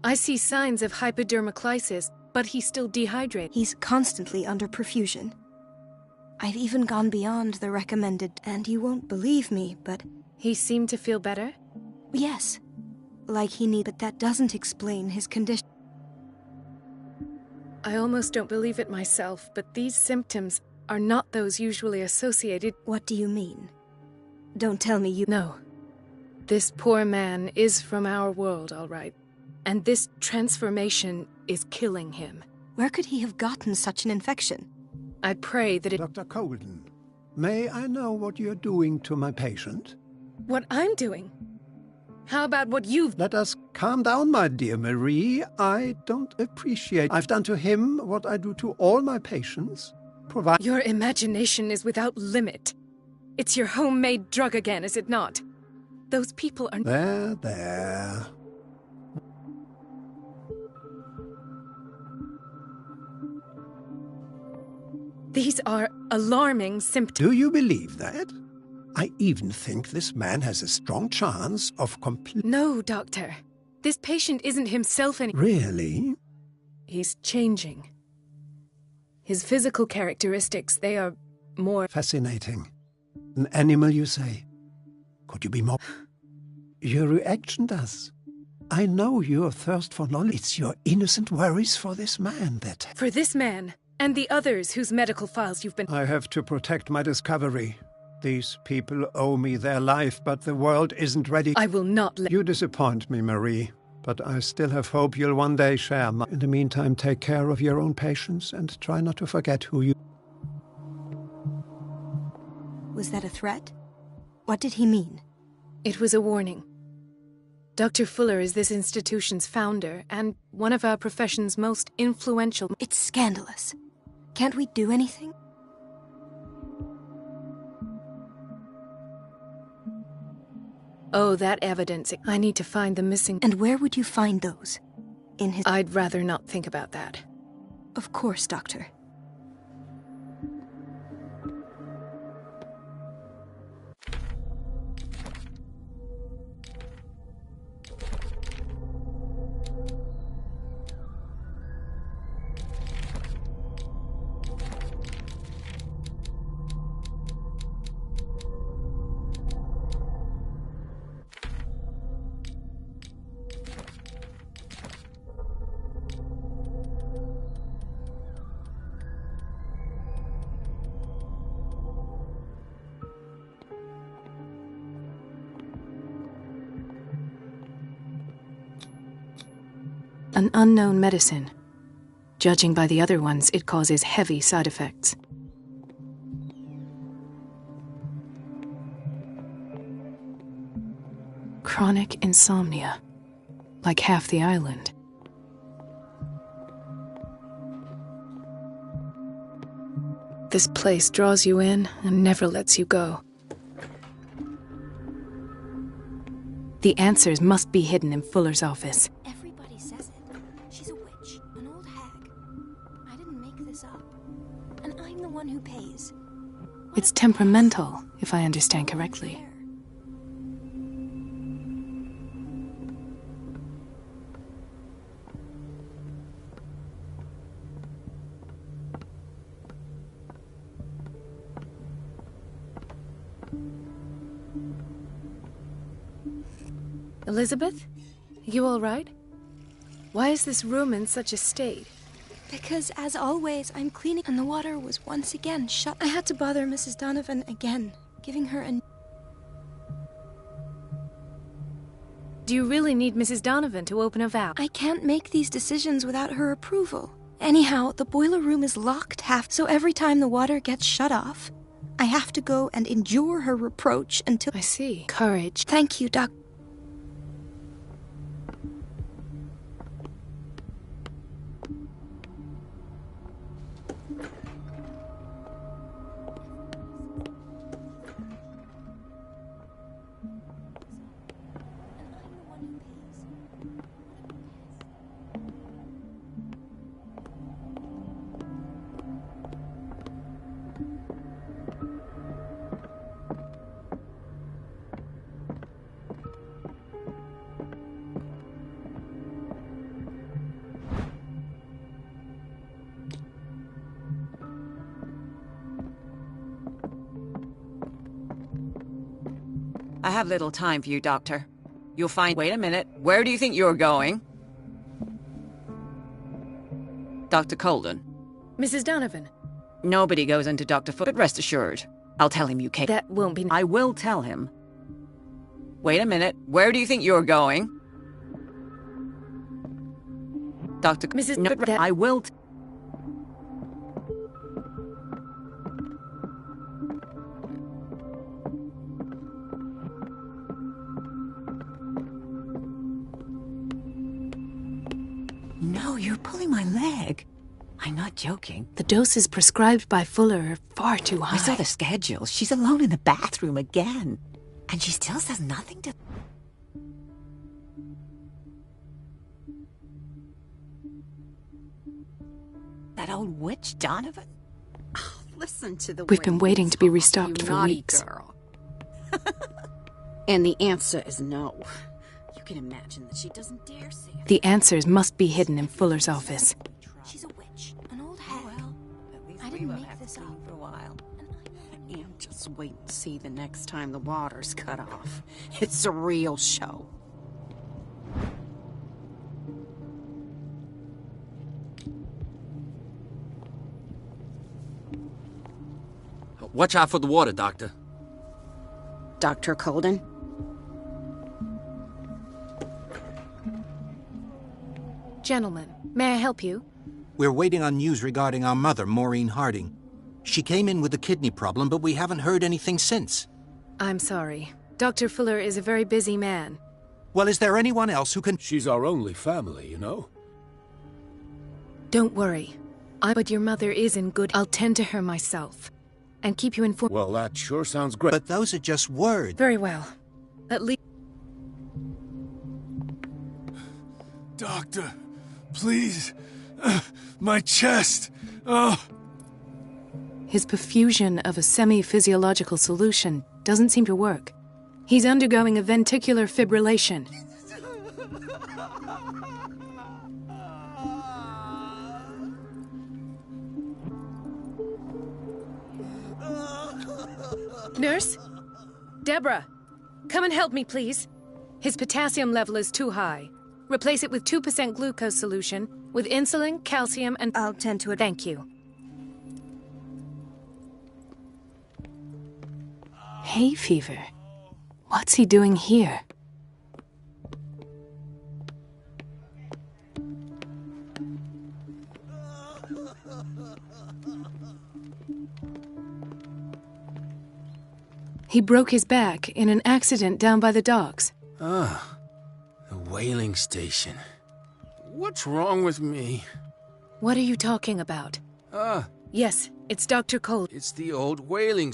I see signs of hypodermoclysis, but he's still dehydrated. He's constantly under perfusion. I've even gone beyond the recommended, and you won't believe me, but... He seemed to feel better? Yes. Like he need, but that doesn't explain his condition. I almost don't believe it myself, but these symptoms are not those usually associated... What do you mean? Don't tell me you... No. This poor man is from our world, all right. And this transformation is killing him. Where could he have gotten such an infection? I pray that it... Dr. Colden, may I know what you're doing to my patient? What I'm doing? How about what you've... Let us calm down, my dear Marie. I don't appreciate... I've done to him what I do to all my patients. Your imagination is without limit. It's your homemade drug again, is it not? Those people are... There. These are alarming symptoms. Do you believe that? I even think this man has a strong chance of complete... No, Doctor. This patient isn't himself anymore. Really? He's changing. His physical characteristics, they are more... Fascinating. An animal, you say? Could you be more... Your reaction does. I know your thirst for knowledge. It's your innocent worries for this man that... For this man, and the others whose medical files you've been... I have to protect my discovery. These people owe me their life, but the world isn't ready. I will not let... You disappoint me, Marie. But I still have hope you'll one day share my... In the meantime, take care of your own patients and try not to forget who you... Was that a threat? What did he mean? It was a warning. Dr. Fuller is this institution's founder and one of our profession's most influential... It's scandalous. Can't we do anything? Oh, that evidence. I need to find the missing... And where would you find those? In his... I'd rather not think about that. Of course, Doctor. An unknown medicine. Judging by the other ones, it causes heavy side effects. Chronic insomnia. Like half the island. This place draws you in and never lets you go. The answers must be hidden in Fuller's office. Everybody says it. She's a witch, an old hag. I didn't make this up. And I'm the one who pays. It's temperamental, if I understand correctly. Elizabeth? You all right? Why is this room in such a state? Because, as always, I'm cleaning and the water was once again shut. I had to bother Mrs. Donovan again, giving her a... Do you really need Mrs. Donovan to open a valve? I can't make these decisions without her approval. Anyhow, the boiler room is locked so every time the water gets shut off, I have to go and endure her reproach until... I see. Courage. Thank you, Doc. I have little time for you, Doctor. You'll find... Wait a minute. Where do you think you're going? Dr. Colden. Mrs. Donovan. Nobody goes into Dr. Foot, but rest assured, I'll tell him you came. That won't be... I will tell him. Wait a minute. Where do you think you're going? Dr. Mrs. No, that... I will... No, you're pulling my leg. I'm not joking. The doses prescribed by Fuller are far too high. I saw the schedule. She's alone in the bathroom again. And she still says nothing to... That old witch, Donovan? Oh, listen to the We've been waiting to be restocked for naughty weeks. Girl. And the answer is no. You can imagine that she doesn't dare say it. The answers must be hidden in Fuller's office. She's a witch, an old hag. Well, at least I we didn't won't make have this to up. clean for a while. And just wait and see the next time the water's cut off. It's a real show. Watch out for the water, Doctor. Dr. Colden? Gentlemen, may I help you? We're waiting on news regarding our mother, Maureen Harding. She came in with a kidney problem, but we haven't heard anything since. I'm sorry. Dr. Fuller is a very busy man. Well, is there anyone else who can... She's our only family, you know? Don't worry. But your mother is in good... I'll tend to her myself. And keep you informed. Well, that sure sounds great. But those are just words. Very well. At least... Doctor, please. My chest. Oh. His perfusion of a semi-physiological solution doesn't seem to work. He's undergoing a ventricular fibrillation. Nurse? Deborah, come and help me, please. His potassium level is too high. Replace it with 2% glucose solution with insulin, calcium, and... I'll tend to it. Thank you. Hay fever. What's he doing here? He broke his back in an accident down by the docks. Ah, the whaling station. What's wrong with me? What are you talking about? Yes, it's Dr. Cole. It's the old whaling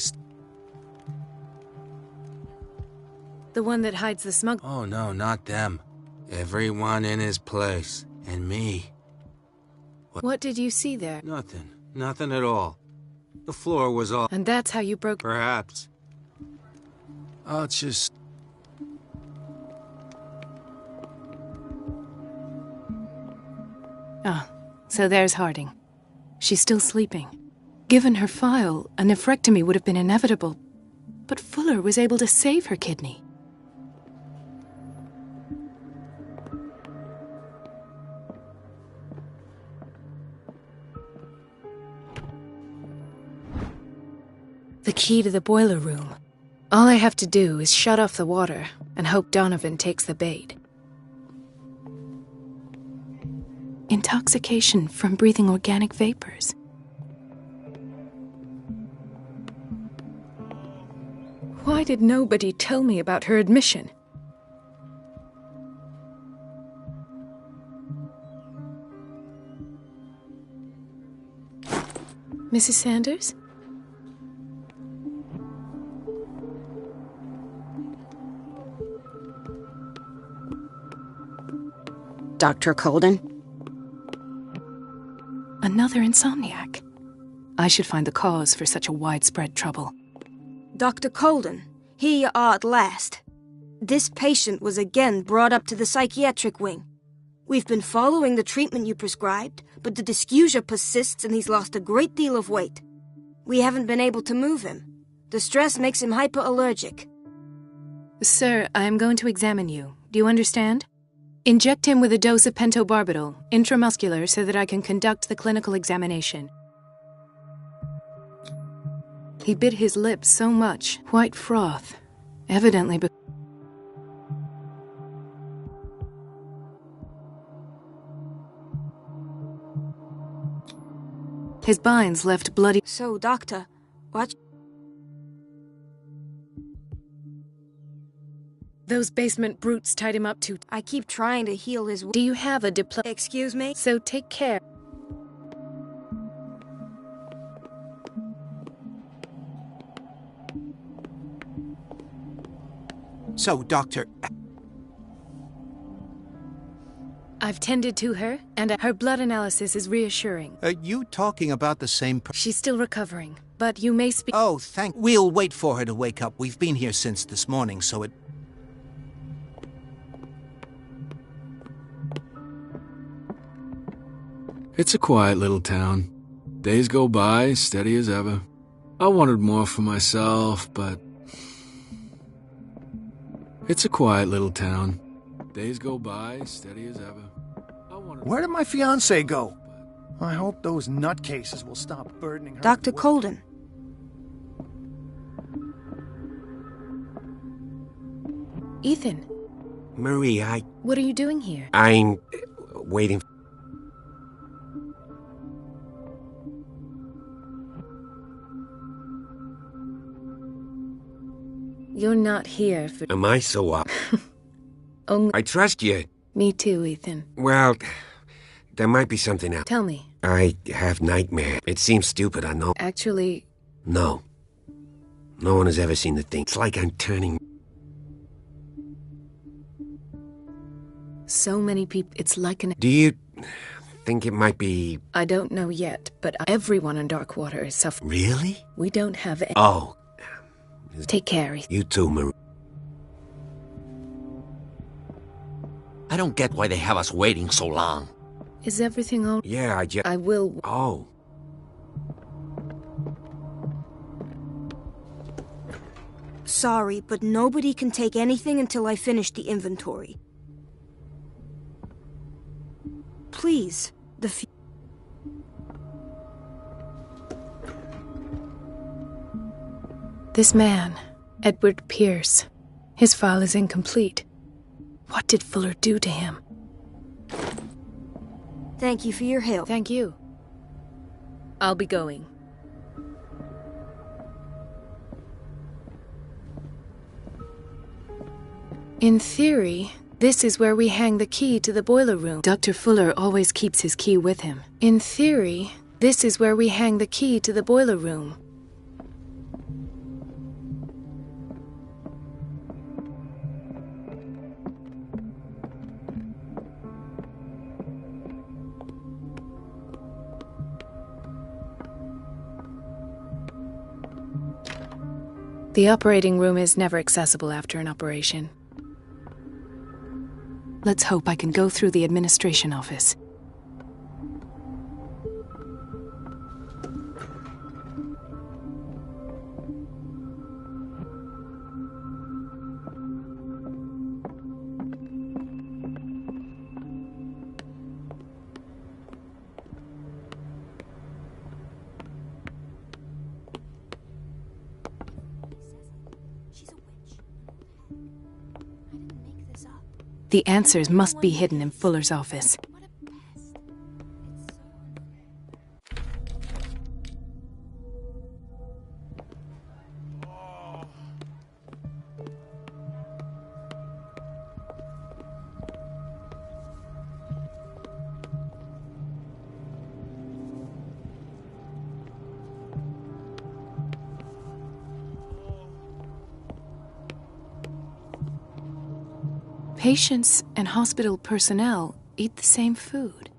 The one that hides the smugglers. Oh, no, not them. Everyone in his place. And me. What did you see there? Nothing. Nothing at all. The floor was all... And that's how you broke... Perhaps. I'll just... Ah, so there's Harding. She's still sleeping. Given her file, a nephrectomy would have been inevitable. But Fuller was able to save her kidney. The key to the boiler room. All I have to do is shut off the water and hope Donovan takes the bait. Intoxication from breathing organic vapors. Why did nobody tell me about her admission? Mrs. Sanders? Dr. Colden? Another insomniac. I should find the cause for such a widespread trouble. Dr. Colden, here you are at last. This patient was again brought up to the psychiatric wing. We've been following the treatment you prescribed, but the dysgeusia persists and he's lost a great deal of weight. We haven't been able to move him. The stress makes him hyperallergic. Sir, I am going to examine you. Do you understand? Inject him with a dose of pentobarbital, intramuscular, so that I can conduct the clinical examination. He bit his lips so much, white froth, evidently his binds left bloody... So, doctor, what... Those basement brutes tied him up too... I keep trying to heal his... Do you have a diploma? Excuse me? So take care. So, Doctor... I've tended to her, and her blood analysis is reassuring. Are you talking about the same... She's still recovering, but you may speak... Oh, We'll wait for her to wake up. We've been here since this morning, so it... It's a quiet little town. Days go by, steady as ever. I wanted more for myself, but... It's a quiet little town. Days go by, steady as ever. Where did my fiancée go? I hope those nutcases will stop burdening her. Dr. Colden. Ethan. Marie, What are you doing here? I'm waiting. You're not here for... Am I so up? Only... I trust you. Me too, Ethan. Well, there might be something else. Tell me. I have nightmares. It seems stupid, I know. Actually... No. No one has ever seen the thing. It's like I'm turning... So many people. It's like an. Do you think it might be... I don't know yet, but everyone in Darkwater is suffering. Really? We don't have. Oh. Take care. You too, Marie. I don't get why they have us waiting so long. Is everything all... Yeah, I will... Oh. Sorry, but nobody can take anything until I finish the inventory. Please, This man, Edward Pierce, his file is incomplete. What did Fuller do to him? Thank you for your help. Thank you. I'll be going. In theory, this is where we hang the key to the boiler room. Dr. Fuller always keeps his key with him. In theory, this is where we hang the key to the boiler room. The operating room is never accessible after an operation. Let's hope I can go through the administration office. The answers must be hidden in Fuller's office. Patients and hospital personnel eat the same food.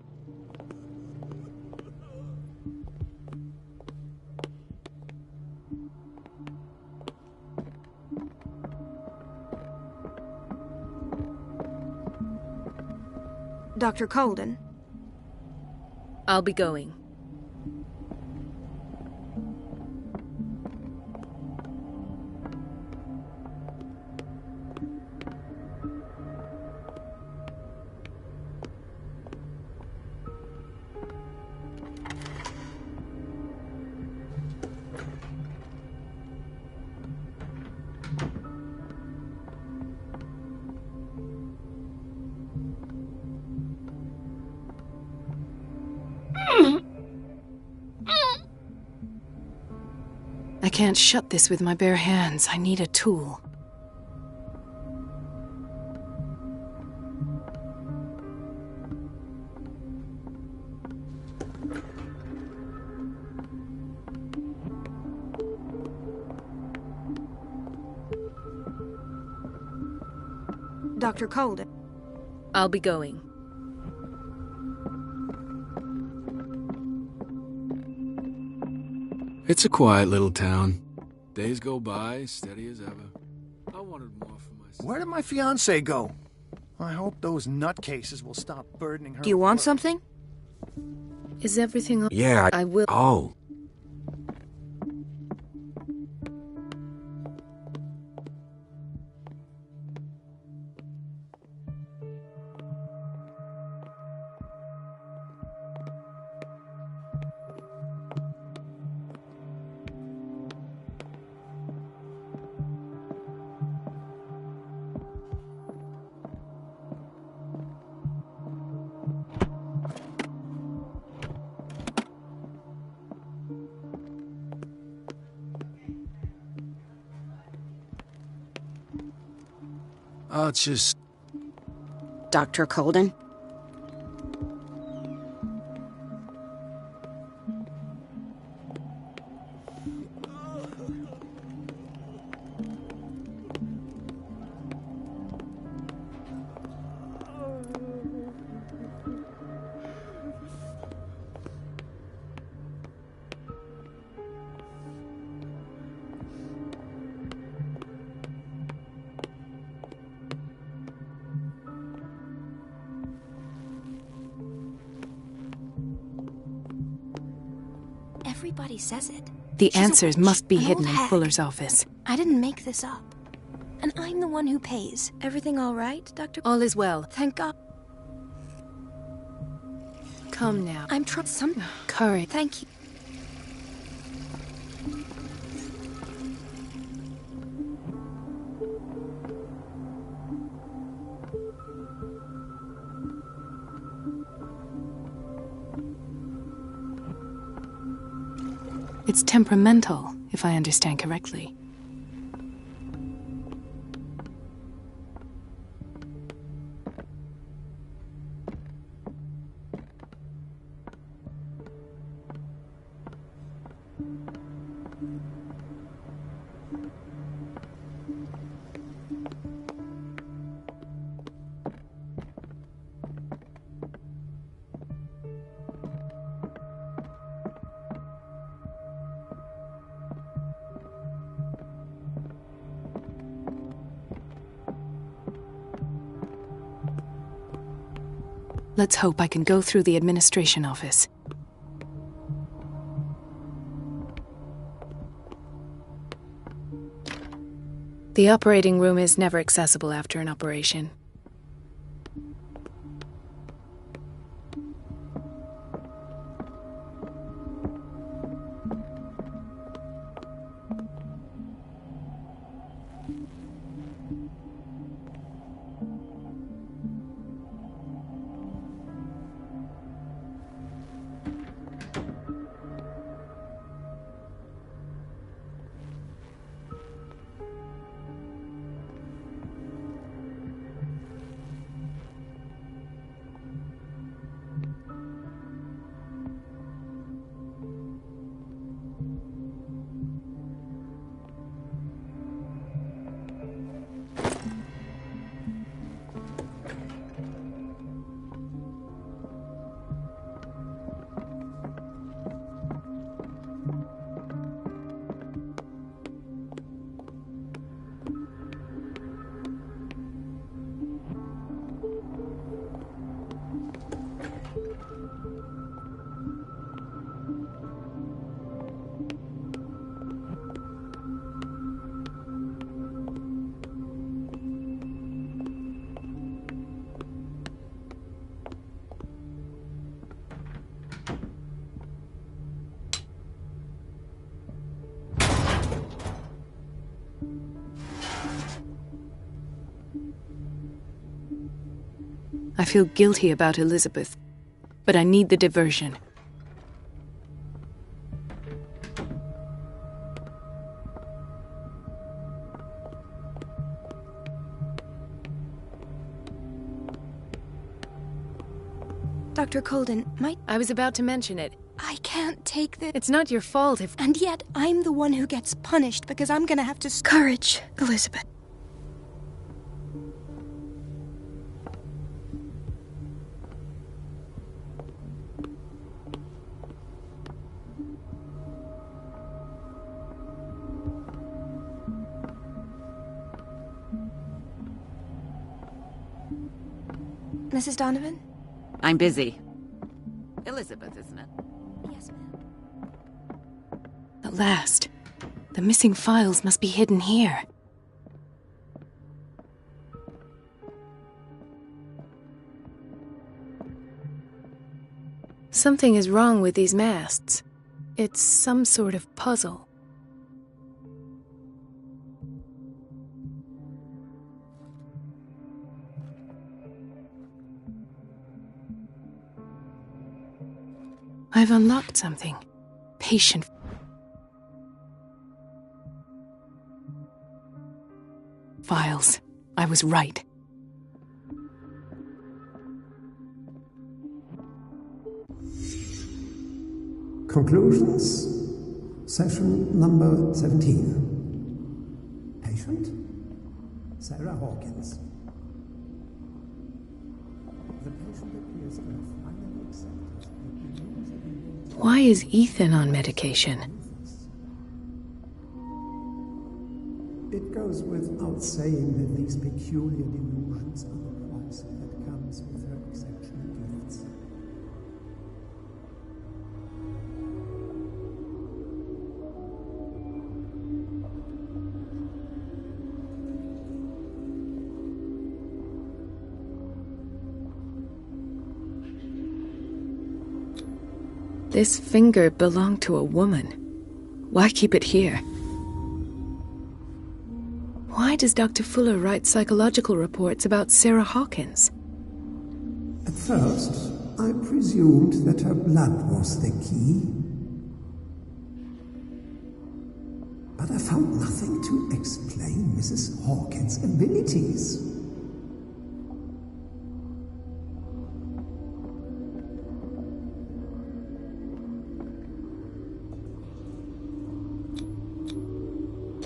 Dr. Colden. I'll be going. I can't shut this with my bare hands. I need a tool. Dr. Colden. I'll be going. It's a quiet little town. Days go by, steady as ever. I wanted more for myself. Where did my fiancée go? I hope those nutcases will stop burdening her. Do you want something? Is everything on? Yeah, I will. Oh. I'll just... Dr. Colden? Everybody says it. The She's a answers witch, must be an hidden old in hag. Fuller's office. I didn't make this up. And I'm the one who pays. Everything all right, Dr. All is well. Thank God. Come now. I'm some courage. Thank you. It's temperamental, if I understand correctly. Let's hope I can go through the administration office. The operating room is never accessible after an operation. I feel guilty about Elizabeth, but I need the diversion. Dr. Colden, I was about to mention it. I can't take this. It's not your fault if... And yet, I'm the one who gets punished because I'm gonna have to... Courage, Elizabeth. Mrs. Donovan? I'm busy. Elizabeth, isn't it? Yes, ma'am. At last. The missing files must be hidden here. Something is wrong with these masts. It's some sort of puzzle. I've unlocked something. Patient. Files. I was right. Conclusions. Session number 17. Patient? Sarah Hawkins. The patient appears to have finally accepted. Why is Ethan on medication? It goes without saying that these peculiar delusions are the price that comes with her exceptional gifts. This finger belonged to a woman. Why keep it here? Why does Dr. Fuller write psychological reports about Sarah Hawkins? At first, I presumed that her blood was the key. But I found nothing to explain Mrs. Hawkins' abilities.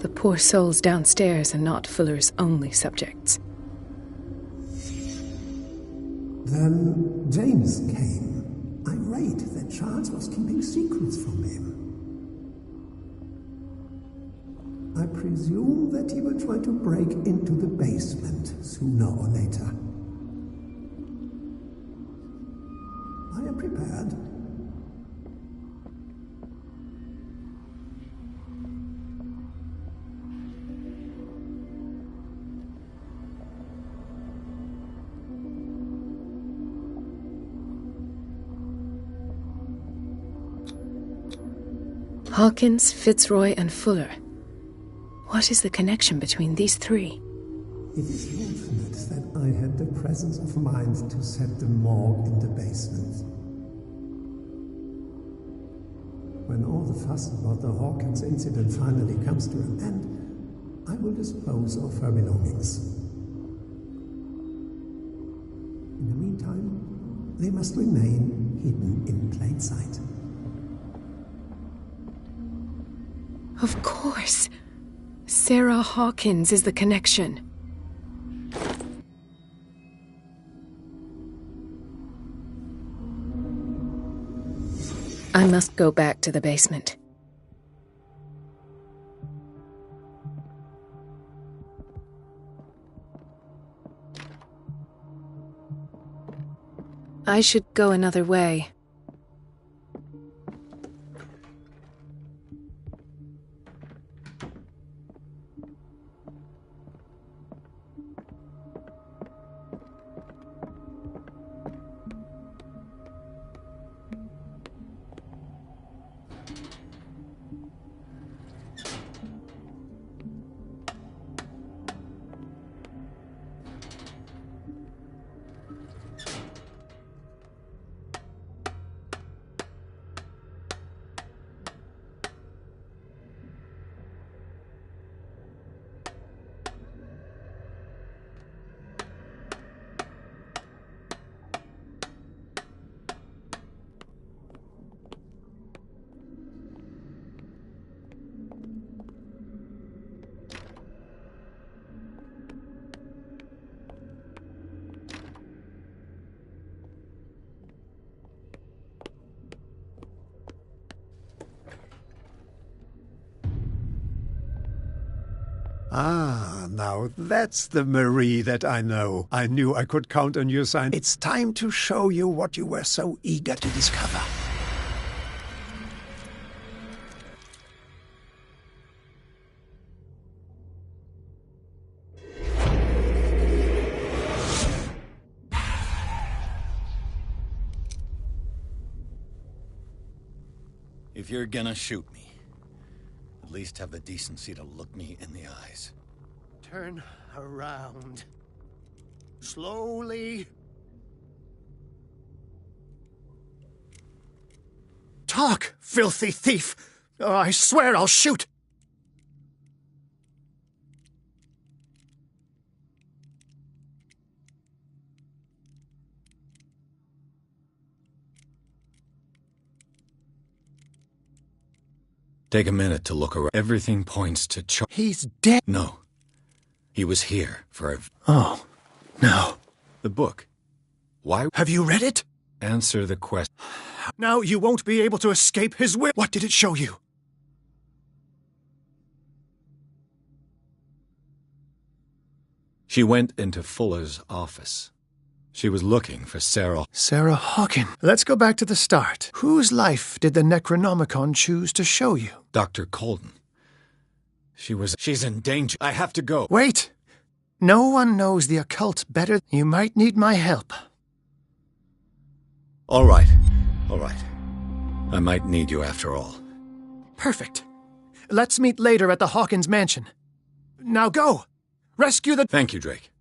The poor souls downstairs are not Fuller's only subjects. Then James came, irate that Charles was keeping secrets from him. I presume that he will try to break into the basement sooner or later. I am prepared. Hawkins, Fitzroy, and Fuller. What is the connection between these three? It is fortunate that I had the presence of mind to set the morgue in the basement. When all the fuss about the Hawkins incident finally comes to an end, I will dispose of her belongings. In the meantime, they must remain hidden in plain sight. Of course. Sarah Hawkins is the connection. I must go back to the basement. I should go another way. Ah, now that's the Marie that I know. I knew I could count on your sign. It's time to show you what you were so eager to discover. If you're gonna shoot me, at least have the decency to look me in the eyes. Turn around. Slowly. Talk, filthy thief! Or I swear I'll shoot! Take a minute to look around. Everything points to Charles. He's dead. No. He was here for a... Oh, no. The book. Why? Have you read it? Answer the question. Now you won't be able to escape his will. What did it show you? She went into Fuller's office. She was looking for Sarah. Sarah Hawkins. Let's go back to the start. Whose life did the Necronomicon choose to show you? Dr. Colden. She's in danger. I have to go. Wait! No one knows the occult better. You might need my help. All right. All right. I might need you after all. Perfect. Let's meet later at the Hawkins mansion. Now go! Rescue the— Thank you, Drake.